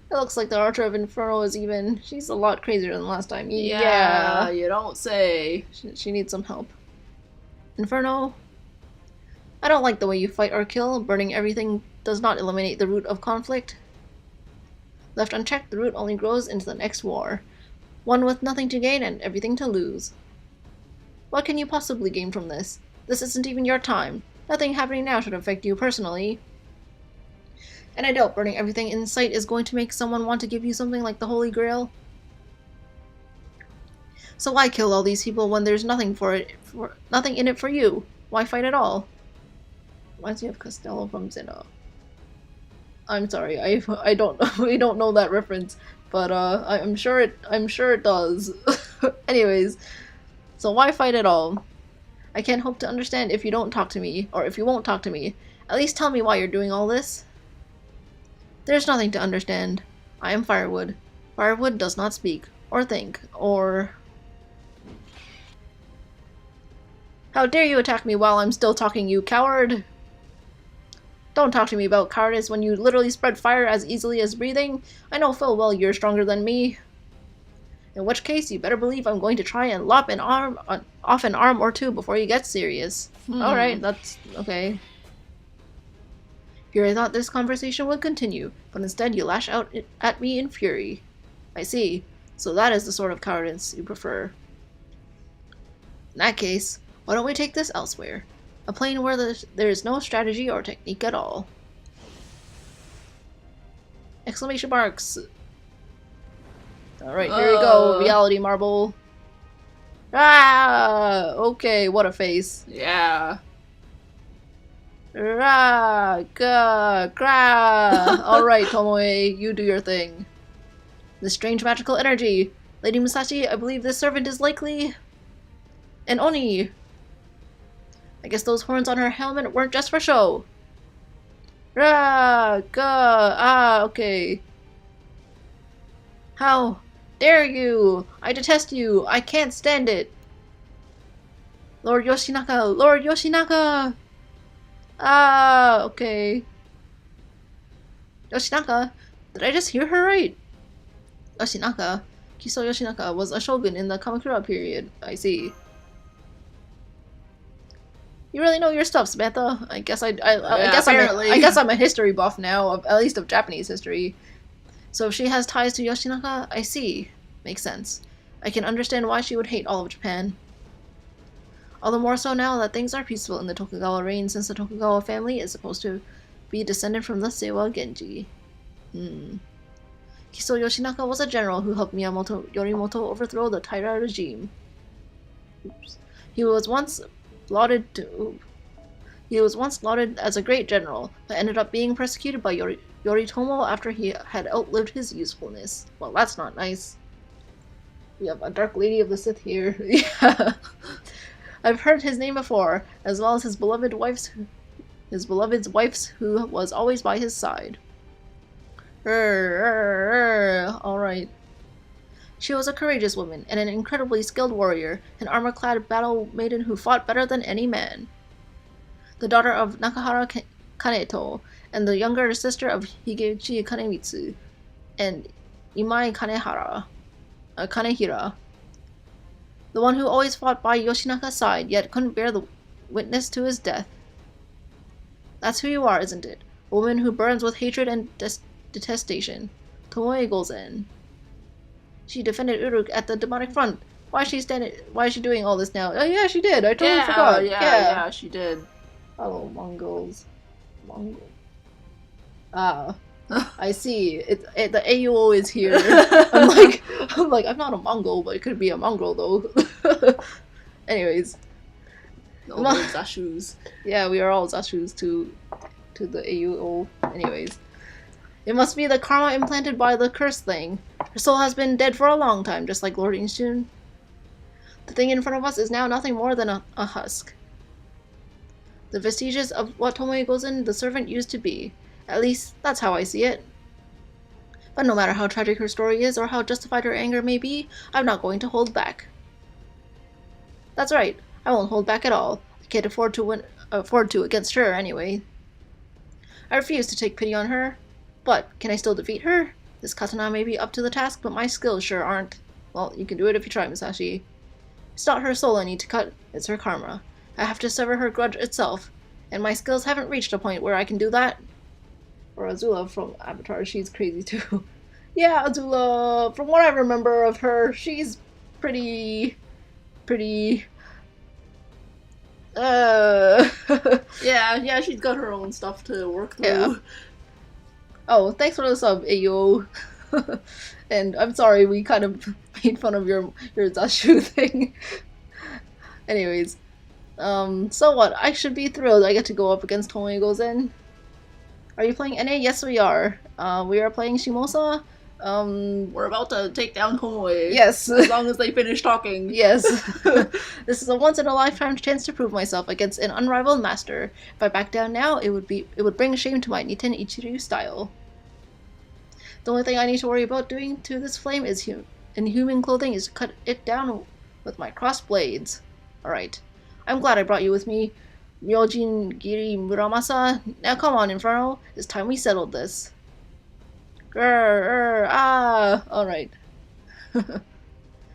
Speaker 1: It looks like the Archer of Inferno is even... She's a lot crazier than last time.
Speaker 2: Yeah, you don't say.
Speaker 1: She needs some help. Inferno? I don't like the way you fight or kill. Burning everything does not eliminate the root of conflict. Left unchecked, the root only grows into the next war. One with nothing to gain and everything to lose. What can you possibly gain from this? This isn't even your time. Nothing happening now should affect you personally. And I doubt burning everything in sight is going to make someone want to give you something like the Holy Grail. So why kill all these people when there's nothing nothing in it for you? Why fight at all? Reminds me of Costello from Zeno. I'm sorry, I don't we don't know that reference, but I'm sure it does. Anyways, so why fight at all? I can't hope to understand if you don't talk to me, or if you won't talk to me. At least tell me why you're doing all this. There's nothing to understand. I am firewood. Firewood does not speak, or think, or... How dare you attack me while I'm still talking, you coward! Don't talk to me about cowardice when you literally spread fire as easily as breathing. I know full well you're stronger than me. In which case, you better believe I'm going to try and lop off an arm or two before you get serious. Alright, that's okay. Fury thought this conversation would continue, but instead you lash out at me in fury. I see. So that is the sort of cowardice you prefer. In that case, why don't we take this elsewhere? A plane where there is no strategy or technique at all. Exclamation marks! Alright, here we go. Reality marble. Ah! Okay, what a face.
Speaker 2: Yeah.
Speaker 1: Ra! Ga! Gra! Alright, Tomoe, you do your thing. This strange magical energy. Lady Musashi, I believe this servant is likely... an Oni. I guess those horns on her helmet weren't just for show. Ra! Ga! Ah, okay. How Dare you! I detest you! I can't stand it! Lord Yoshinaka! Lord Yoshinaka! Ah, okay. Yoshinaka? Did I just hear her right? Yoshinaka? Kiso Yoshinaka was a shogun in the Kamakura period. I see. You really know your stuff, Samantha. I guess I guess I'm a history buff now, at least of Japanese history. So if she has ties to Yoshinaka, I see. Makes sense. I can understand why she would hate all of Japan. All the more so now that things are peaceful in the Tokugawa reign, since the Tokugawa family is supposed to be descended from the Seiwa Genji. Kiso Yoshinaka was a general who helped Miyamoto Yorimoto overthrow the Taira regime. Oops. He was once lauded as a great general, but ended up being persecuted by Yoritomo after he had outlived his usefulness. Well, that's not nice. We have a Dark Lady of the Sith here. Yeah. I've heard his name before, as well as his beloved's wife's who was always by his side. Alright. She was a courageous woman, and an incredibly skilled warrior, an armor-clad battle maiden who fought better than any man. The daughter of Nakahara Kaneto, and the younger sister of Higeuchi Kanemitsu, and Imai Kanehira. The one who always fought by Yoshinaka's side, yet couldn't bear the witness to his death. That's who you are, isn't it? A woman who burns with hatred and detestation. Tomoe Gozen. She defended Uruk at the demonic front. Why is she doing all this now? Oh yeah, she did. I totally forgot.
Speaker 2: Yeah, she did.
Speaker 1: Oh, Mongols. Ah. I see. The AUO is here. I'm like, I'm not a Mongol, but it could be a mongrel though. Anyways.
Speaker 2: All those Zashus.
Speaker 1: Yeah, we are all Zashus to the AUO. Anyways. It must be the karma implanted by the cursed thing. Her soul has been dead for a long time, just like Lord Inshun. The thing in front of us is now nothing more than a husk. The vestiges of what Tomoe Gozen, the servant, used to be. At least, that's how I see it. But no matter how tragic her story is, or how justified her anger may be, I'm not going to hold back. That's right, I won't hold back at all. I can't afford to against her, anyway. I refuse to take pity on her. But, can I still defeat her? This katana may be up to the task, but my skills sure aren't. Well, you can do it if you try, Musashi. It's not her soul I need to cut, it's her karma. I have to sever her grudge itself, and my skills haven't reached a point where I can do that. Or Azula from Avatar, she's crazy too. Yeah, Azula, from what I remember of her, she's pretty...
Speaker 2: yeah, she's got her own stuff to work through.
Speaker 1: Yeah. Oh, thanks for the sub, Ayo. And I'm sorry, we kind of made fun of your Zashu thing. Anyways. So what? I should be thrilled I get to go up against Tomoe Gozen. Are you playing NA? Yes, we are. We are playing Shimousa.
Speaker 2: We're about to take down Tomoe.
Speaker 1: Yes.
Speaker 2: As long as they finish talking.
Speaker 1: Yes. This is a once-in-a-lifetime chance to prove myself against an unrivaled master. If I back down now, it would bring shame to my Niten Ichiryu style. The only thing I need to worry about doing to this flame is in human clothing is to cut it down with my crossed blades. Alright. I'm glad I brought you with me, Ryojin Giri Muramasa. Now come on, Inferno. It's time we settled this. Alright.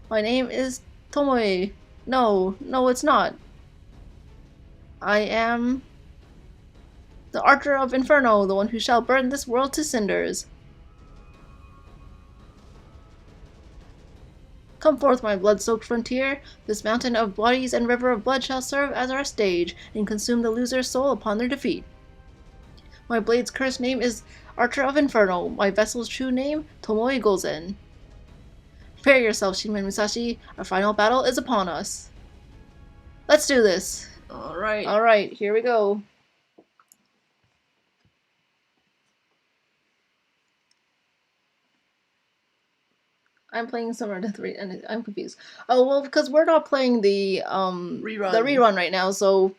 Speaker 1: My name is Tomoe. No, it's not. I am the Archer of Inferno, the one who shall burn this world to cinders. Come forth, my blood-soaked frontier. This mountain of bodies and river of blood shall serve as our stage, and consume the loser's soul upon their defeat. My blade's cursed name is Archer of Inferno, my vessel's true name, Tomoe Gozen. Prepare yourself, Shinmen Musashi. Our final battle is upon us. Let's do this. Alright, here we go. I'm playing Summer Death 3 and I'm confused. Oh, well, because we're not playing the rerun right now, so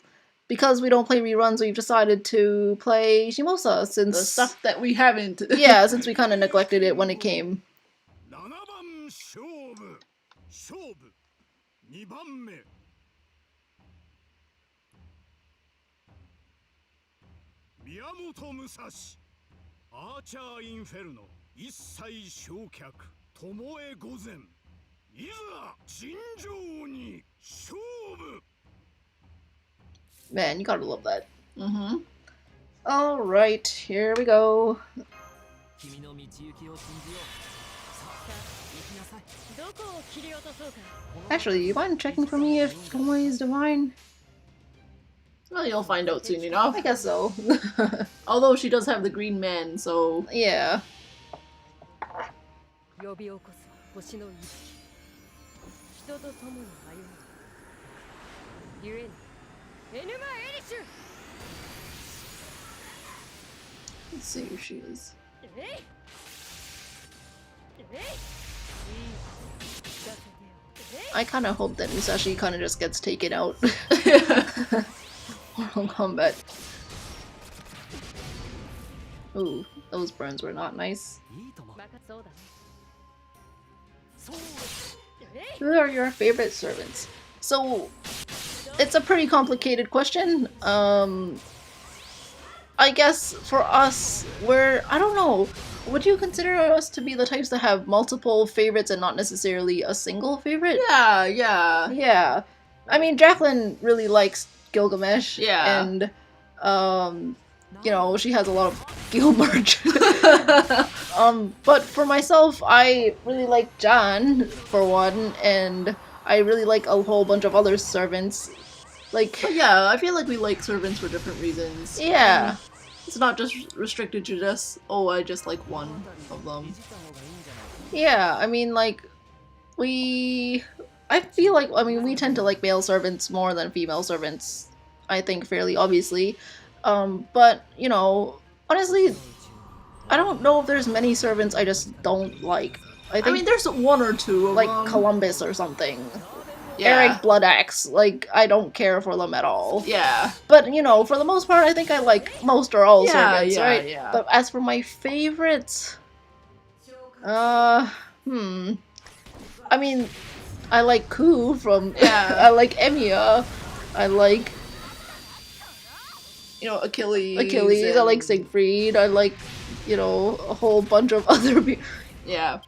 Speaker 1: because we don't play reruns, we've decided to play Shimousa since...
Speaker 2: The stuff that we haven't.
Speaker 1: Yeah, since we kind of neglected it when it came. Man, you gotta love that.
Speaker 2: Mm-hmm.
Speaker 1: Alright, here we go. Actually, you mind checking for me if Tomoe is divine?
Speaker 2: Well, you'll find out soon enough.
Speaker 1: I guess so.
Speaker 2: Although she does have the green man, so...
Speaker 1: Yeah. Let's see who she is. I kind of hope that Musashi kind of just gets taken out. Mortal Kombat. Ooh, those burns were not nice. Who are your favorite servants? So, it's a pretty complicated question. I guess for us, I don't know. Would you consider us to be the types that have multiple favorites and not necessarily a single favorite?
Speaker 2: Yeah, yeah.
Speaker 1: Yeah. I mean, Jacqueline really likes Gilgamesh.
Speaker 2: Yeah.
Speaker 1: And, you know, she has a lot of Gil merch. But for myself, I really like John, for one, and I really like a whole bunch of other servants. Like,
Speaker 2: but yeah, I feel like we like servants for different reasons.
Speaker 1: Yeah.
Speaker 2: It's not just restricted to just, oh, I just like one of them.
Speaker 1: Yeah, I mean, like, I feel like, I mean, we tend to like male servants more than female servants, I think, fairly obviously. But, you know, honestly, I don't know if there's many servants I just don't like. I
Speaker 2: mean, there's one or two of
Speaker 1: like
Speaker 2: them.
Speaker 1: Columbus or something.
Speaker 2: Yeah.
Speaker 1: Eric Bloodaxe, like, I don't care for them at all.
Speaker 2: Yeah.
Speaker 1: But, you know, for the most part, I think I like most or all servants, right?
Speaker 2: Yeah.
Speaker 1: But as for my favorites, I mean, I like Ku from, I like Emiya, I like,
Speaker 2: you know, Achilles,
Speaker 1: I like Siegfried, I like, you know, a whole bunch of other people.
Speaker 2: Yeah.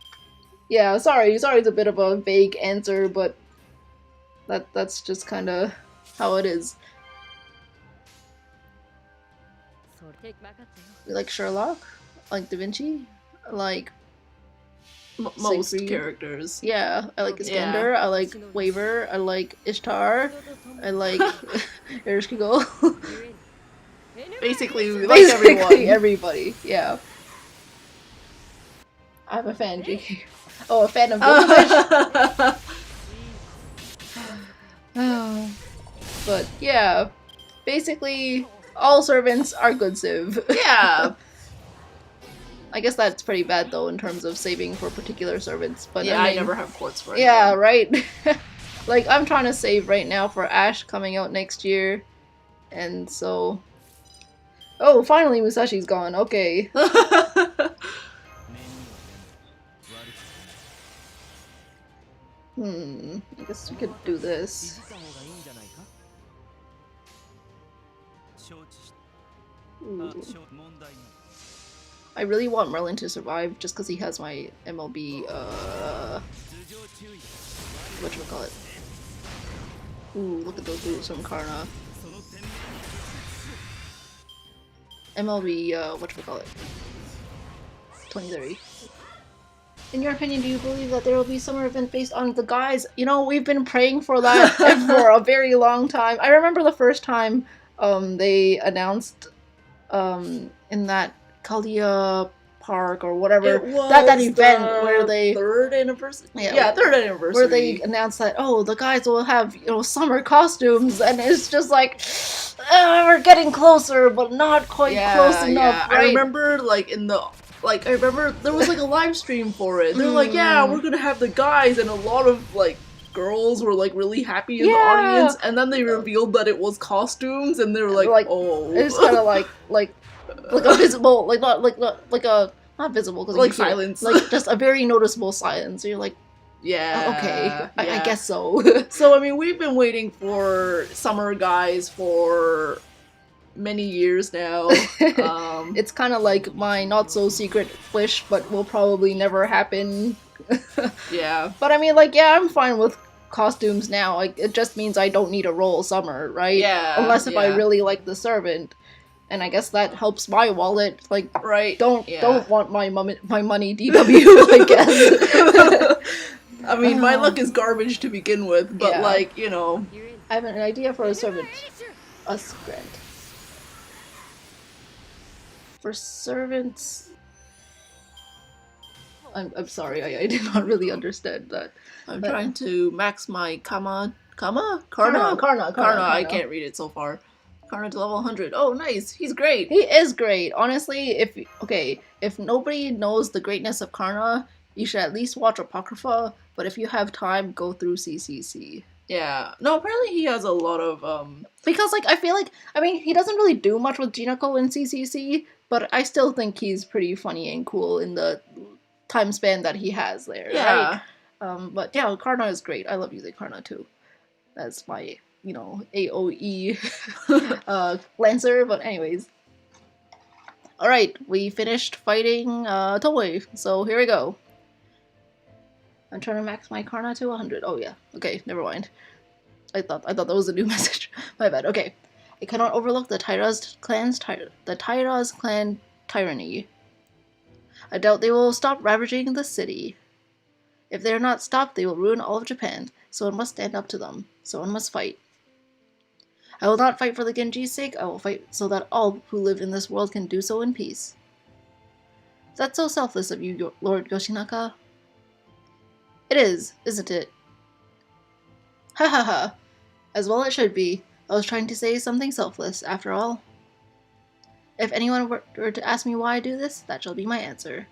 Speaker 1: Yeah, sorry, it's a bit of a vague answer, but that's just kind of how it is. We like Sherlock, I like Da Vinci, I like
Speaker 2: most
Speaker 1: Siegfried.
Speaker 2: characters.
Speaker 1: Yeah, I like Iskander, I like Waver, I like Ishtar, I like Ereshkigal.
Speaker 2: Basically, we like everyone.
Speaker 1: Everybody, yeah. I'm a fan, JK. Oh, a fan of Gilgamesh? But yeah, basically all servants are good civ.
Speaker 2: Yeah.
Speaker 1: I guess that's pretty bad though in terms of saving for particular servants. But
Speaker 2: yeah,
Speaker 1: I mean,
Speaker 2: I never have quartz for it.
Speaker 1: Yeah, right. Like I'm trying to save right now for Ash coming out next year, and so. Oh, finally Musashi's gone. Okay. I guess we could do this. Ooh. I really want Merlin to survive just because he has my MLB, whatchamacallit. Ooh, look at those boots from Karna. MLB, whatchamacallit. 2030. In your opinion, do you believe that there will be a summer event based on the guys? You know, we've been praying for that for a very long time. I remember the first time they announced in that Kalia Park or whatever, that event where they
Speaker 2: third anniversary. Yeah, third anniversary.
Speaker 1: Where they announced that, oh, the guys will have, you know, summer costumes, and it's just like, we're getting closer, but not quite close enough. Right?
Speaker 2: I remember I remember there was like a live stream for it. They're like, yeah, we're gonna have the guys, and a lot of like girls were like really happy in the audience, and then they revealed that it was costumes, and they were like oh,
Speaker 1: it's kind of like a visible, not visible because
Speaker 2: like silence,
Speaker 1: like just a very noticeable silence. So you're like,
Speaker 2: Yeah.
Speaker 1: Okay, I
Speaker 2: yeah.
Speaker 1: guess so.
Speaker 2: So, I mean, we've been waiting for summer guys for many years now.
Speaker 1: It's kind of like my not so secret wish, but will probably never happen.
Speaker 2: Yeah.
Speaker 1: But I mean, like, yeah, I'm fine with costumes now. Like, it just means I don't need a roll summer, right?
Speaker 2: Yeah.
Speaker 1: Unless if I
Speaker 2: yeah.
Speaker 1: really like the servant, and I guess that helps my wallet. Like,
Speaker 2: Right.
Speaker 1: don't
Speaker 2: Yeah.
Speaker 1: want my money, DW. I guess.
Speaker 2: I mean, my luck is garbage to begin with, but
Speaker 1: Yeah.
Speaker 2: like, you know.
Speaker 1: I have an idea for a servant. Us grant. For servants. I'm sorry, I did not really understand that.
Speaker 2: I'm
Speaker 1: But-
Speaker 2: trying to max my Karna?
Speaker 1: Karna.
Speaker 2: I can't read it so far. Karna to level 100. Oh, nice. He's great.
Speaker 1: He is great. Honestly, if nobody knows the greatness of Karna, you should at least watch Apocrypha, but if you have time, go through CCC.
Speaker 2: Yeah. No, apparently he has a lot of,
Speaker 1: Because, like, I feel like, I mean, he doesn't really do much with Jinako in CCC, but I still think he's pretty funny and cool in the time span that he has there,
Speaker 2: yeah.
Speaker 1: right? But yeah, Karna is great. I love using Karna too. That's my, AoE Lancer, but anyways. Alright, we finished fighting Tomoe, so here we go. I'm trying to max my Karna to 100. Oh yeah, okay, never mind. I thought that was a new message. My bad. Okay, I cannot overlook the Taira's clan tyranny. I doubt they will stop ravaging the city. If they are not stopped, they will ruin all of Japan. So one must stand up to them. So one must fight. I will not fight for the Genji's sake. I will fight so that all who live in this world can do so in peace. That's so selfless of you, Lord Yoshinaka. It is, isn't it? Ha ha ha. As well it should be. I was trying to say something selfless, after all. If anyone were to ask me why I do this, that shall be my answer.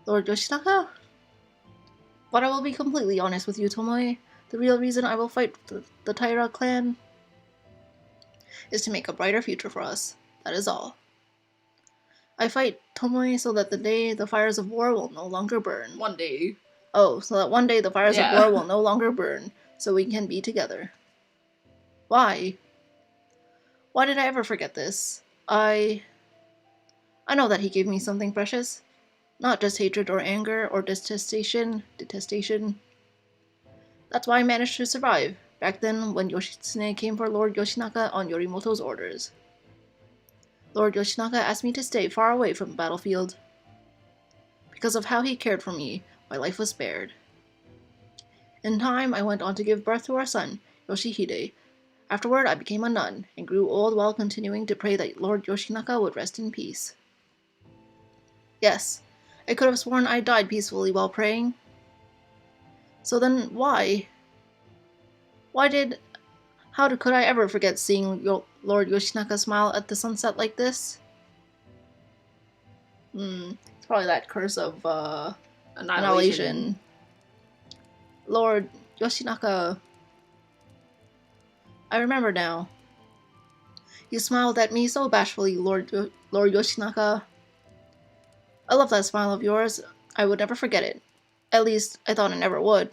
Speaker 1: Lord Yoshinaka? But I will be completely honest with you, Tomoe. The real reason I will fight the Taira clan is to make a brighter future for us. That is all. I fight Tomoe so that the day the fires of war will no longer burn.
Speaker 2: One day.
Speaker 1: Oh, so that one day the fires
Speaker 2: Yeah.
Speaker 1: of war will no longer burn, so we can be together. Why? Why did I ever forget this? I know that he gave me something precious. Not just hatred or anger or detestation. That's why I managed to survive, back then when Yoshitsune came for Lord Yoshinaka on Yorimoto's orders. Lord Yoshinaka asked me to stay far away from the battlefield. Because of how he cared for me, my life was spared. In time, I went on to give birth to our son, Yoshihide. Afterward, I became a nun, and grew old while continuing to pray that Lord Yoshinaka would rest in peace. Yes, I could have sworn I died peacefully while praying. So then, why? Could I ever forget seeing Lord Yoshinaka smile at the sunset like this? It's probably that curse of, annihilation. Lord Yoshinaka. I remember now. You smiled at me so bashfully, Lord Yoshinaka. I love that smile of yours. I would never forget it. At least, I thought I never would.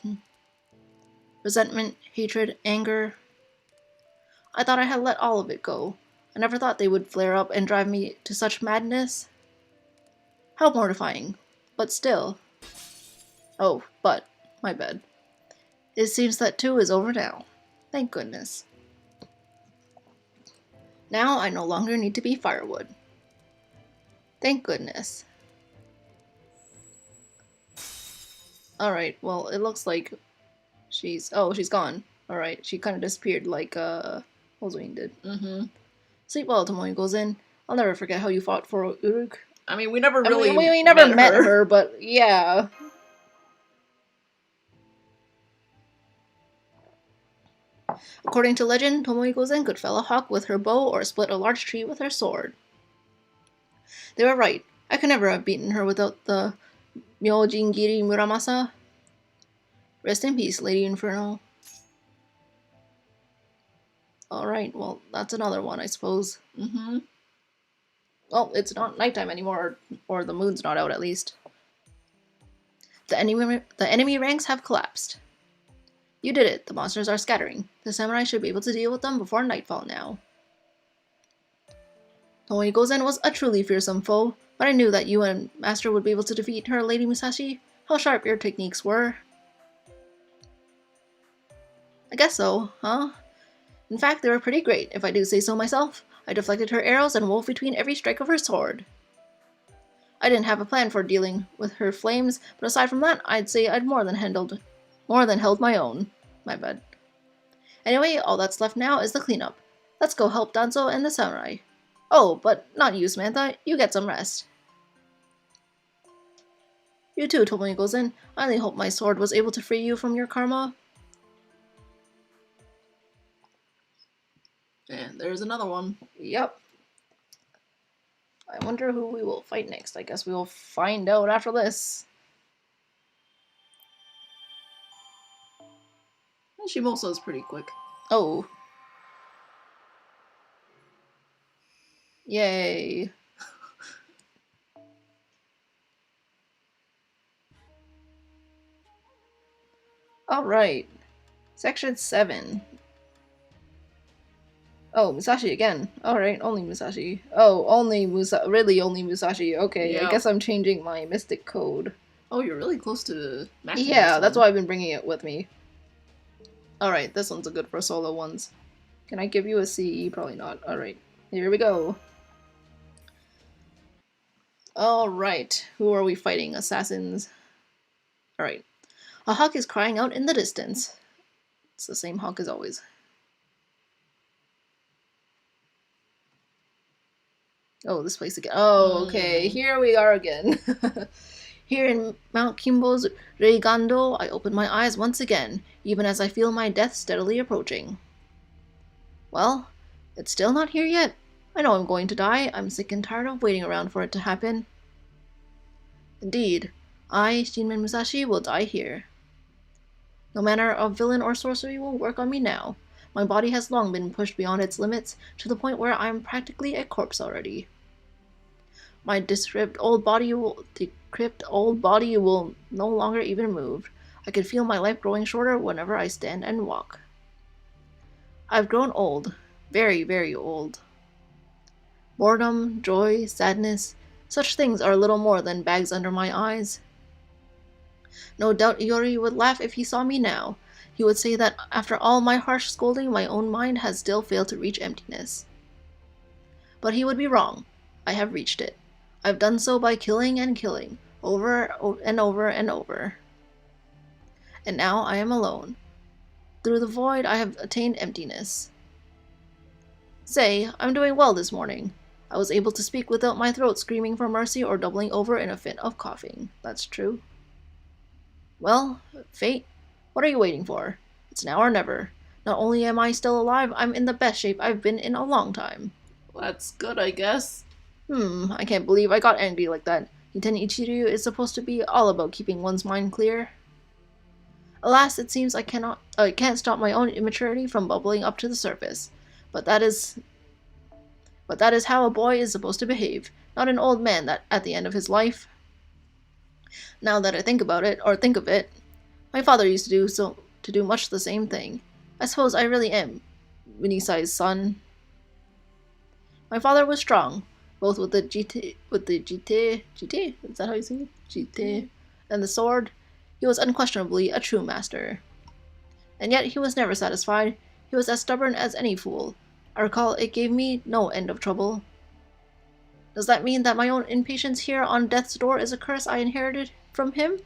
Speaker 1: Resentment, hatred, anger. I thought I had let all of it go. I never thought they would flare up and drive me to such madness. How mortifying. But still. Oh, but. My bad. It seems that too is over now. Thank goodness. Now I no longer need to be firewood. Thank goodness. Alright, well, it looks like she's gone. Alright, she kind of disappeared like, Holzwing did.
Speaker 2: Mm-hmm.
Speaker 1: Sleep well, Tomoe goes in. I'll never forget how you fought for Uruk.
Speaker 2: I mean, we never really
Speaker 1: we never met her, but yeah. According to legend, Tomoe Gozen could fell a hawk with her bow or split a large tree with her sword. They were right. I could never have beaten her without the Myojingiri Muramasa. Rest in peace, Lady Inferno. Alright, well, that's another one, I suppose.
Speaker 2: Mm-hmm.
Speaker 1: Well, it's not nighttime anymore, or the moon's not out, at least. The enemy ranks have collapsed. You did it. The monsters are scattering. The samurai should be able to deal with them before nightfall now. Tomoe was a truly fearsome foe, but I knew that you and Master would be able to defeat her, Lady Musashi. How sharp your techniques were. I guess so, huh? In fact, they were pretty great, if I do say so myself. I deflected her arrows and wove between every strike of her sword. I didn't have a plan for dealing with her flames, but aside from that, I'd say I'd more than held my own. My bad. Anyway, all that's left now is the cleanup. Let's go help Danzo and the samurai. Oh, but not you, Samantha. You get some rest. You too, Tomoe. I only hope my sword was able to free you from your karma.
Speaker 2: And there's another one.
Speaker 1: Yep. I wonder who we will fight next. I guess we will find out after this.
Speaker 2: Shimousa is pretty quick.
Speaker 1: Oh. Yay. Alright. Section 7. Oh, Musashi again. Alright, only Musashi. Oh, only Musashi. Okay, yeah. I guess I'm changing my mystic code.
Speaker 2: Oh, you're really close to maxing.
Speaker 1: Yeah, that's why I've been bringing it with me. Alright, this one's a good for solo ones. Can I give you a CE? Probably not. Alright, here we go. Alright, who are we fighting? Assassins. Alright. A hawk is crying out in the distance. It's the same hawk as always. Oh, this place again. Oh, okay. Here we are again. Here in Mount Kimbo's Reigando, I open my eyes once again, even as I feel my death steadily approaching. Well, it's still not here yet. I know I'm going to die. I'm sick and tired of waiting around for it to happen. Indeed, I, Shinmen Musashi, will die here. No manner of villain or sorcery will work on me now. My body has long been pushed beyond its limits, to the point where I am practically a corpse already. My decrepit old body will no longer even move. I can feel my life growing shorter whenever I stand and walk. I've grown old. Very, very old. Boredom, joy, sadness, such things are little more than bags under my eyes. No doubt Iori would laugh if he saw me now. He would say that after all my harsh scolding, my own mind has still failed to reach emptiness. But he would be wrong. I have reached it. I've done so by killing and killing, over and over and over. And now I am alone. Through the void I have attained emptiness. Say, I'm doing well this morning. I was able to speak without my throat screaming for mercy or doubling over in a fit of coughing. That's true. Well, fate, what are you waiting for? It's now or never. Not only am I still alive, I'm in the best shape I've been in a long time.
Speaker 2: Well, that's good, I guess.
Speaker 1: I can't believe I got angry like that. Iten Ichiryu is supposed to be all about keeping one's mind clear. Alas, it seems I can't stop my own immaturity from bubbling up to the surface. But that is how a boy is supposed to behave, not an old man that at the end of his life. Now that I think of it, my father used to do much the same thing. I suppose I really am Minisai's son. My father was strong, both with the jite, is that how you say it? Jite, and the sword. He was unquestionably a true master. And yet he was never satisfied. He was as stubborn as any fool. I recall it gave me no end of trouble. Does that mean that my own impatience here on death's door is a curse I inherited from him?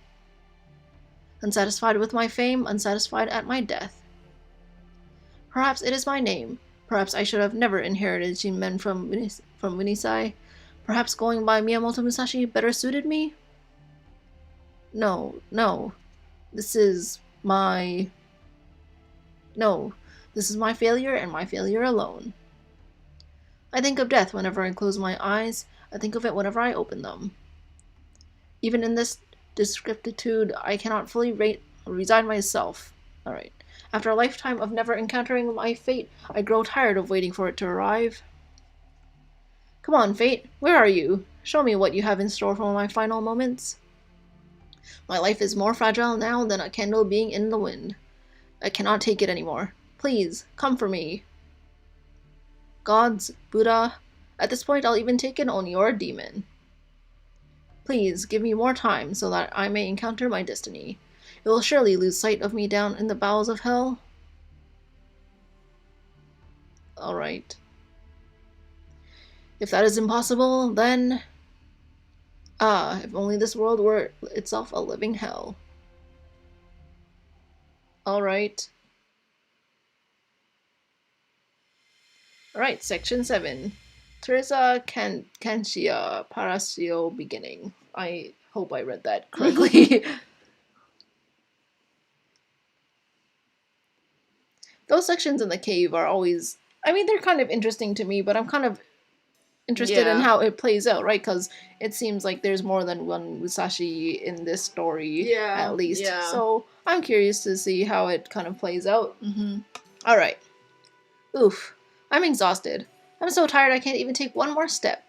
Speaker 1: Unsatisfied with my fame, unsatisfied at my death. Perhaps it is my name. Perhaps I should have never inherited Shinmen from Minisai. Perhaps going by Miyamoto Musashi better suited me? No. This is my failure and my failure alone. I think of death whenever I close my eyes. I think of it whenever I open them. Even in this discrepitude, I cannot fully resign myself. Alright. After a lifetime of never encountering my fate, I grow tired of waiting for it to arrive. Come on, fate. Where are you? Show me what you have in store for my final moments. My life is more fragile now than a candle being in the wind. I cannot take it anymore. Please, come for me. Gods, Buddha, at this point I'll even take an Oni or a demon. Please, give me more time so that I may encounter my destiny. It will surely lose sight of me down in the bowels of hell. Alright. If that is impossible, then... if only this world were itself a living hell. Alright. Alright, section 7. Teresa Cancia Parasio Beginning. I hope I read that correctly. Those sections in the cave are always... I mean, they're kind of interesting to me, but I'm kind of interested in how it plays out, right? Because it seems like there's more than one Musashi in this story, at least.
Speaker 2: Yeah.
Speaker 1: So I'm curious to see how it kind of plays out.
Speaker 2: Mm-hmm.
Speaker 1: Alright. Oof. I'm exhausted. I'm so tired I can't even take one more step.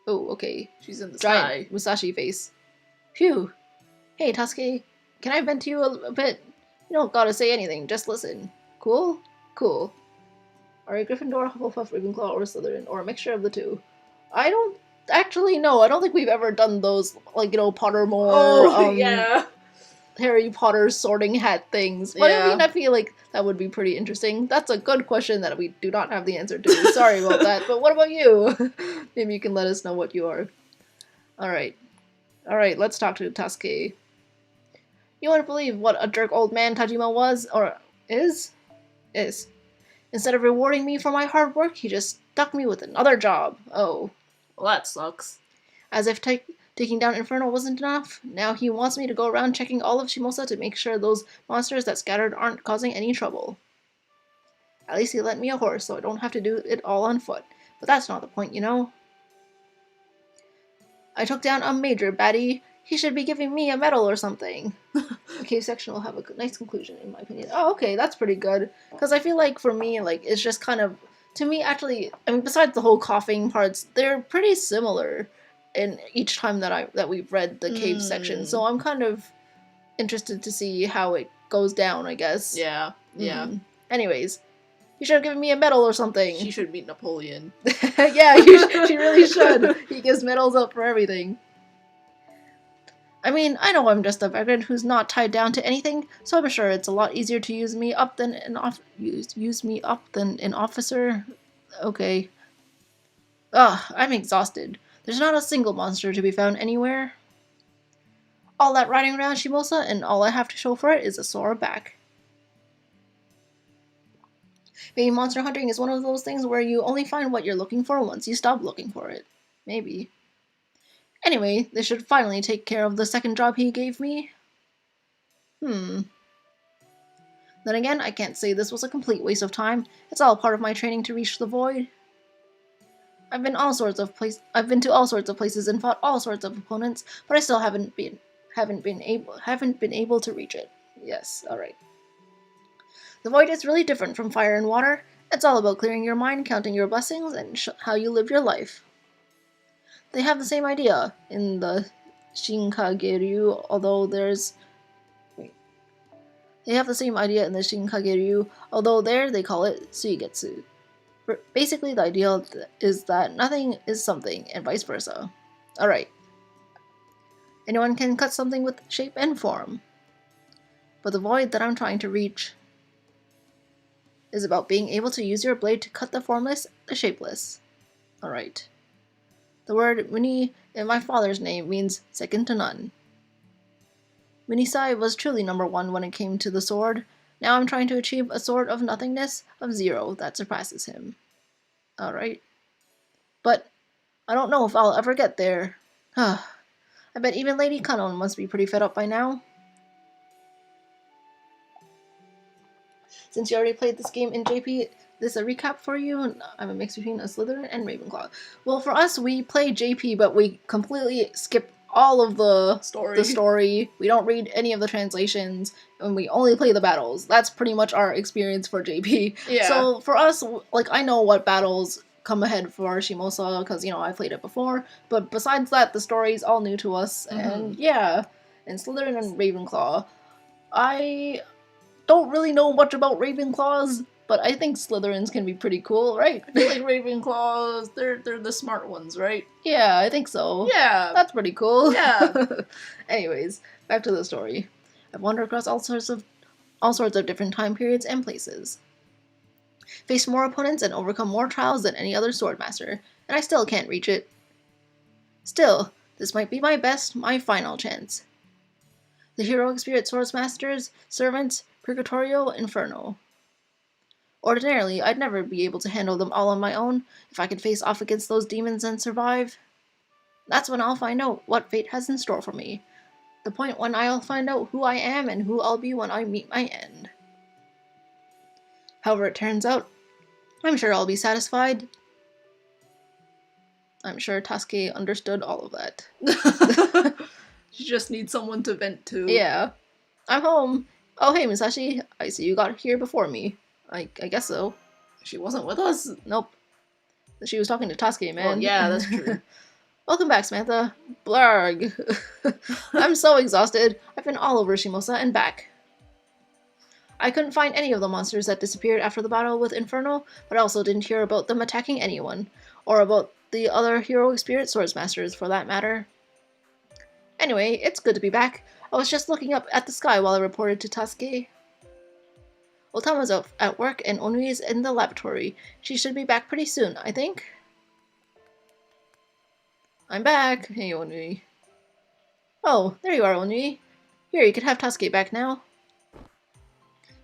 Speaker 1: Oh, okay.
Speaker 2: She's in the
Speaker 1: Giant
Speaker 2: sky.
Speaker 1: Musashi face. Phew. Hey, Tasuke. Can I vent to you a bit? You don't gotta say anything, just listen. Cool? Cool. Are you Gryffindor, Hufflepuff, Ravenclaw, or Slytherin, or a mixture of the two? I don't actually know. I don't think we've ever done those, like, Pottermore, Harry Potter sorting hat things. But I mean, I feel like that would be pretty interesting. That's a good question that we do not have the answer to. Sorry about that. But what about you? Maybe you can let us know what you are. Alright. Alright, let's talk to Tasuke. You wouldn't believe what a jerk old man Tajima was, or is? Is. Instead of rewarding me for my hard work, he just stuck me with another job. Oh.
Speaker 2: Well, that sucks.
Speaker 1: As if taking down Inferno wasn't enough, now he wants me to go around checking all of Shimousa to make sure those monsters that scattered aren't causing any trouble. At least he lent me a horse, so I don't have to do it all on foot. But that's not the point, you know? I took down a major baddie. He should be giving me a medal or something. The cave section will have a nice conclusion, in my opinion. Oh, okay, that's pretty good. Because I feel like, for me, like, it's just kind of... To me, actually, I mean, besides the whole coughing parts, they're pretty similar in each time that we've read the cave section. So I'm kind of interested to see how it goes down, I guess.
Speaker 2: Yeah.
Speaker 1: Anyways, you should have given me a medal or something.
Speaker 2: She should meet Napoleon.
Speaker 1: Yeah, she really should. He gives medals up for everything. I mean, I know I'm just a vagrant who's not tied down to anything, so I'm sure it's a lot easier to use me up than an officer. Okay. Ugh, I'm exhausted. There's not a single monster to be found anywhere. All that riding around Shimousa, and all I have to show for it is a sore back. Maybe monster hunting is one of those things where you only find what you're looking for once you stop looking for it. Maybe. Anyway, they should finally take care of the second job he gave me. Then again, I can't say this was a complete waste of time. It's all part of my training to reach the void. I've been to all sorts of places and fought all sorts of opponents, but I still haven't been able to reach it. Yes, alright. The void is really different from fire and water. It's all about clearing your mind, counting your blessings, and how you live your life. They have the same idea in the Shinkageryu, although there they call it Suigetsu. Basically, the idea is that nothing is something, and vice versa. Alright. Anyone can cut something with shape and form. But the void that I'm trying to reach is about being able to use your blade to cut the formless, the shapeless. Alright. The word Muni in my father's name means second to none. Munisai was truly number one when it came to the sword. Now I'm trying to achieve a sword of nothingness, of zero, that surpasses him. Alright. But I don't know if I'll ever get there. I bet even Lady Kanon must be pretty fed up by now. Since you already played this game in JP, this is a recap for you. I'm a mix between a Slytherin and Ravenclaw. Well, for us, we play JP, but we completely skip all of the story. We don't read any of the translations, and we only play the battles. That's pretty much our experience for JP.
Speaker 2: Yeah.
Speaker 1: So for us, like, I know what battles come ahead for Shimousa because, I played it before. But besides that, the story's all new to us. And yeah, and Slytherin and Ravenclaw. I don't really know much about Ravenclaws, but I think Slytherins can be pretty cool, right?
Speaker 2: I feel like Ravenclaws, they're the smart ones, right?
Speaker 1: Yeah, I think so.
Speaker 2: Yeah.
Speaker 1: That's pretty cool.
Speaker 2: Yeah.
Speaker 1: Anyways, back to the story. I've wandered across all sorts of different time periods and places. Faced more opponents and overcome more trials than any other swordmaster, and I still can't reach it. Still, this might be my final chance. The heroic spirit swordmasters, servants, Purgatorio, Inferno. Ordinarily, I'd never be able to handle them all on my own if I could face off against those demons and survive. That's when I'll find out what fate has in store for me. The point when I'll find out who I am and who I'll be when I meet my end. However it turns out, I'm sure I'll be satisfied. I'm sure Tasuke understood all of that.
Speaker 2: You just need someone to vent to.
Speaker 1: Yeah. I'm home. Oh, hey, Musashi. I see you got here before me. I guess so.
Speaker 2: She wasn't with us?
Speaker 1: Nope. She was talking to Tasuke, man.
Speaker 2: Well, yeah, that's true.
Speaker 1: Welcome back, Samantha. Blarg. I'm so exhausted. I've been all over Shimousa and back. I couldn't find any of the monsters that disappeared after the battle with Inferno, but I also didn't hear about them attacking anyone, or about the other heroic spirit swordsmasters, for that matter. Anyway, it's good to be back. I was just looking up at the sky while I reported to Tasuke. Otama's out at work and Onui is in the laboratory. She should be back pretty soon, I think. I'm back. Hey, Onui. Oh, there you are, Onui. Here, you can have Tasuke back now.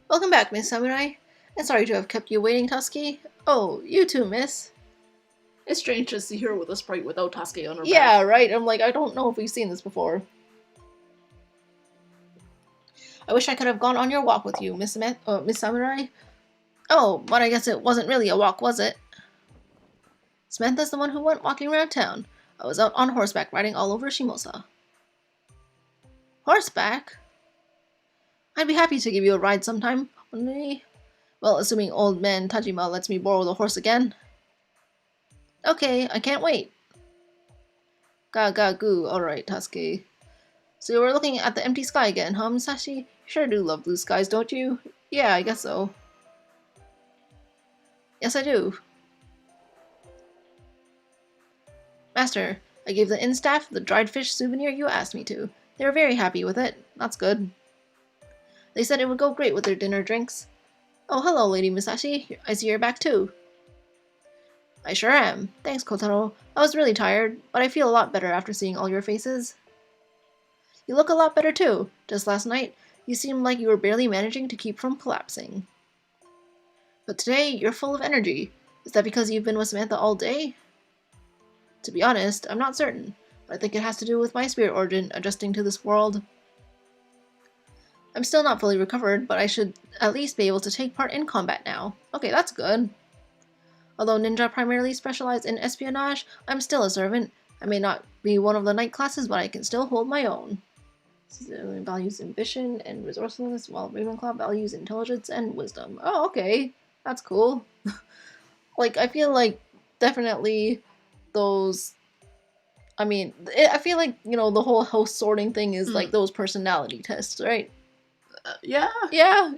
Speaker 1: Welcome back, Miss Samurai. And sorry to have kept you waiting, Tasuke. Oh, you too, miss.
Speaker 2: It's strange to see her with a sprite without Tasuke on her back.
Speaker 1: Yeah, right. I'm like, I don't know if we've seen this before. I wish I could have gone on your walk with you, Miss Samurai. Oh, but I guess it wasn't really a walk, was it? Samantha's the one who went walking around town. I was out on horseback riding all over Shimousa. Horseback? I'd be happy to give you a ride sometime, Onui. Well, assuming old man Tajima lets me borrow the horse again. Okay, I can't wait. Ga goo, alright, Tasuke. So you were looking at the empty sky again, huh, Musashi? You sure do love blue skies, don't you? Yeah, I guess so. Yes, I do. Master, I gave the inn staff the dried fish souvenir you asked me to. They were very happy with it. That's good. They said it would go great with their dinner drinks. Oh, hello, Lady Musashi. I see you're back too. I sure am. Thanks, Kotaro. I was really tired, but I feel a lot better after seeing all your faces. You look a lot better too. Just last night, you seemed like you were barely managing to keep from collapsing. But today, you're full of energy. Is that because you've been with Samantha all day? To be honest, I'm not certain, but I think it has to do with my spirit origin adjusting to this world. I'm still not fully recovered, but I should at least be able to take part in combat now. Okay, that's good. Although ninja primarily specialize in espionage, I'm still a servant. I may not be one of the knight classes, but I can still hold my own. It values ambition and resourcefulness, while Ravenclaw values intelligence and wisdom. Oh, okay. That's cool. Like, I feel like definitely those... I mean, I feel like, the whole house sorting thing is like those personality tests, right?
Speaker 2: Yeah.
Speaker 1: Yeah.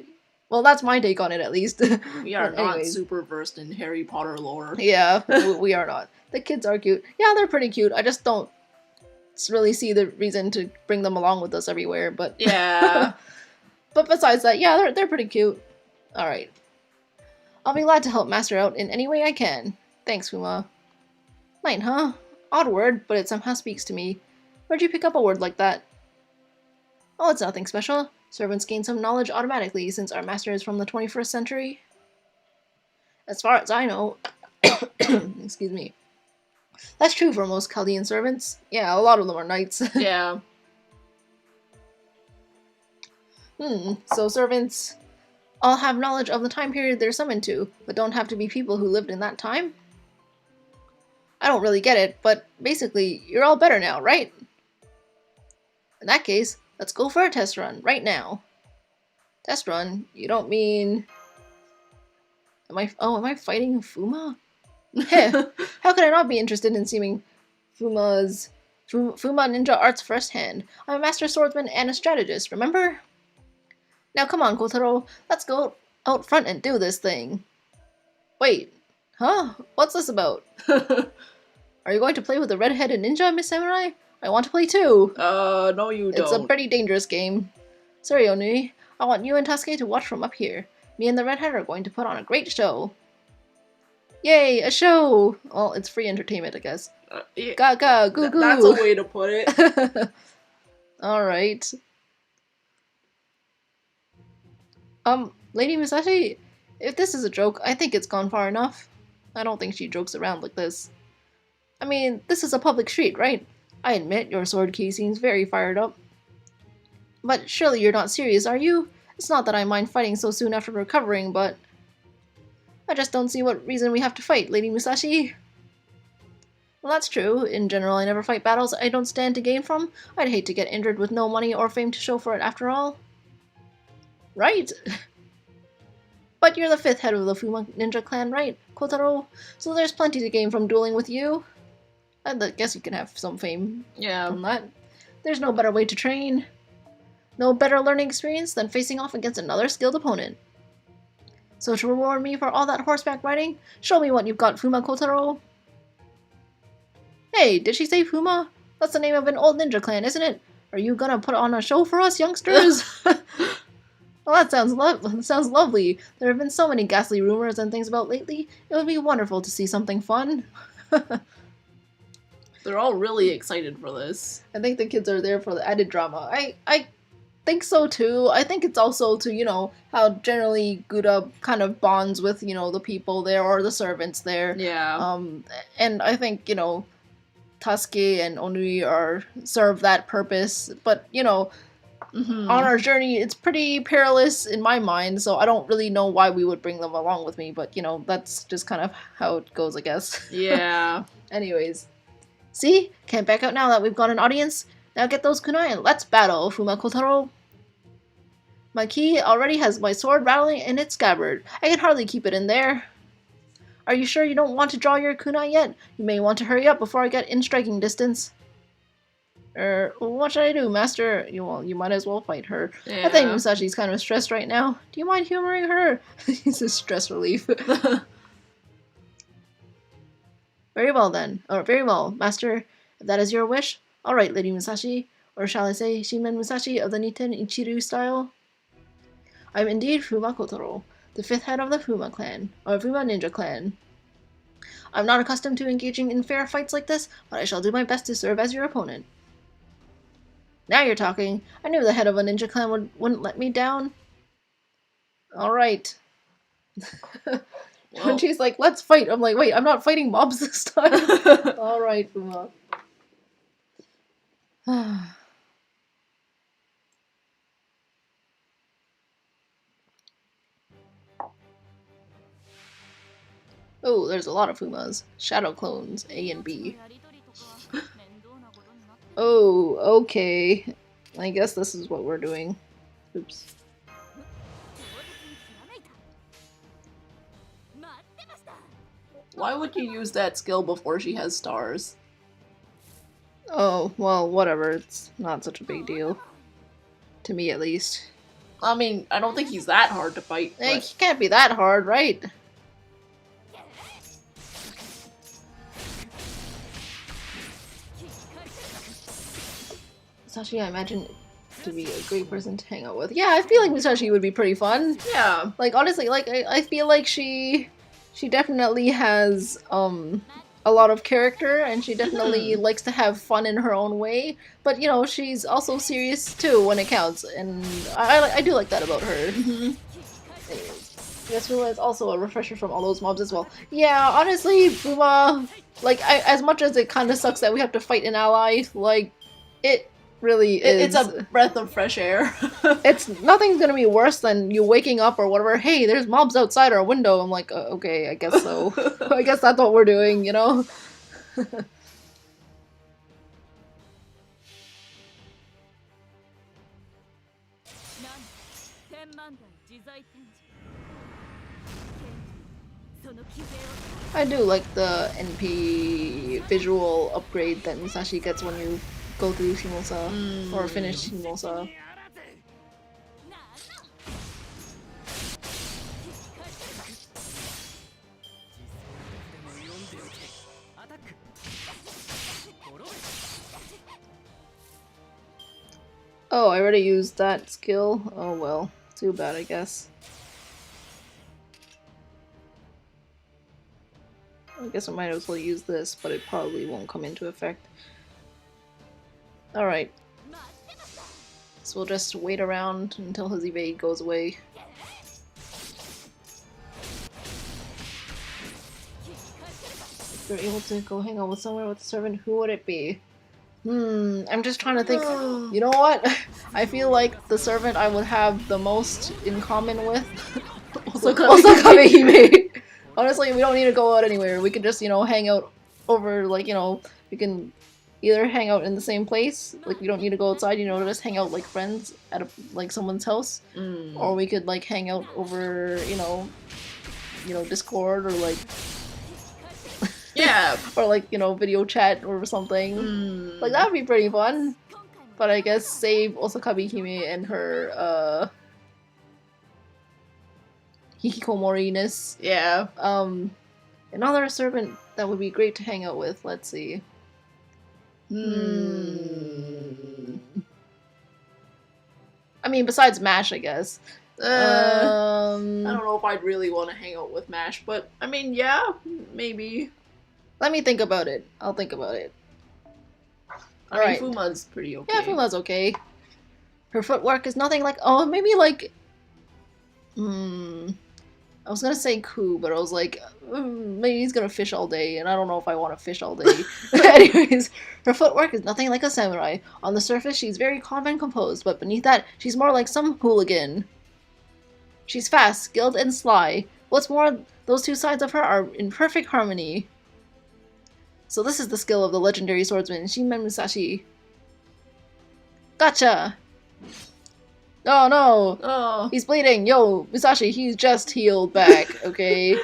Speaker 1: Well, that's my take on it, at least.
Speaker 2: We are not super versed in Harry Potter lore.
Speaker 1: Yeah, we are not. The kids are cute. Yeah, they're pretty cute. I just don't really see the reason to bring them along with us everywhere, but...
Speaker 2: Yeah.
Speaker 1: But besides that, yeah, they're pretty cute. Alright. I'll be glad to help Master out in any way I can. Thanks, Fuma. Knight, huh? Odd word, but it somehow speaks to me. Where'd you pick up a word like that? Oh, it's nothing special. Servants gain some knowledge automatically since our master is from the 21st century. As far as I know... Excuse me. That's true for most Chaldean servants. Yeah, a lot of them are knights.
Speaker 2: Yeah.
Speaker 1: So servants all have knowledge of the time period they're summoned to, but don't have to be people who lived in that time? I don't really get it, but basically, you're all better now, right? In that case, let's go for a test run, right now. Test run? You don't mean... Am I fighting Fuma? Heh, how could I not be interested in seeing Fuma ninja arts firsthand? I'm a master swordsman and a strategist, remember? Now come on, Kotaro, let's go out front and do this thing. Wait, huh? What's this about? Are you going to play with the red-headed ninja, Miss Samurai? I want to play too.
Speaker 2: No you don't.
Speaker 1: It's a pretty dangerous game. Sorry, Onui. I want you and Tasuke to watch from up here. Me and the redhead are going to put on a great show. Yay, a show! Well, it's free entertainment, I guess.
Speaker 2: Yeah,
Speaker 1: Gaga, goo goo.
Speaker 2: That's a way to put it.
Speaker 1: Alright. Lady Musashi, if this is a joke, I think it's gone far enough. I don't think she jokes around like this. I mean, this is a public street, right? I admit your sword key seems very fired up. But surely you're not serious, are you? It's not that I mind fighting so soon after recovering, but... I just don't see what reason we have to fight, Lady Musashi. Well, that's true. In general, I never fight battles I don't stand to gain from. I'd hate to get injured with no money or fame to show for it after all. Right? But you're the 5th head of the Fuma Ninja clan, right, Kotaro? So there's plenty to gain from dueling with you. I guess you can have some fame from that. There's no better way to train. No better learning experience than facing off against another skilled opponent. So to reward me for all that horseback riding, show me what you've got, Fuma Kotaro. Hey, did she say Fuma? That's the name of an old ninja clan, isn't it? Are you gonna put on a show for us, youngsters? Well, that sounds lovely. There have been so many ghastly rumors and things about lately. It would be wonderful to see something fun.
Speaker 2: They're all really excited for this.
Speaker 1: I think the kids are there for the added drama. I think so too. I think it's also to, you know, how generally Gouda kind of bonds with, you know, the people there or the servants there.
Speaker 2: Yeah.
Speaker 1: And I think, you know, Tasuke and Onui serve that purpose. But, you know, on our journey, it's pretty perilous in my mind, so I don't really know why we would bring them along with me, but, you know, that's just kind of how it goes, I guess.
Speaker 2: Yeah.
Speaker 1: Anyways. See? Can't back out now that we've got an audience. Now get those kunai and let's battle, Fuma Kotaro. My key already has my sword rattling in its scabbard. I can hardly keep it in there. Are you sure you don't want to draw your kunai yet? You may want to hurry up before I get in striking distance. What should I do, Master? You might as well fight her.
Speaker 2: Yeah.
Speaker 1: I think Musashi's kind of stressed right now. Do you mind humoring her? This is stress relief. Very well then. Or very well, Master. If that is your wish. Alright, Lady Musashi. Or shall I say Shimen Musashi of the Niten Ichiru style? I'm indeed Fuma Kotaro, the 5th head of the Fuma clan, or Fuma Ninja clan. I'm not accustomed to engaging in fair fights like this, but I shall do my best to serve as your opponent. Now you're talking. I knew the head of a ninja clan wouldn't let me down. Alright. When she's like, let's fight, I'm like, wait, I'm not fighting mobs this time. Alright, Fuma. Oh, there's a lot of Fumas. Shadow clones, A and B. Oh, okay. I guess this is what we're doing. Oops.
Speaker 2: Why would you use that skill before she has stars?
Speaker 1: Oh, well, whatever. It's not such a big deal. To me, at least.
Speaker 2: I mean, I don't think he's that hard to fight.
Speaker 1: Hey, he can't be that hard, right? Musashi, I imagine to be a great person to hang out with. Yeah, I feel like Musashi would be pretty fun.
Speaker 2: Yeah.
Speaker 1: Like, honestly, like, I feel like she definitely has, a lot of character, and she definitely likes to have fun in her own way, but, you know, she's also serious, too, when it counts, and I do like that about her. Anyways, this is also a refresher from all those mobs as well. Yeah, honestly, Fuma, like, as much as it kind of sucks that we have to fight an ally, like, it really is.
Speaker 2: It's a breath of fresh air.
Speaker 1: Nothing's gonna be worse than you waking up or whatever. Hey, there's mobs outside our window. I'm like, okay, I guess so. I guess that's what we're doing, you know? I do like the NP visual upgrade that Musashi gets when you go through Shimousa or finish Shimousa. Oh, I already used that skill. Oh well, too bad, I guess. I guess I might as well use this, but it probably won't come into effect. Alright. So we'll just wait around until his evade goes away. If you're able to go hang out with somewhere with a servant, who would it be? I'm just trying to think. You know what? I feel like the servant I would have the most in common with Osakabe Hime. Honestly, we don't need to go out anywhere. We can just, you know, hang out over, like, you know, we can either hang out in the same place, like we don't need to go outside, you know, just hang out like friends at like someone's house, or we could like hang out over, you know, Discord or like.
Speaker 2: Yeah.
Speaker 1: Or like, you know, video chat or something. Like that would be pretty fun. But I guess save Osakabe Hime and her hikikomori-ness.
Speaker 2: Yeah.
Speaker 1: Another servant that would be great to hang out with, let's see. I mean, besides MASH, I guess.
Speaker 2: I don't know if I'd really want to hang out with MASH, but I mean, yeah, maybe.
Speaker 1: Let me think about it. I'll think about it.
Speaker 2: I mean, Fuma's pretty okay.
Speaker 1: Yeah, Fuma's okay. Her footwork is nothing like. Oh, maybe like. I was gonna say Ku, but I was like, maybe he's gonna fish all day, and I don't know if I want to fish all day. Anyways, her footwork is nothing like a samurai. On the surface, she's very calm and composed, but beneath that, she's more like some hooligan. She's fast, skilled, and sly. What's more, those two sides of her are in perfect harmony. So this is the skill of the legendary swordsman, Shinmen Musashi. Gotcha! Oh no!
Speaker 2: Oh.
Speaker 1: He's bleeding! Yo, Musashi, he's just healed back, okay?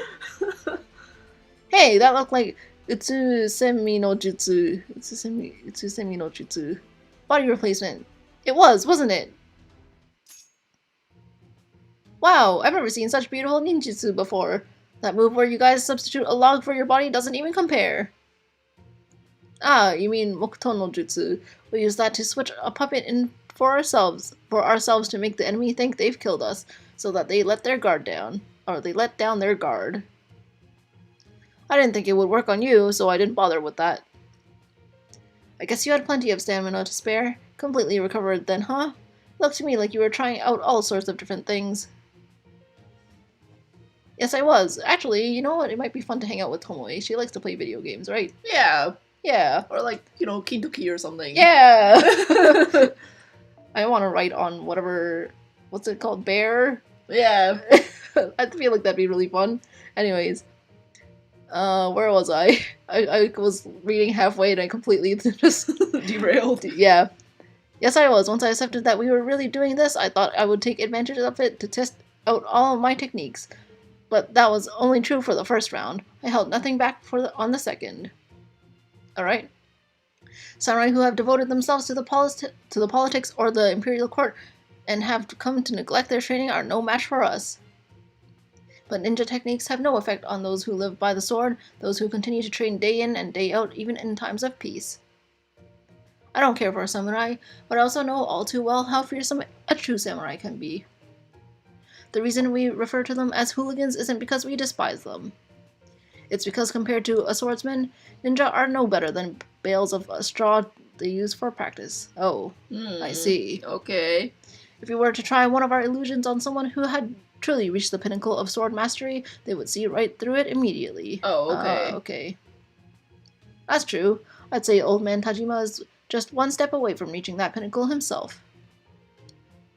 Speaker 1: Hey, that looked like Utsusemi no Jutsu. Utsusemi no Jutsu. Body replacement. It was, wasn't it? Wow, I've never seen such beautiful ninjutsu before. That move where you guys substitute a log for your body doesn't even compare. Ah, you mean Mokuto no Jutsu. We use that to switch a puppet in for ourselves to make the enemy think they've killed us, so that they let their guard down. Or they let down their guard. I didn't think it would work on you, so I didn't bother with that. I guess you had plenty of stamina to spare. Completely recovered then, huh? Looked to me like you were trying out all sorts of different things. Yes, I was. Actually, you know what? It might be fun to hang out with Tomoe. She likes to play video games, right?
Speaker 2: Yeah.
Speaker 1: Yeah.
Speaker 2: Or like, you know, Kintoki or something.
Speaker 1: Yeah! I want to write on whatever... What's it called? Bear?
Speaker 2: Yeah.
Speaker 1: I feel like that'd be really fun. Anyways. Where was I? I was reading halfway and I completely just...
Speaker 2: derailed.
Speaker 1: Yeah. Yes, I was. Once I accepted that we were really doing this, I thought I would take advantage of it to test out all of my techniques. But that was only true for the first round. I held nothing back on the second. Alright. Samurai who have devoted themselves to the politics or the imperial court and have come to neglect their training are no match for us. But ninja techniques have no effect on those who live by the sword, those who continue to train day in and day out even in times of peace. I don't care for a samurai, but I also know all too well how fearsome a true samurai can be. The reason we refer to them as hooligans isn't because we despise them. It's because compared to a swordsman, ninja are no better than bales of straw they use for practice. Oh, I see.
Speaker 2: Okay.
Speaker 1: If we were to try one of our illusions on someone who had truly reached the pinnacle of sword mastery, they would see right through it immediately.
Speaker 2: Oh, okay.
Speaker 1: Okay. That's true. I'd say old man Tajima is just one step away from reaching that pinnacle himself.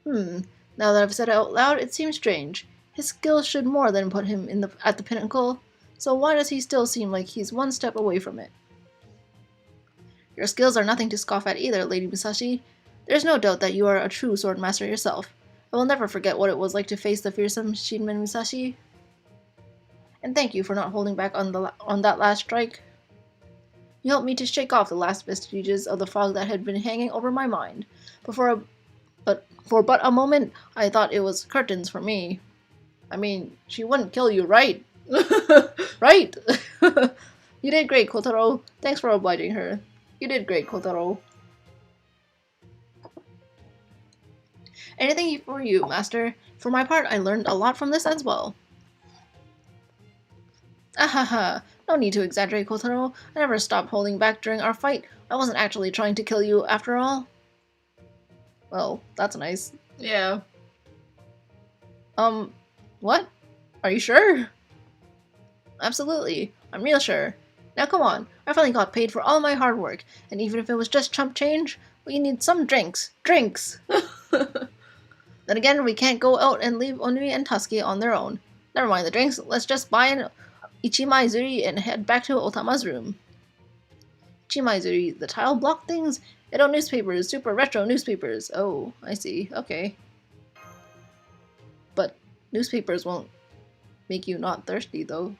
Speaker 1: Now that I've said it out loud, it seems strange. His skills should more than put him at the pinnacle, so why does he still seem like he's one step away from it? Your skills are nothing to scoff at either, Lady Musashi. There's no doubt that you are a true sword master yourself. I will never forget what it was like to face the fearsome Shinmen Musashi. And thank you for not holding back on that last strike. You helped me to shake off the last vestiges of the fog that had been hanging over my mind. But for but a moment, I thought it was curtains for me. I mean, she wouldn't kill you, right? Right! You did great, Kotaro. Thanks for obliging her. You did great, Kotaro. Anything for you, Master. For my part, I learned a lot from this as well. Ahaha, no need to exaggerate, Kotaro. I never stopped holding back during our fight. I wasn't actually trying to kill you after all. Well, that's nice.
Speaker 2: Yeah.
Speaker 1: What? Are you sure? Absolutely. I'm real sure. Now come on. I finally got paid for all my hard work, and even if it was just chump change, we need some drinks. Drinks! Then again, we can't go out and leave Onui and Tusky on their own. Never mind the drinks, let's just buy an Ichimaizuri and head back to Otama's room. Ichimaizuri, the tile block things? Edo newspapers, super retro newspapers. Oh, I see. Okay. But newspapers won't make you not thirsty, though.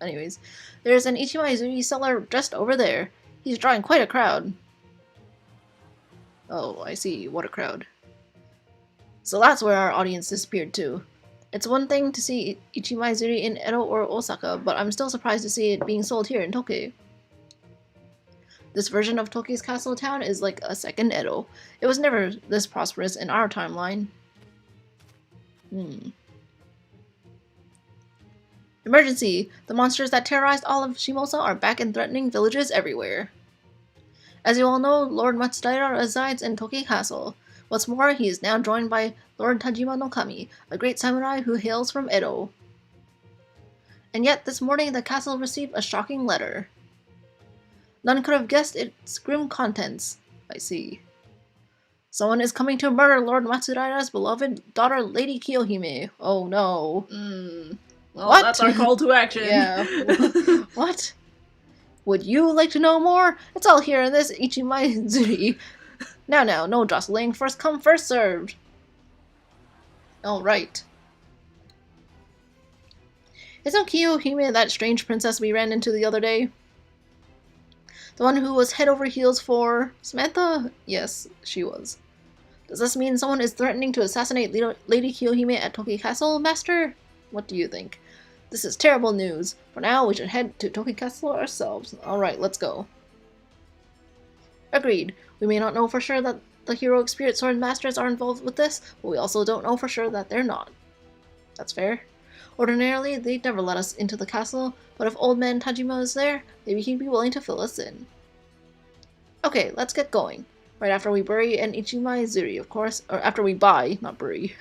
Speaker 1: Anyways, there's an Ichimaizuri seller just over there. He's drawing quite a crowd. Oh, I see. What a crowd. So that's where our audience disappeared to. It's one thing to see Ichimaizuri in Edo or Osaka, but I'm still surprised to see it being sold here in Tokyo. This version of Tokyo's castle town is like a second Edo. It was never this prosperous in our timeline. Emergency! The monsters that terrorized all of Shimousa are back and threatening villages everywhere. As you all know, Lord Matsudaira resides in Tokyo Castle. What's more, he is now joined by Lord Tajima no Kami, a great samurai who hails from Edo. And yet, this morning the castle received a shocking letter. None could have guessed its grim contents. I see. Someone is coming to murder Lord Matsudaira's beloved daughter, Lady Kiyohime. Oh no.
Speaker 2: Well,
Speaker 1: What?
Speaker 2: That's our call to action.
Speaker 1: Yeah. What? Would you like to know more? It's all here in this Ichimaizuri. Now, no jostling. First come, first served. Alright. Isn't Kiyohime that strange princess we ran into the other day? The one who was head over heels for Samantha? Yes, she was. Does this mean someone is threatening to assassinate Lady Kiyohime at Tokyo Castle, Master? What do you think? This is terrible news. For now, we should head to Tokyo Castle ourselves. Alright, let's go. Agreed. We may not know for sure that the heroic spirit sword masters are involved with this, but we also don't know for sure that they're not. That's fair. Ordinarily, they'd never let us into the castle, but if old man Tajima is there, maybe he'd be willing to fill us in. Okay, let's get going. Right after we bury an Ichimaizuri, of course. Or after we buy, not bury.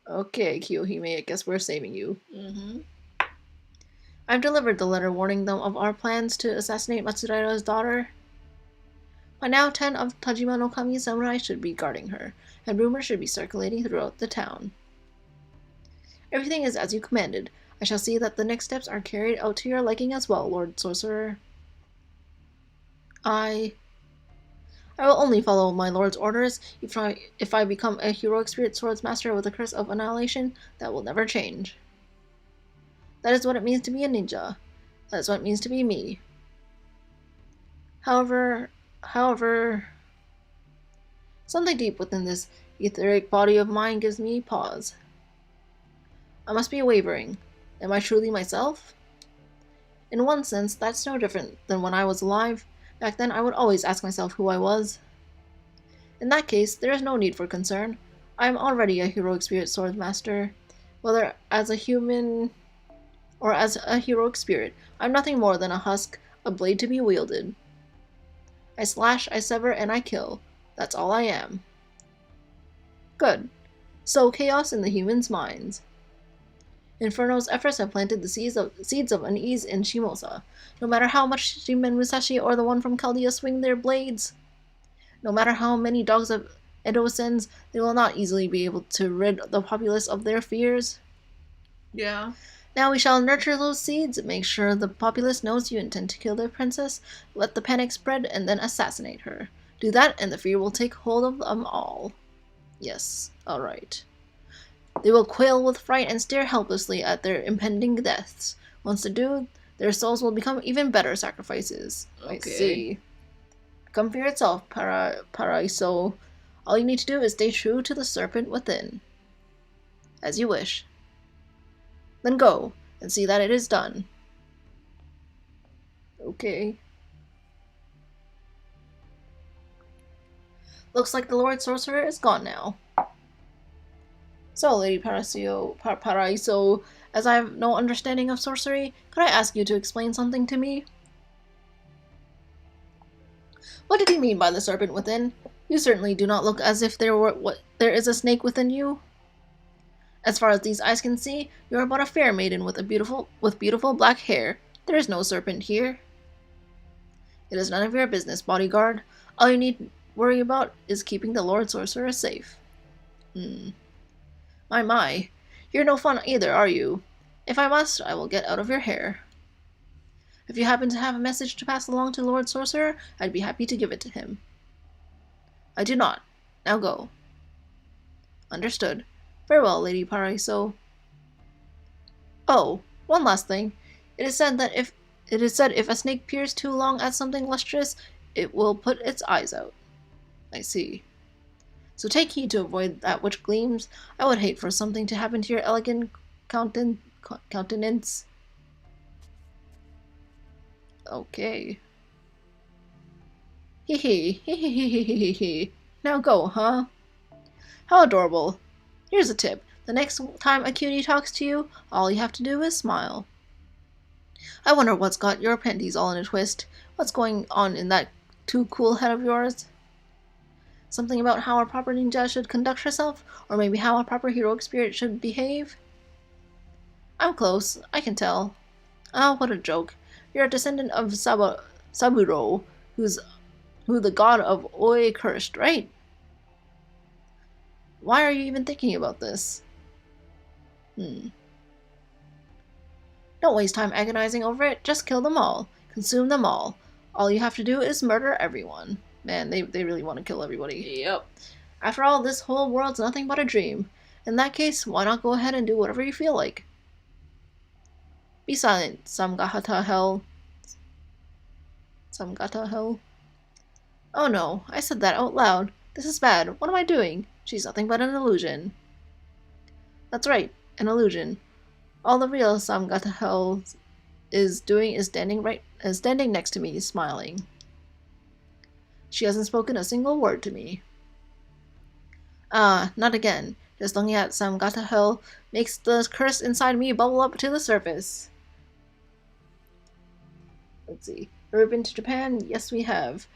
Speaker 1: Okay, Kiyohime, I guess we're saving you. I've delivered the letter warning them of our plans to assassinate Matsudaira's daughter. By now, 10 of Tajima no Kami's samurai should be guarding her, and rumors should be circulating throughout the town. Everything is as you commanded. I shall see that the next steps are carried out to your liking as well, Lord Sorcerer. I will only follow my lord's orders. If I become a heroic spirit swords master with a curse of annihilation, that will never change. That is what it means to be a ninja. That is what it means to be me. However, something deep within this etheric body of mine gives me pause. I must be wavering. Am I truly myself? In one sense, that's no different than when I was alive. Back then, I would always ask myself who I was. In that case, there is no need for concern. I am already a heroic spirit sword master. Whether as a human or as a heroic spirit, I'm nothing more than a husk, a blade to be wielded. I slash, I sever, and I kill. That's all I am. Good. Sow chaos in the humans' minds. Inferno's efforts have planted the seeds of unease in Shimousa. No matter how much Shinmen Musashi or the one from Chaldea swing their blades, no matter how many dogs of Edo sends, they will not easily be able to rid the populace of their fears.
Speaker 2: Yeah.
Speaker 1: Now we shall nurture those seeds, make sure the populace knows you intend to kill their princess, let the panic spread, and then assassinate her. Do that, and the fear will take hold of them all. Yes, alright. They will quail with fright and stare helplessly at their impending deaths. Once they do, their souls will become even better sacrifices.
Speaker 2: Okay.
Speaker 1: I see. Come for yourself, Paraiso. All you need to do is stay true to the serpent within. As you wish. Then go, and see that it is done. Okay. Looks like the Lord Sorcerer is gone now. So, Lady Paraiso, as I have no understanding of sorcery, could I ask you to explain something to me? What did he mean by the serpent within? You certainly do not look as if there is a snake within you. As far as these eyes can see, you are but a fair maiden with beautiful black hair. There is no serpent here. It is none of your business, bodyguard. All you need worry about is keeping the Lord Sorcerer safe. My. You're no fun either, are you? If I must, I will get out of your hair. If you happen to have a message to pass along to Lord Sorcerer, I'd be happy to give it to him. I do not. Now go. Understood. Very well, Lady Paraiso. Oh, one last thing. It is said if a snake peers too long at something lustrous, it will put its eyes out. I see. So take heed to avoid that which gleams. I would hate for something to happen to your elegant countenance. Okay. Hee. Now go, huh? How adorable. Here's a tip. The next time a cutie talks to you, all you have to do is smile. I wonder what's got your panties all in a twist. What's going on in that too cool head of yours? Something about how a proper ninja should conduct herself, or maybe how a proper heroic spirit should behave? I'm close, I can tell. Ah, what a joke. You're a descendant of Saburo, who the god of Oi cursed, right? Why are you even thinking about this? Don't waste time agonizing over it, just kill them all. Consume them all. All you have to do is murder everyone. Man, they really want to kill everybody.
Speaker 2: Yep.
Speaker 1: After all, this whole world's nothing but a dream. In that case, why not go ahead and do whatever you feel like? Be silent, Samgata Hell. Samgata Hell? Oh no, I said that out loud. This is bad. What am I doing? She's nothing but an illusion. That's right, an illusion. All the real Samgata Hell is doing is standing next to me, smiling. She hasn't spoken a single word to me. Ah, not again. Just looking at Samgata Hell makes the curse inside me bubble up to the surface. Let's see. Ever been to Japan? Yes, we have.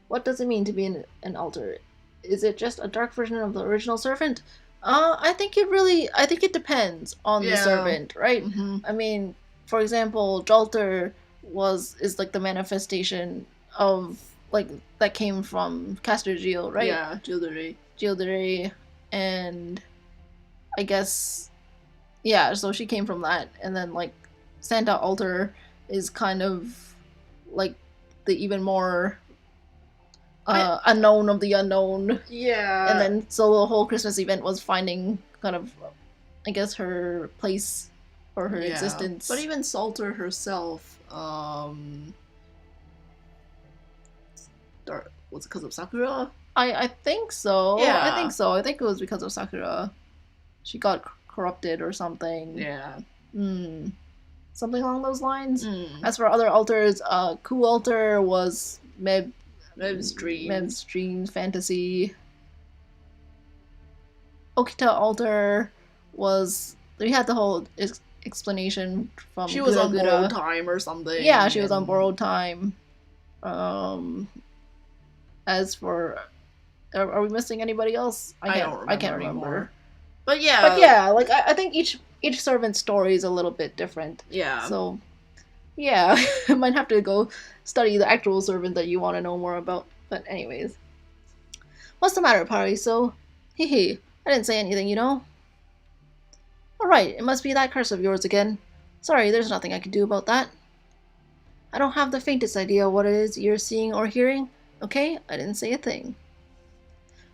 Speaker 1: What does it mean to be an altar? Is it just a dark version of the original servant? I think it depends on the servant, right?
Speaker 2: Mm-hmm.
Speaker 1: I mean, for example, Jalter is like the manifestation of like that came from Caster Gil, right?
Speaker 2: Yeah,
Speaker 1: Gildere, and I guess so she came from that, and then like Santa Altar is kind of like the even more unknown of the unknown.
Speaker 2: Yeah.
Speaker 1: And then so the whole Christmas event was finding kind of, I guess, her place or her existence.
Speaker 2: But even Salter herself, was it because of Sakura?
Speaker 1: I think so.
Speaker 2: Yeah.
Speaker 1: I think so. I think it was because of Sakura. She got corrupted or something.
Speaker 2: Yeah.
Speaker 1: Something along those lines. As for other altars, Ku Altar was
Speaker 2: Mev's
Speaker 1: Dreams Fantasy. Okita Altar was... We had the whole explanation from...
Speaker 2: She was on borrowed time or something.
Speaker 1: Yeah, she was on borrowed time. As for... Are we missing anybody else? I can't remember.
Speaker 2: Anymore. But yeah,
Speaker 1: like I think each servant's story is a little bit different.
Speaker 2: Yeah.
Speaker 1: So, yeah, I might have to go study the actual servant that you want to know more about. But anyways, what's the matter, Paraiso? Hee, I didn't say anything, you know. All right, it must be that curse of yours again. Sorry, there's nothing I can do about that. I don't have the faintest idea what it is you're seeing or hearing. Okay, I didn't say a thing.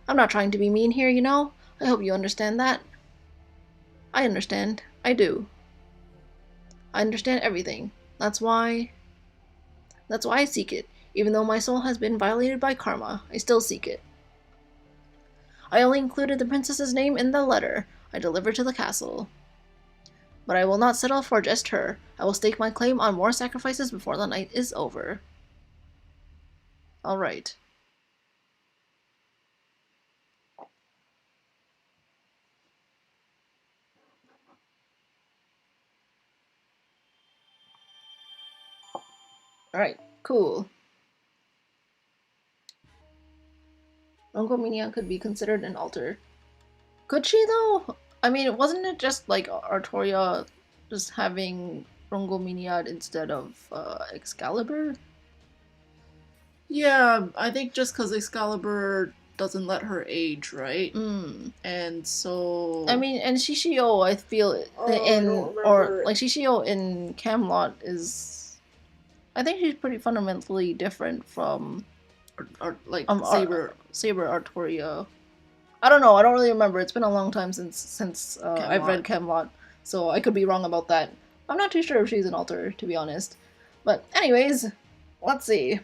Speaker 1: I'm not trying to be mean here, you know. I hope you understand that. I understand. I do. I understand everything. That's why I seek it. Even though my soul has been violated by karma, I still seek it. I only included the princess's name in the letter I delivered to the castle. But I will not settle for just her. I will stake my claim on more sacrifices before the night is over. Alright. Alright, cool. Rongomania could be considered an altar. Could she, though? I mean, wasn't it just like Artoria just having Rongominiad instead of Excalibur?
Speaker 2: Yeah, I think just because Excalibur doesn't let her age, right?
Speaker 1: Mm.
Speaker 2: And so
Speaker 1: I mean, and Shishio, I feel like Shishio in Camelot is, I think she's pretty fundamentally different from
Speaker 2: Saber
Speaker 1: Artoria. I don't know. I don't really remember. It's been a long time since I've read Camelot, so I could be wrong about that. I'm not too sure if she's an alter, to be honest. But anyways, let's see.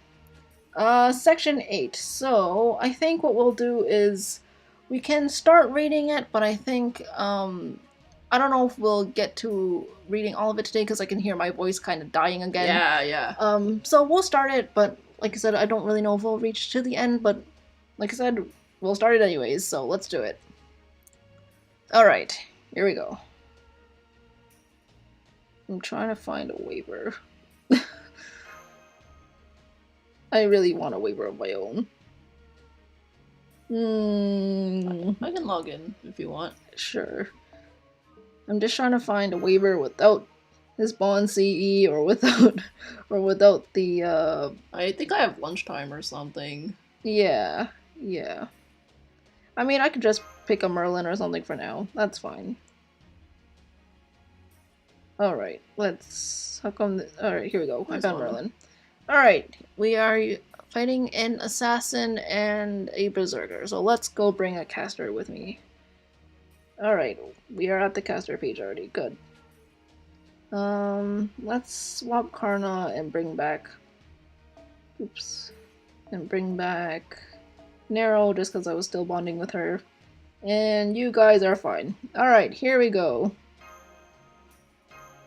Speaker 1: Section 8. So I think what we'll do is we can start reading it, but I think I don't know if we'll get to reading all of it today because I can hear my voice kind of dying again.
Speaker 2: Yeah.
Speaker 1: So we'll start it, but like I said, I don't really know if we'll reach to the end, but like I said, we'll start it anyways, so let's do it. Alright, here we go. I'm trying to find a waiver. I really want a waiver of my own.
Speaker 2: I can log in if you want.
Speaker 1: Sure. I'm just trying to find a waiver without this bond CE or without the
Speaker 2: I think I have lunchtime or something.
Speaker 1: Yeah. I mean, I could just pick a Merlin or something for now. That's fine. Alright, let's... How come... Alright, here we go. I found Merlin. Alright, we are fighting an assassin and a berserker, so let's go bring a caster with me. Alright, we are at the caster page already. Good. Let's swap Karna and bring back... Oops. And bring back... Nero, just because I was still bonding with her. And you guys are fine. Alright, here we go.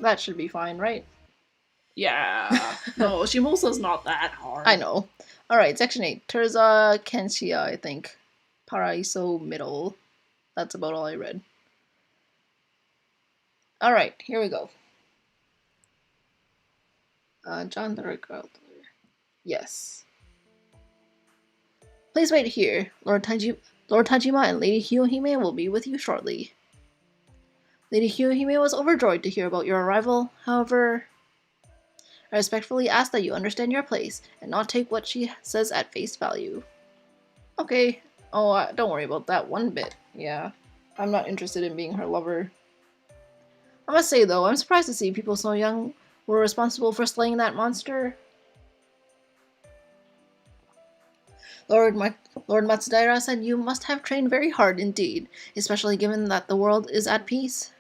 Speaker 1: That should be fine, right?
Speaker 2: Yeah. No, Shimousa's not that hard.
Speaker 1: I know. Alright, section 8. Terza Kenshia, I think. Paraiso Middle. That's about all I read. Alright, here we go. John Dark. Yes. Please wait here. Lord Tajima and Lady Kiyohime will be with you shortly. Lady Kiyohime was overjoyed to hear about your arrival. However, I respectfully ask that you understand your place and not take what she says at face value. Okay. Oh, don't worry about that one bit. Yeah. I'm not interested in being her lover. I must say, though, I'm surprised to see people so young were responsible for slaying that monster. Lord Matsudaira said you must have trained very hard indeed, especially given that the world is at peace.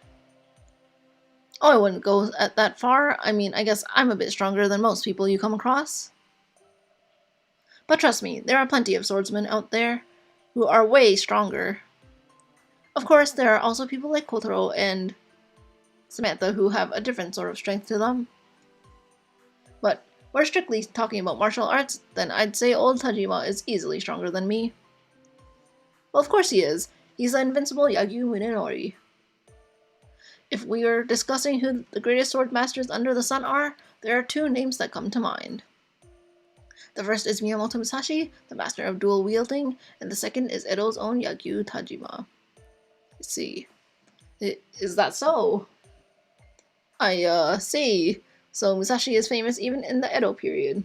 Speaker 1: Oh, I wouldn't go that far. I mean, I guess I'm a bit stronger than most people you come across. But trust me, there are plenty of swordsmen out there who are way stronger. Of course, there are also people like Kotaro and Samantha who have a different sort of strength to them. But we're strictly talking about martial arts, then I'd say old Tajima is easily stronger than me. Well, of course he is. He's the invincible Yagyu Munenori. If we are discussing who the greatest sword masters under the sun are, there are two names that come to mind. The first is Miyamoto Musashi, the master of dual wielding, and the second is Edo's own Yagyu Tajima. Let's see. Is that so? I see. So Musashi is famous even in the Edo period.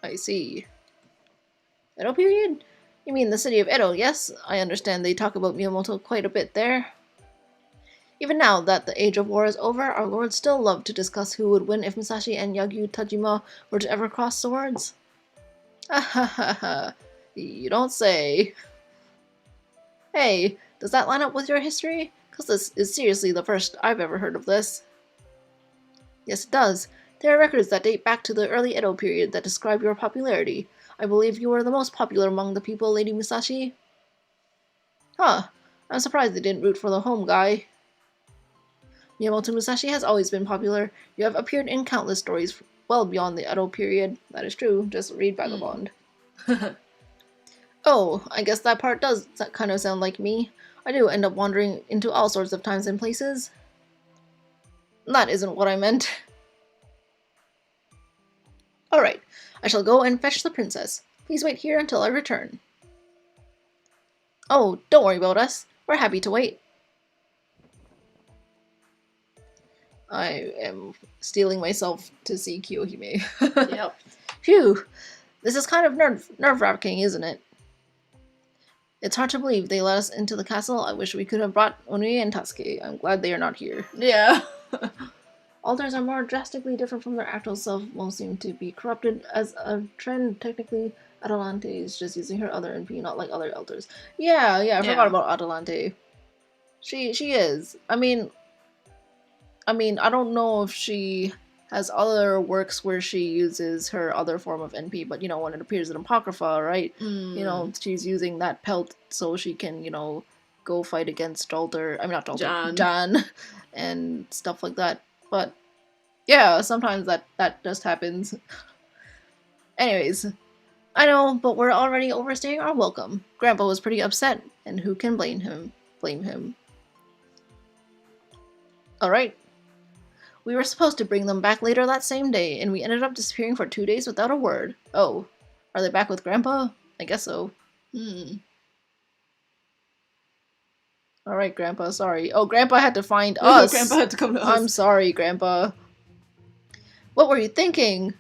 Speaker 1: I see. Edo period? You mean the city of Edo, yes? I understand they talk about Miyamoto quite a bit there. Even now that the age of war is over, our lords still love to discuss who would win if Musashi and Yagyu Tajima were to ever cross swords. You don't say. Hey, does that line up with your history? Because this is seriously the first I've ever heard of this. Yes, it does. There are records that date back to the early Edo period that describe your popularity. I believe you were the most popular among the people, Lady Musashi. Huh. I'm surprised they didn't root for the home guy. Miyamoto Musashi has always been popular. You have appeared in countless stories well beyond the Edo period. That is true. Just read Vagabond. Oh, I guess that part does kind of sound like me. I do end up wandering into all sorts of times and places. That isn't what I meant. Alright, I shall go and fetch the princess. Please wait here until I return. Oh, don't worry about us. We're happy to wait. I am steeling myself to see Kiyohime.
Speaker 2: Yep.
Speaker 1: Phew. This is kind of nerve-wracking, isn't it? It's hard to believe they let us into the castle. I wish we could have brought Onui and Tasuke. I'm glad they are not here.
Speaker 2: Yeah.
Speaker 1: Altars are more drastically different from their actual self. Most seem to be corrupted as a trend. Technically, Adelante is just using her other NP, not like other elders. Yeah, I forgot about Adelante. She is. I mean, I don't know if she has other works where she uses her other form of NP, but when it appears in Apocrypha, right? She's using that pelt so she can, go fight against Jan, and stuff like that. But yeah, sometimes that just happens. Anyways, I know, but we're already overstaying our welcome. Grandpa was pretty upset, and who can blame him? Alright. We were supposed to bring them back later that same day, and we ended up disappearing for 2 days without a word. Oh, are they back with Grandpa? I guess so. Alright, Grandpa, sorry. Oh, Grandpa had to find us.
Speaker 2: Grandpa had to come to us.
Speaker 1: I'm sorry, Grandpa. What were you thinking?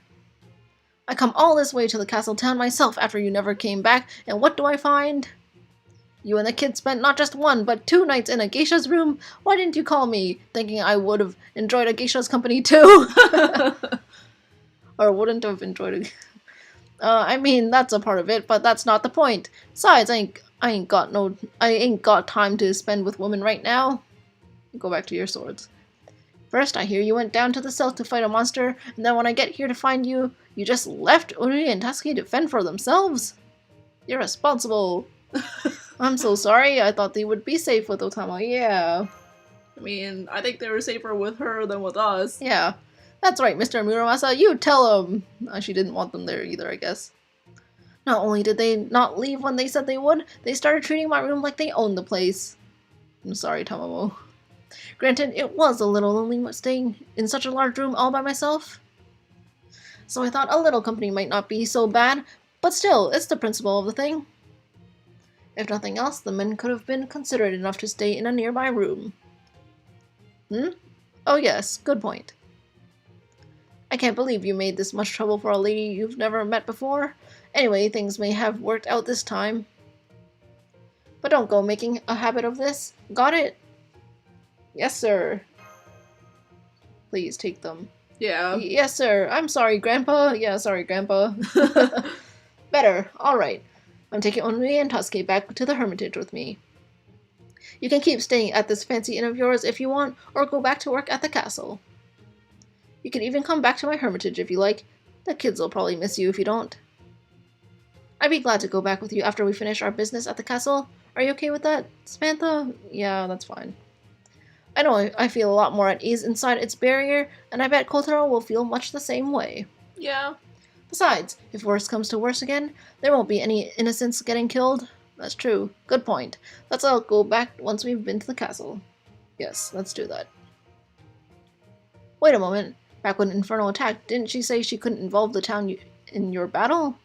Speaker 1: I come all this way to the castle town myself after you never came back, and what do I find? You and the kids spent not just 1, but 2 nights in a geisha's room? Why didn't you call me, thinking I would have enjoyed a geisha's company too? Or wouldn't have enjoyed it. I mean, that's a part of it, but that's not the point. Besides, I ain't got time to spend with women right now. Go back to your swords. First, I hear you went down to the south to fight a monster, and then when I get here to find you, you just left Uri and Tasuke to fend for themselves? You're responsible. I'm so sorry. I thought they would be safe with Otama. Yeah.
Speaker 2: I mean, I think they were safer with her than with us.
Speaker 1: Yeah. That's right, Mr. Muramasa. You tell them. She didn't want them there either, I guess. Not only did they not leave when they said they would, they started treating my room like they owned the place. I'm sorry, Tamamo. Granted, it was a little lonely staying in such a large room all by myself. So I thought a little company might not be so bad, but still, it's the principle of the thing. If nothing else, the men could have been considerate enough to stay in a nearby room. Oh yes, good point. I can't believe you made this much trouble for a lady you've never met before. Anyway, things may have worked out this time. But don't go making a habit of this. Got it? Yes, sir. Please take them.
Speaker 2: Yeah.
Speaker 1: Yes, sir. I'm sorry, Grandpa. Yeah, sorry, Grandpa. Better. Alright. I'm taking Onui and Tasuke back to the Hermitage with me. You can keep staying at this fancy inn of yours if you want, or go back to work at the castle. You can even come back to my Hermitage if you like. The kids will probably miss you if you don't. I'd be glad to go back with you after we finish our business at the castle. Are you okay with that, Samantha? Yeah, that's fine. I know I feel a lot more at ease inside its barrier, and I bet Kotaro will feel much the same way.
Speaker 2: Yeah.
Speaker 1: Besides, if worse comes to worse again, there won't be any innocents getting killed. That's true. Good point. Let's all go back once we've been to the castle. Yes, let's do that. Wait a moment. Back when Inferno attacked, didn't she say she couldn't involve the town in your battle?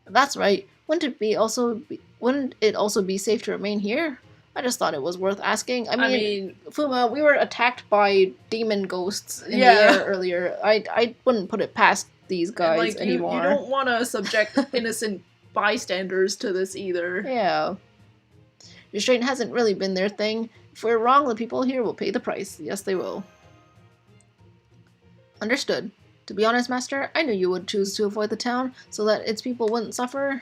Speaker 1: That's right. Wouldn't it also be safe to remain here? I just thought it was worth asking. I mean, Fuma, we were attacked by demon ghosts in the air earlier. I wouldn't put it past these guys anymore.
Speaker 2: You don't want to subject innocent bystanders to this either.
Speaker 1: Yeah. Restraint hasn't really been their thing. If we're wrong, the people here will pay the price. Yes, they will. Understood. To be honest, Master, I knew you would choose to avoid the town so that its people wouldn't suffer.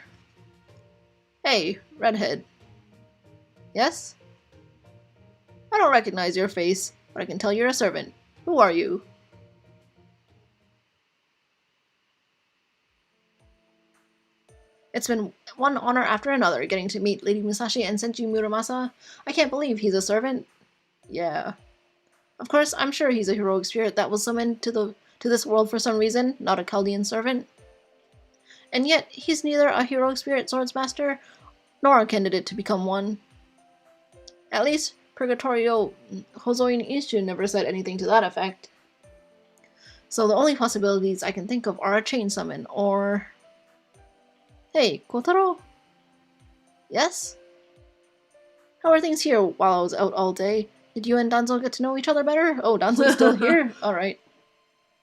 Speaker 1: Hey, Redhead. Yes? I don't recognize your face, but I can tell you're a servant. Who are you? It's been one honor after another getting to meet Lady Musashi and Senju Muramasa. I can't believe he's a servant. Yeah. Of course, I'm sure he's a heroic spirit that was summoned to this world for some reason, not a Chaldean servant. And yet, he's neither a heroic spirit swordsmaster, nor a candidate to become one. At least, Purgatorio Hozoin Ishu never said anything to that effect. So the only possibilities I can think of are a chain summon, or... Hey, Kotaro? Yes? How are things here while I was out all day? Did you and Danzo get to know each other better? Oh, Danzo's still here? Alright.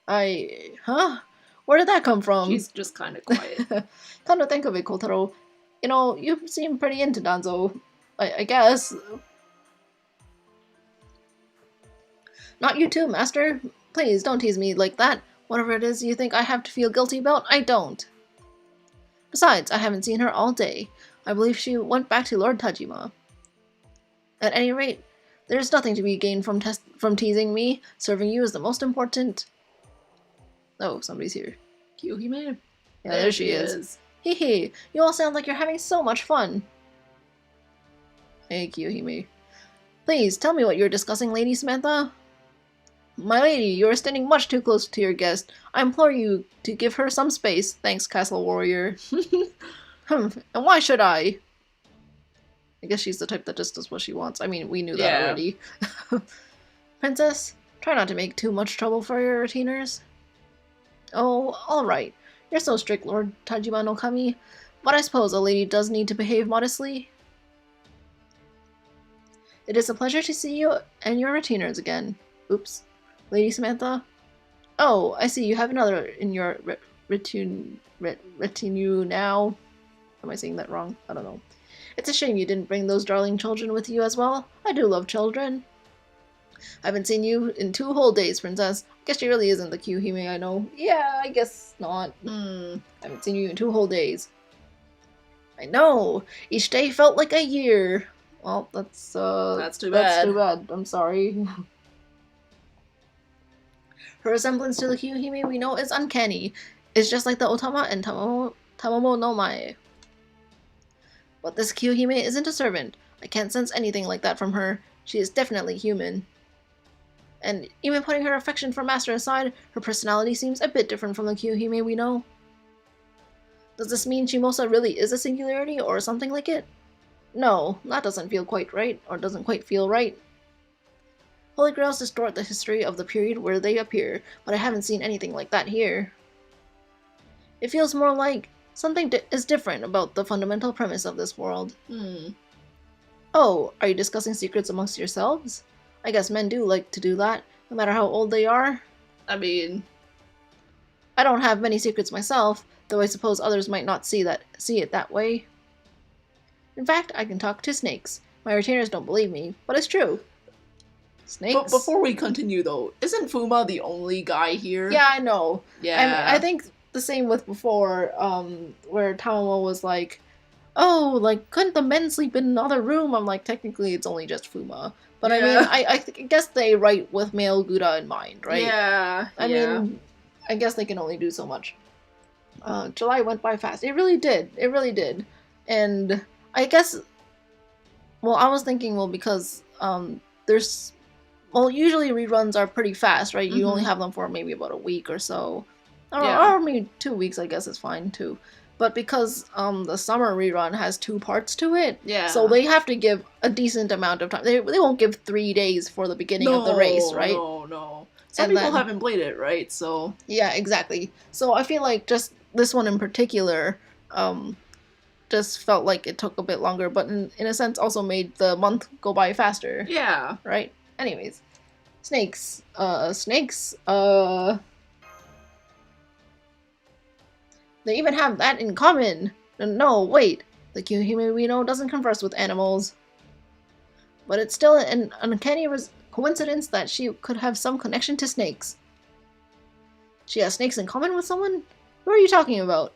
Speaker 1: Huh? Where did that come from?
Speaker 2: She's just kind of quiet.
Speaker 1: Come to think of it, Kotaro. You know, you seem pretty into Danzo. I guess. Not you too, Master. Please, don't tease me like that. Whatever it is you think I have to feel guilty about, I don't. Besides, I haven't seen her all day. I believe she went back to Lord Tajima. At any rate, there's nothing to be gained from teasing me. Serving you is the most important. Oh, somebody's here.
Speaker 2: Kiyohime.
Speaker 1: Yeah, there she is. Hee hee, you all sound like you're having so much fun. Hey, Kiyohime. Please, tell me what you're discussing, Lady Samantha. My lady, you are standing much too close to your guest. I implore you to give her some space. Thanks, Castle Warrior. And why should I? I guess she's the type that just does what she wants. I mean, we knew that already. Princess, try not to make too much trouble for your retainers. Oh, alright. You're so strict, Lord Tajima no Kami. But I suppose a lady does need to behave modestly. It is a pleasure to see you and your retainers again. Oops. Lady Samantha? Oh, I see you have another in your retinue now. Am I saying that wrong? I don't know. It's a shame you didn't bring those darling children with you as well. I do love children. I haven't seen you in 2 whole days, Princess. I guess she really isn't the Kyuhime I know. Yeah, I guess not. I haven't seen you in 2 whole days. I know. Each day felt like a year. Well, that's
Speaker 2: too bad.
Speaker 1: That's too bad. I'm sorry. Her resemblance to the Kyuhime we know is uncanny. It's just like the Otama and Tamamo no Mae. But this Kyuhime isn't a servant. I can't sense anything like that from her. She is definitely human. And even putting her affection for Master aside, her personality seems a bit different from the Kyuhime we know. Does this mean Shimousa really is a singularity or something like it? No, that doesn't feel quite right, or doesn't quite feel right. Holy Grails distort the history of the period where they appear, but I haven't seen anything like that here. It feels more like something is different about the fundamental premise of this world. Oh, are you discussing secrets amongst yourselves? I guess men do like to do that, no matter how old they are.
Speaker 2: I mean...
Speaker 1: I don't have many secrets myself, though I suppose others might not see it that way. In fact, I can talk to snakes. My retainers don't believe me, but it's true. Snakes?
Speaker 2: But before we continue, though, isn't Fuma the only guy here?
Speaker 1: Yeah, I know.
Speaker 2: Yeah.
Speaker 1: I think the same with before, where Tamamo was like, oh, like, couldn't the men sleep in another room? I'm like, technically it's only just Fuma. But I mean, I guess they write with male Gouda in mind, right?
Speaker 2: Yeah.
Speaker 1: I mean, I guess they can only do so much. July went by fast. It really did. It really did. And I guess, well, I was thinking, well, because there's, well, usually reruns are pretty fast, right? You only have them for maybe about a week or so. Or maybe 2 weeks, I guess is fine too. But because the summer rerun has 2 parts to it, so they have to give a decent amount of time. They won't give 3 days for the beginning of the race, right?
Speaker 2: No. Some people haven't played it, right? So
Speaker 1: yeah, exactly. So I feel like just this one in particular, just felt like it took a bit longer, but in a sense also made the month go by faster.
Speaker 2: Yeah.
Speaker 1: Right? Anyways. Snakes. They even have that in common. No, wait. The Kyuhime we know doesn't converse with animals. But it's still an uncanny coincidence that she could have some connection to snakes. She has snakes in common with someone? Who are you talking about?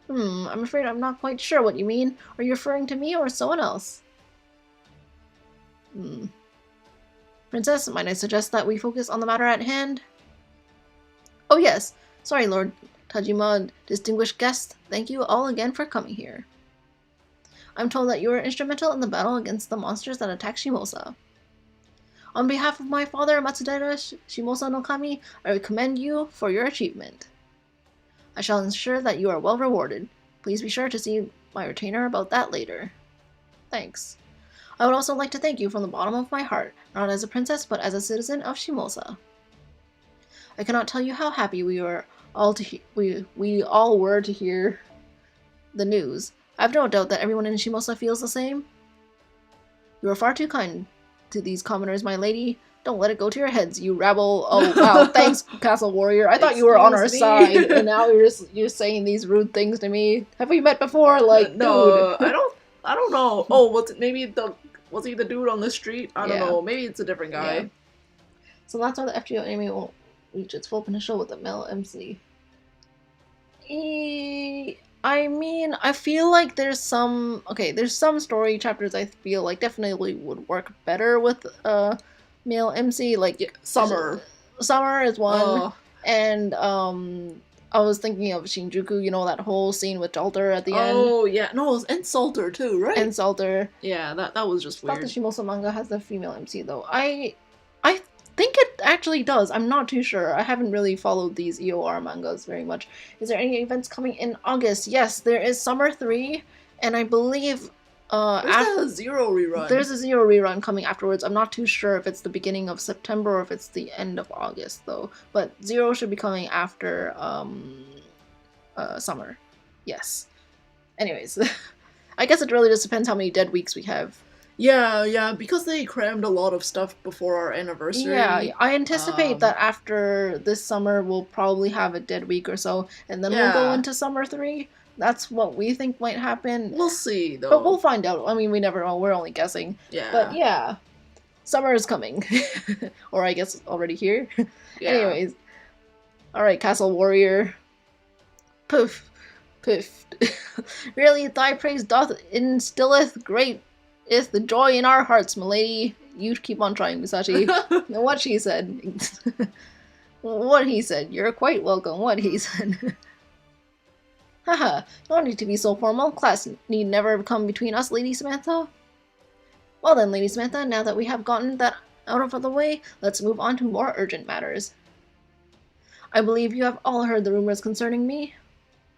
Speaker 1: I'm afraid I'm not quite sure what you mean. Are you referring to me or someone else? Princess, might I suggest that we focus on the matter at hand? Oh yes. Sorry, Lord Tajima, distinguished guests. Thank you all again for coming here. I'm told that you were instrumental in the battle against the monsters that attacked Shimousa. On behalf of my father, Matsudaira Shimousa no Kami, I commend you for your achievement. I shall ensure that you are well rewarded. Please be sure to see my retainer about that later. Thanks. I would also like to thank you from the bottom of my heart, not as a princess, but as a citizen of Shimousa. I cannot tell you how happy we all were to hear the news. I have no doubt that everyone in Shimousa feels the same. You are far too kind to these commoners, my lady. Don't let it go to your heads, you rabble. Oh wow, thanks, Castle Warrior. I thought you were on our side, and now you're saying these rude things to me. Have we met before? Like,
Speaker 2: no,
Speaker 1: dude.
Speaker 2: I don't know. Oh, was he the dude on the street? I don't know. Maybe it's a different guy.
Speaker 1: Yeah. So that's why the FGO anime won't reach its full potential with the male MC. I mean, I feel like there's some story chapters I feel like definitely would work better with male MC. Like,
Speaker 2: yeah, Summer
Speaker 1: is one, and I was thinking of Shinjuku. You know, that whole scene with Jalter at the end.
Speaker 2: Oh yeah, no, it was Salter too, right?
Speaker 1: And Salter.
Speaker 2: Yeah, that was just weird.
Speaker 1: I thought the Shimousa manga has the female MC though. I think it actually does. I'm not too sure. I haven't really followed these EOR mangas very much. Is there any events coming in August? Yes, there is Summer 3, and I believe
Speaker 2: there's a Zero rerun.
Speaker 1: There's a Zero rerun coming afterwards. I'm not too sure if it's the beginning of September or if it's the end of August though. But Zero should be coming after Summer. Yes. Anyways, I guess it really just depends how many dead weeks we have.
Speaker 2: Yeah, because they crammed a lot of stuff before our anniversary.
Speaker 1: Yeah, I anticipate that after this summer we'll probably have a dead week or so, and then we'll go into Summer 3. That's what we think might happen.
Speaker 2: We'll see, though.
Speaker 1: But we'll find out. I mean, we never know. We're only guessing.
Speaker 2: Yeah.
Speaker 1: But yeah, summer is coming. Or I guess already here. Yeah. Anyways. Alright, Castle Warrior. Poof. Poof. Really, thy praise doth instilleth great is the joy in our hearts, milady. You keep on trying, Musashi. What she said. What he said. You're quite welcome. What he said. Haha, no need to be so formal. Class need never come between us, Lady Samantha. Well then, Lady Samantha, now that we have gotten that out of the way, let's move on to more urgent matters. I believe you have all heard the rumors concerning me.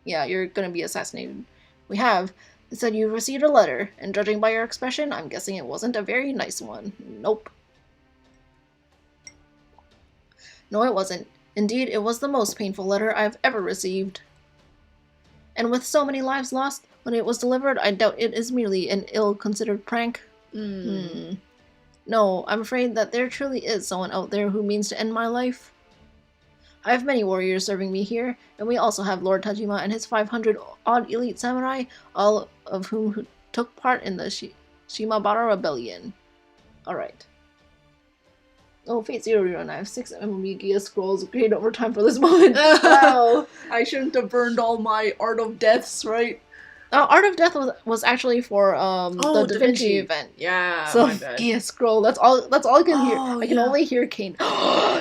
Speaker 1: Yeah, you're gonna be assassinated. We have. They said you received a letter, and judging by your expression, I'm guessing it wasn't a very nice one. Nope. No, it wasn't. Indeed, it was the most painful letter I've ever received. And with so many lives lost when it was delivered, I doubt it is merely an ill-considered prank. No, I'm afraid that there truly is someone out there who means to end my life. I have many warriors serving me here, and we also have Lord Tajima and his 500-odd elite samurai, all of whom took part in the Shimabara Rebellion. Alright. Oh, Fate Zero Rerun. I have 6 MMB Gia scrolls. Great overtime for this moment. Wow.
Speaker 2: I shouldn't have burned all my Art of Deaths, right?
Speaker 1: Art of Death was actually for the Da Vinci event.
Speaker 2: Yeah.
Speaker 1: So Gia scroll. That's all I can hear. I can only hear Kane.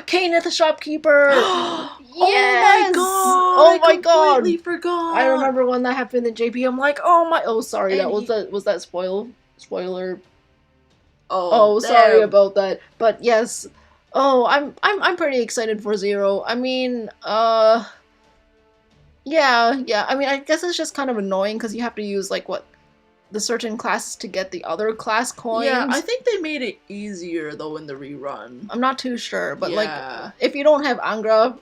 Speaker 1: Kane at the shopkeeper. Yes!
Speaker 2: Oh my god! I completely forgot.
Speaker 1: I remember when that happened in JP. I'm like, oh sorry, and was that spoiler. Oh, sorry about that. But yes. Oh, I'm pretty excited for Zero. I mean, yeah. I mean, I guess it's just kind of annoying because you have to use the certain classes to get the other class coins.
Speaker 2: Yeah, I think they made it easier though in the rerun.
Speaker 1: I'm not too sure, but if you don't have Angra,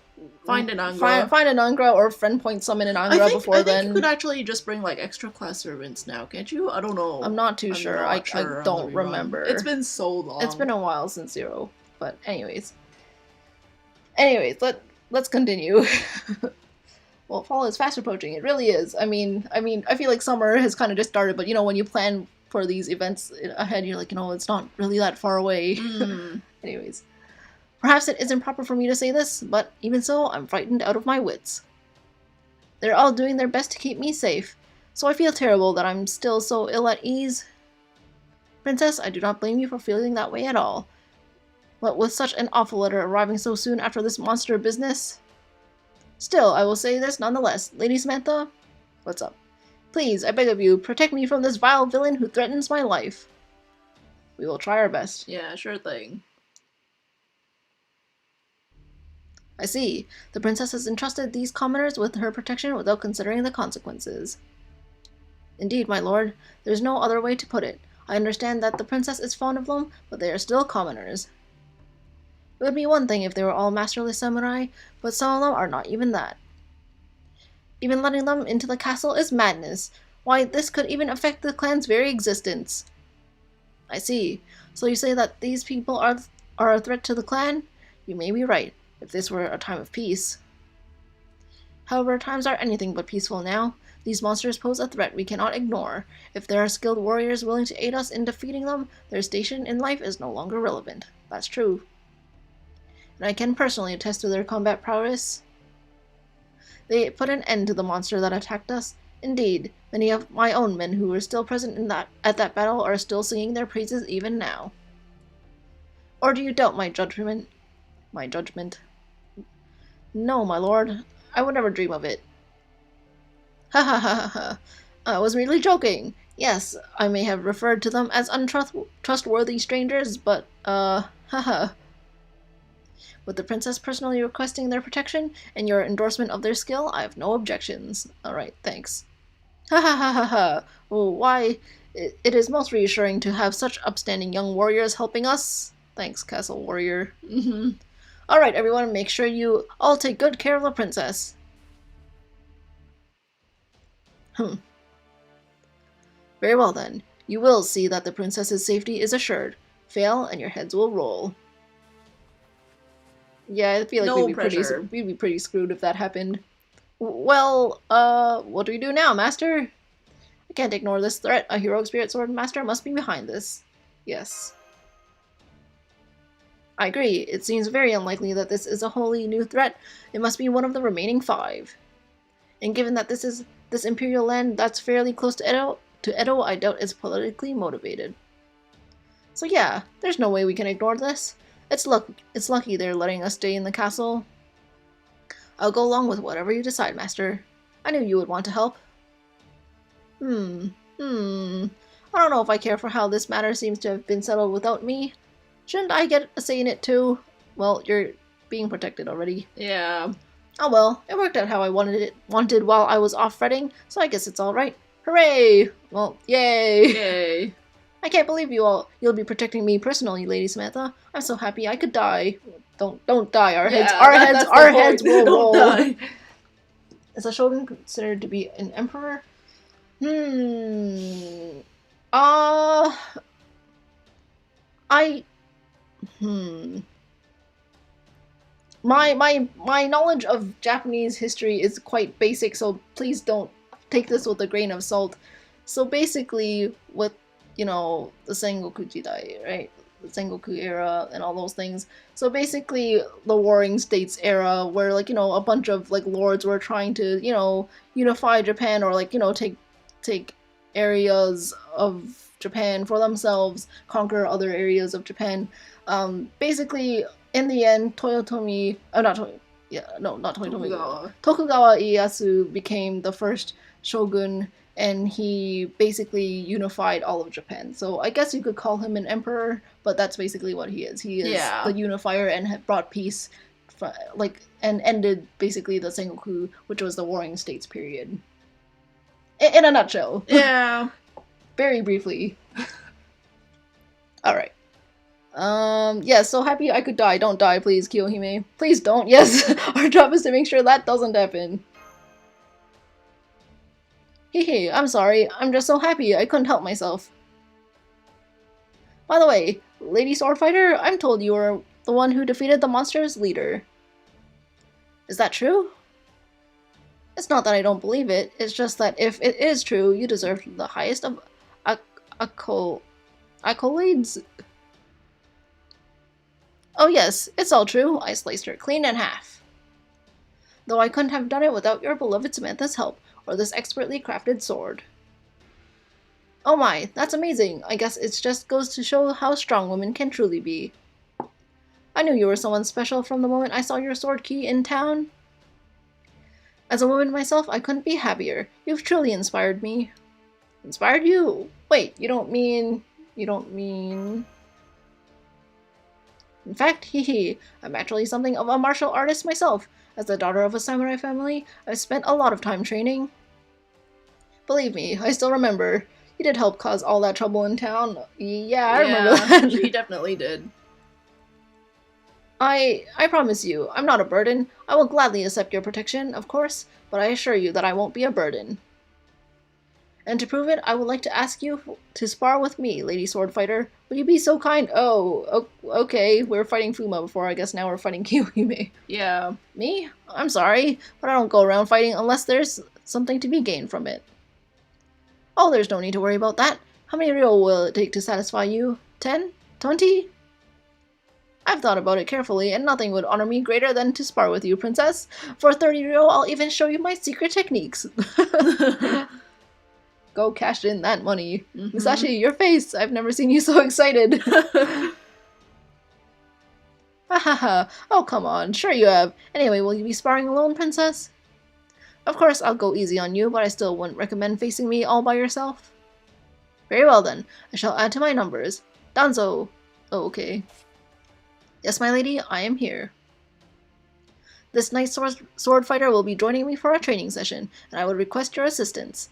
Speaker 2: find an Angra.
Speaker 1: Find an Angra or friend point summon an Angra before then. I think
Speaker 2: you could actually just bring extra class servants now, can't you? I don't know.
Speaker 1: I'm not too sure. I don't remember.
Speaker 2: It's been so long.
Speaker 1: It's been a while since Zero. But anyways, let's continue. Well, fall is fast approaching. It really is. I mean, I feel like summer has kind of just started, but when you plan for these events ahead, you're like, it's not really that far away. Anyways, perhaps it isn't proper for me to say this, but even so, I'm frightened out of my wits. They're all doing their best to keep me safe, so I feel terrible that I'm still so ill at ease. Princess, I do not blame you for feeling that way at all. What with such an awful letter arriving so soon after this monster business? Still, I will say this nonetheless. Lady Samantha? What's up? Please, I beg of you, protect me from this vile villain who threatens my life. We will try our best.
Speaker 2: Yeah, sure thing.
Speaker 1: I see. The princess has entrusted these commoners with her protection without considering the consequences. Indeed, my lord. There is no other way to put it. I understand that the princess is fond of them, but they are still commoners. It would be one thing if they were all masterless samurai, but some of them are not even that. Even letting them into the castle is madness. Why, this could even affect the clan's very existence. I see. So you say that these people are a threat to the clan? You may be right, if this were a time of peace. However, times are anything but peaceful now. These monsters pose a threat we cannot ignore. If there are skilled warriors willing to aid us in defeating them, their station in life is no longer relevant. That's true. And I can personally attest to their combat prowess. They put an end to the monster that attacked us. Indeed, many of my own men who were still present at that battle are still singing their praises even now. Or do you doubt my judgment? My judgment? No, my lord. I would never dream of it. Ha ha ha ha ha. I was merely joking. Yes, I may have referred to them as untrustworthy strangers, but, haha. With the princess personally requesting their protection and your endorsement of their skill, I have no objections. Alright, thanks. Ha ha ha ha ha. Oh, why, it is most reassuring to have such upstanding young warriors helping us. Thanks, Castle Warrior. Alright, everyone, make sure you all take good care of the princess. Very well then. You will see that the princess's safety is assured. Fail, and your heads will roll. Yeah, I feel like we'd be pretty screwed if that happened. Well, what do we do now, Master? I can't ignore this threat. A heroic spirit sword master must be behind this. Yes. I agree. It seems very unlikely that this is a wholly new threat. It must be one of the remaining 5. And given that this is this imperial land that's fairly close to Edo, I doubt it's politically motivated. So yeah, there's no way we can ignore this. It's lucky they're letting us stay in the castle. I'll go along with whatever you decide, Master. I knew you would want to help. I don't know if I care for how this matter seems to have been settled without me. Shouldn't I get a say in it too? Well, you're being protected already.
Speaker 2: Yeah.
Speaker 1: Oh well, it worked out how I wanted while I was off fretting, so I guess it's alright. Hooray! Well, yay!
Speaker 2: Yay.
Speaker 1: I can't believe you'll be protecting me personally, Lady Samantha. I'm so happy I could die. Don't die. Our heads will roll. Die. Is a shogun considered to be an emperor? My knowledge of Japanese history is quite basic, so please don't take this with a grain of salt. So basically, with the Sengoku Jidai, right? The Sengoku era and all those things. So basically, the Warring States era, where a bunch of lords were trying to unify Japan, or take areas of Japan for themselves, conquer other areas of Japan. Basically, in the end, Tokugawa Ieyasu became the first shogun, and he basically unified all of Japan. So I guess you could call him an emperor, but that's basically what he is. He is the unifier and had brought peace, and ended basically the Sengoku, which was the Warring States period. In a nutshell.
Speaker 2: Yeah.
Speaker 1: Very briefly. Alright. Yeah, so happy I could die. Don't die, please, Kiyohime. Please don't. Yes, our job is to make sure that doesn't happen. Hehe, I'm sorry. I'm just so happy I couldn't help myself. By the way, Lady Swordfighter, I'm told you were the one who defeated the monster's leader. Is that true? It's not that I don't believe it, it's just that if it is true, you deserve the highest of accolades. Oh yes, it's all true. I sliced her clean in half. Though I couldn't have done it without your beloved Samantha's help, or this expertly crafted sword. Oh my, that's amazing. I guess it just goes to show how strong women can truly be. I knew you were someone special from the moment I saw your sword key in town. As a woman myself, I couldn't be happier. You've truly inspired me. Inspired you? Wait, you don't mean... In fact, hee, I'm actually something of a martial artist myself. As the daughter of a samurai family, I've spent a lot of time training. Believe me, I still remember. You did help cause all that trouble in town. Yeah, I remember that.
Speaker 2: She definitely did.
Speaker 1: I promise you, I'm not a burden. I will gladly accept your protection, of course, but I assure you that I won't be a burden. And to prove it, I would like to ask you to spar with me, Lady Swordfighter. Will you be so kind? Oh, okay, we were fighting Fuma before, I guess now we're fighting Kiyohime.
Speaker 2: Yeah.
Speaker 1: Me? I'm sorry, but I don't go around fighting unless there's something to be gained from it. Oh, there's no need to worry about that. How many ryo will it take to satisfy you? 10? 20? I've thought about it carefully, and nothing would honor me greater than to spar with you, princess. For 30 ryo, I'll even show you my secret techniques. Go cash in that money. Musashi, your face! I've never seen you so excited. Hahaha. Oh, come on. Sure you have. Anyway, will you be sparring alone, princess? Of course, I'll go easy on you, but I still wouldn't recommend facing me all by yourself. Very well then. I shall add to my numbers. Danzo. Oh, okay. Yes, my lady, I am here. This night sword fighter will be joining me for a training session, and I would request your assistance.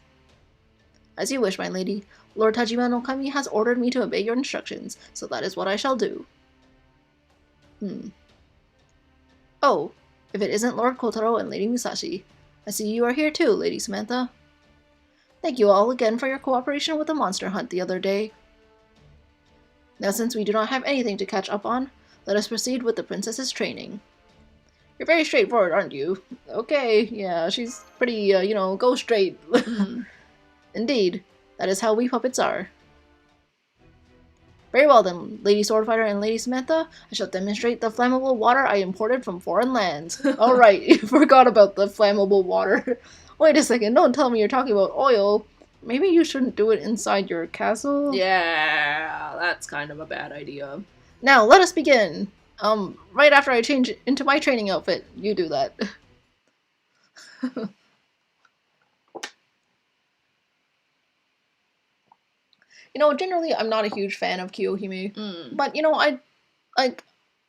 Speaker 1: As you wish, my lady. Lord Tajima no Kami has ordered me to obey your instructions, so that is what I shall do. Oh, if it isn't Lord Kotaro and Lady Musashi. I see you are here too, Lady Samantha. Thank you all again for your cooperation with the monster hunt the other day. Now since we do not have anything to catch up on, let us proceed with the princess's training. You're very straightforward, aren't you? Okay, yeah, she's pretty, go straight. Indeed, that is how we puppets are. Very well then, Lady Swordfighter and Lady Samantha, I shall demonstrate the flammable water I imported from foreign lands. Alright, you forgot about the flammable water. Wait a second, don't tell me you're talking about oil. Maybe you shouldn't do it inside your castle?
Speaker 2: Yeah, that's kind of a bad idea.
Speaker 1: Now, let us begin. Right after I change into my training outfit, you do that. Generally I'm not a huge fan of Kiyohime, but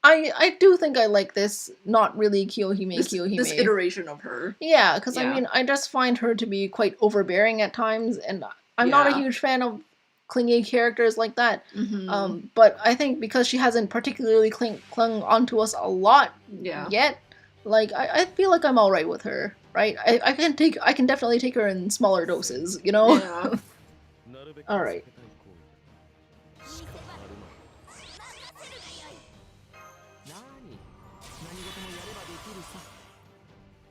Speaker 1: I do think I like this not really Kiyohime.
Speaker 2: This iteration of her.
Speaker 1: Yeah, because I mean I just find her to be quite overbearing at times, and I'm not a huge fan of clingy characters like that. But I think because she hasn't particularly clung onto us a lot yet, like I feel like I'm alright with her, right? I can definitely take her in smaller doses,
Speaker 2: Yeah.
Speaker 1: Alright.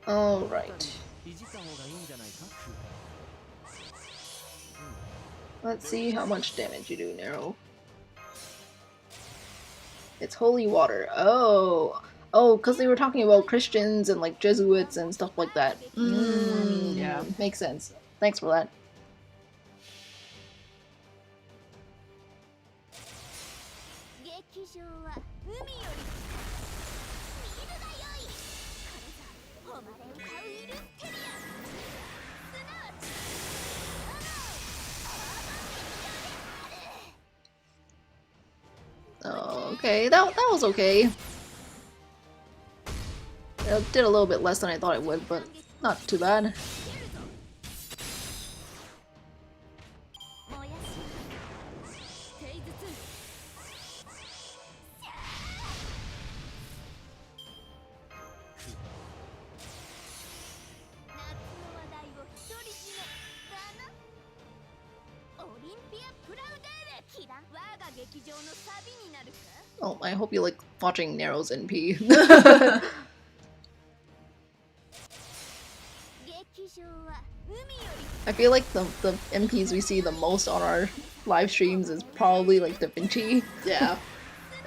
Speaker 1: Alright. Let's see how much damage you do, Nero. It's holy water. Oh, because they were talking about Christians and like Jesuits and stuff like that. Yeah, makes sense. Thanks for that. Okay, that was okay. It did a little bit less than I thought it would, but not too bad. Oh, I hope you like watching Nero's NP. I feel like the MPs we see the most on our live streams is probably like Da Vinci.
Speaker 2: Yeah.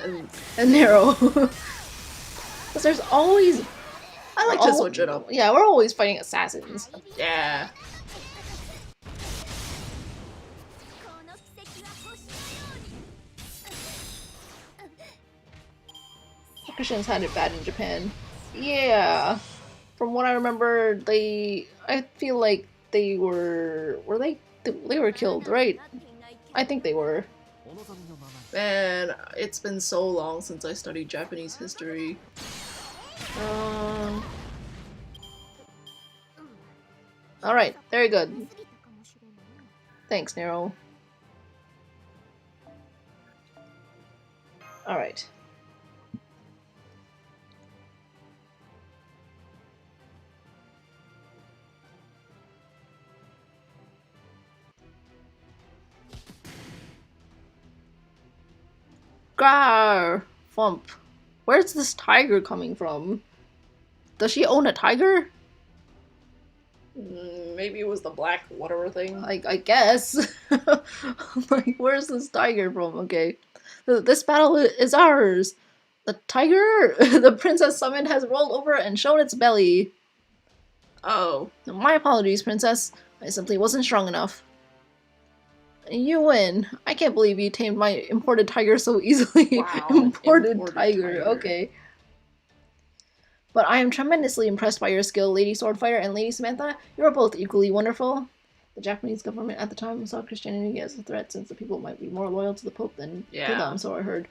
Speaker 1: and Nero. Because there's always...
Speaker 2: I like to switch it up.
Speaker 1: Yeah, we're always fighting assassins.
Speaker 2: Yeah.
Speaker 1: Christians had it bad in Japan. Yeah. From what I remember, I feel like they were they were killed, right? I think they were.
Speaker 2: Man, it's been so long since I studied Japanese history.
Speaker 1: Alright, very good. Thanks, Nero. Alright. Grrr! Fump. Where's this tiger coming from? Does she own a tiger?
Speaker 2: Maybe it was the black whatever thing.
Speaker 1: I guess. Like, where's this tiger from? Okay. This battle is ours! The tiger the princess summoned has rolled over and shown its belly.
Speaker 2: Oh.
Speaker 1: My apologies, princess. I simply wasn't strong enough. You win. I can't believe you tamed my imported tiger so easily.
Speaker 2: Wow.
Speaker 1: Imported tiger. Okay. But I am tremendously impressed by your skill, Lady Swordfighter and Lady Samantha. You are both equally wonderful. The Japanese government at the time saw Christianity as a threat since the people might be more loyal to the Pope than to them, so I heard.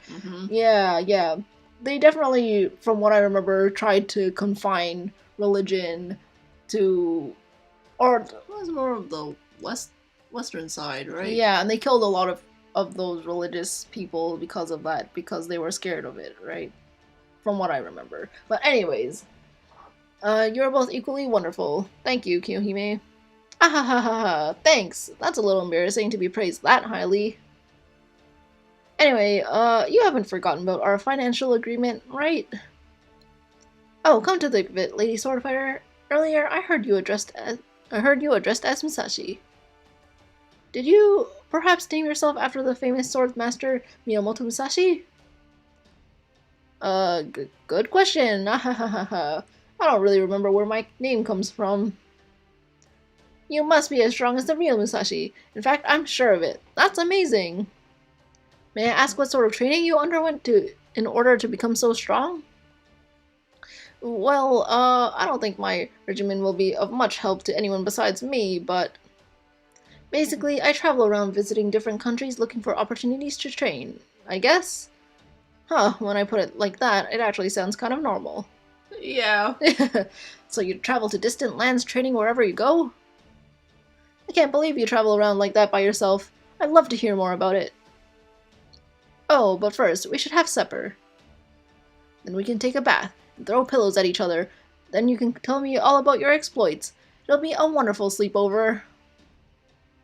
Speaker 1: Yeah. They definitely, from what I remember, tried to confine religion to... Or
Speaker 2: it was more of the western side, right?
Speaker 1: Yeah, and they killed a lot of those religious people because of that, because they were scared of it, right? From what I remember. But anyways, you're both equally wonderful. Thank you, Kiyohime. Ahahaha, thanks. That's a little embarrassing to be praised that highly. Anyway, you haven't forgotten about our financial agreement, right? Oh, come to think of it, Lady Swordfighter. Earlier, I heard you addressed as Musashi. Did you perhaps name yourself after the famous sword master Miyamoto Musashi? Good question. I don't really remember where my name comes from. You must be as strong as the real Musashi. In fact, I'm sure of it. That's amazing. May I ask what sort of training you underwent in order to become so strong? Well, I don't think my regimen will be of much help to anyone besides me, but... Basically, I travel around visiting different countries looking for opportunities to train, I guess? Huh, when I put it like that, it actually sounds kind of normal.
Speaker 2: Yeah.
Speaker 1: So you travel to distant lands training wherever you go? I can't believe you travel around like that by yourself. I'd love to hear more about it. Oh, but first, we should have supper. Then we can take a bath and throw pillows at each other. Then you can tell me all about your exploits. It'll be a wonderful sleepover.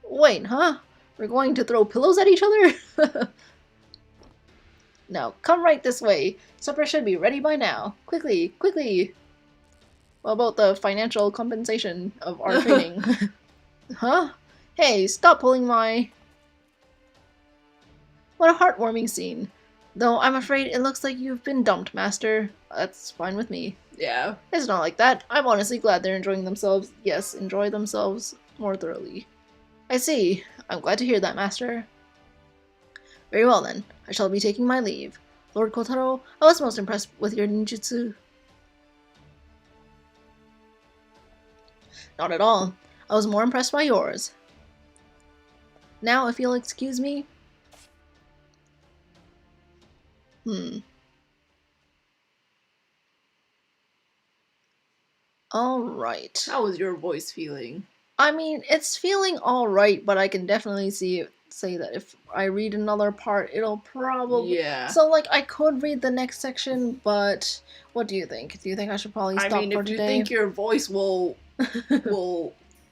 Speaker 1: Wait, huh? We're going to throw pillows at each other? Now, come right this way. Supper should be ready by now. Quickly, quickly! What about the financial compensation of our training? Huh? Hey, stop pulling my... What a heartwarming scene. Though I'm afraid it looks like you've been dumped, Master. That's fine with me.
Speaker 2: Yeah.
Speaker 1: It's not like that. I'm honestly glad they're enjoying themselves. Yes, enjoy themselves more thoroughly. I see. I'm glad to hear that, Master. Very well then. I shall be taking my leave. Lord Kotaro, I was most impressed with your ninjutsu. Not at all. I was more impressed by yours. Now, if you'll excuse me. Alright.
Speaker 2: How was your voice feeling?
Speaker 1: I mean, it's feeling alright, but I can definitely say that if I read another part, it'll probably...
Speaker 2: Yeah.
Speaker 1: So, like, I could read the next section, but what do you think? Do you think I should probably stop for today?
Speaker 2: If you think your voice will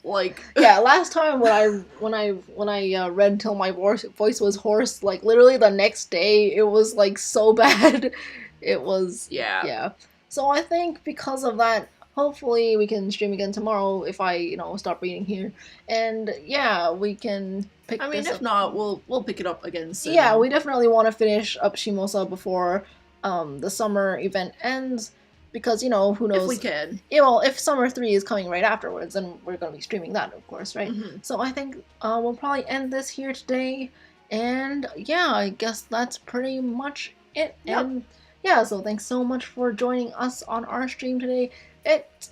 Speaker 2: like...
Speaker 1: Yeah, last time when I read till my voice was hoarse, like, literally the next day, it was, like, so bad. It was... Yeah. So I think because of that, hopefully we can stream again tomorrow if I, stop reading here. And yeah, we can pick this up.
Speaker 2: If not, we'll pick it up again soon.
Speaker 1: Yeah, we definitely want to finish up Shimousa before the summer event ends. Because, who knows.
Speaker 2: If we can.
Speaker 1: Yeah, well, if Summer 3 is coming right afterwards, then we're going to be streaming that, of course, right?
Speaker 2: Mm-hmm.
Speaker 1: So I think we'll probably end this here today. And yeah, I guess that's pretty much it.
Speaker 2: Yep.
Speaker 1: And yeah, so thanks so much for joining us on our stream today.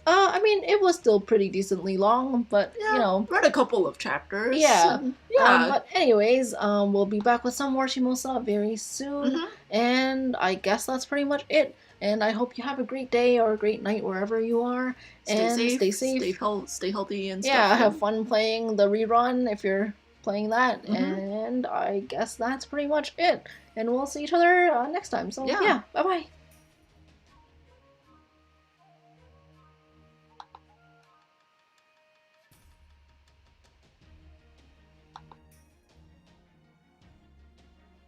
Speaker 1: I mean, it was still pretty decently long, but
Speaker 2: Yeah,
Speaker 1: you know,
Speaker 2: read a couple of chapters.
Speaker 1: yeah.
Speaker 2: Yeah.
Speaker 1: But anyways, we'll be back with some more Shimousa very soon, and I guess that's pretty much it. And I hope you have a great day or a great night wherever you are.
Speaker 2: Stay safe.
Speaker 1: Stay safe.
Speaker 2: Stay healthy and stuff.
Speaker 1: Yeah, have fun playing the rerun if you're playing that. And I guess that's pretty much it. And we'll see each other next time. So yeah bye bye.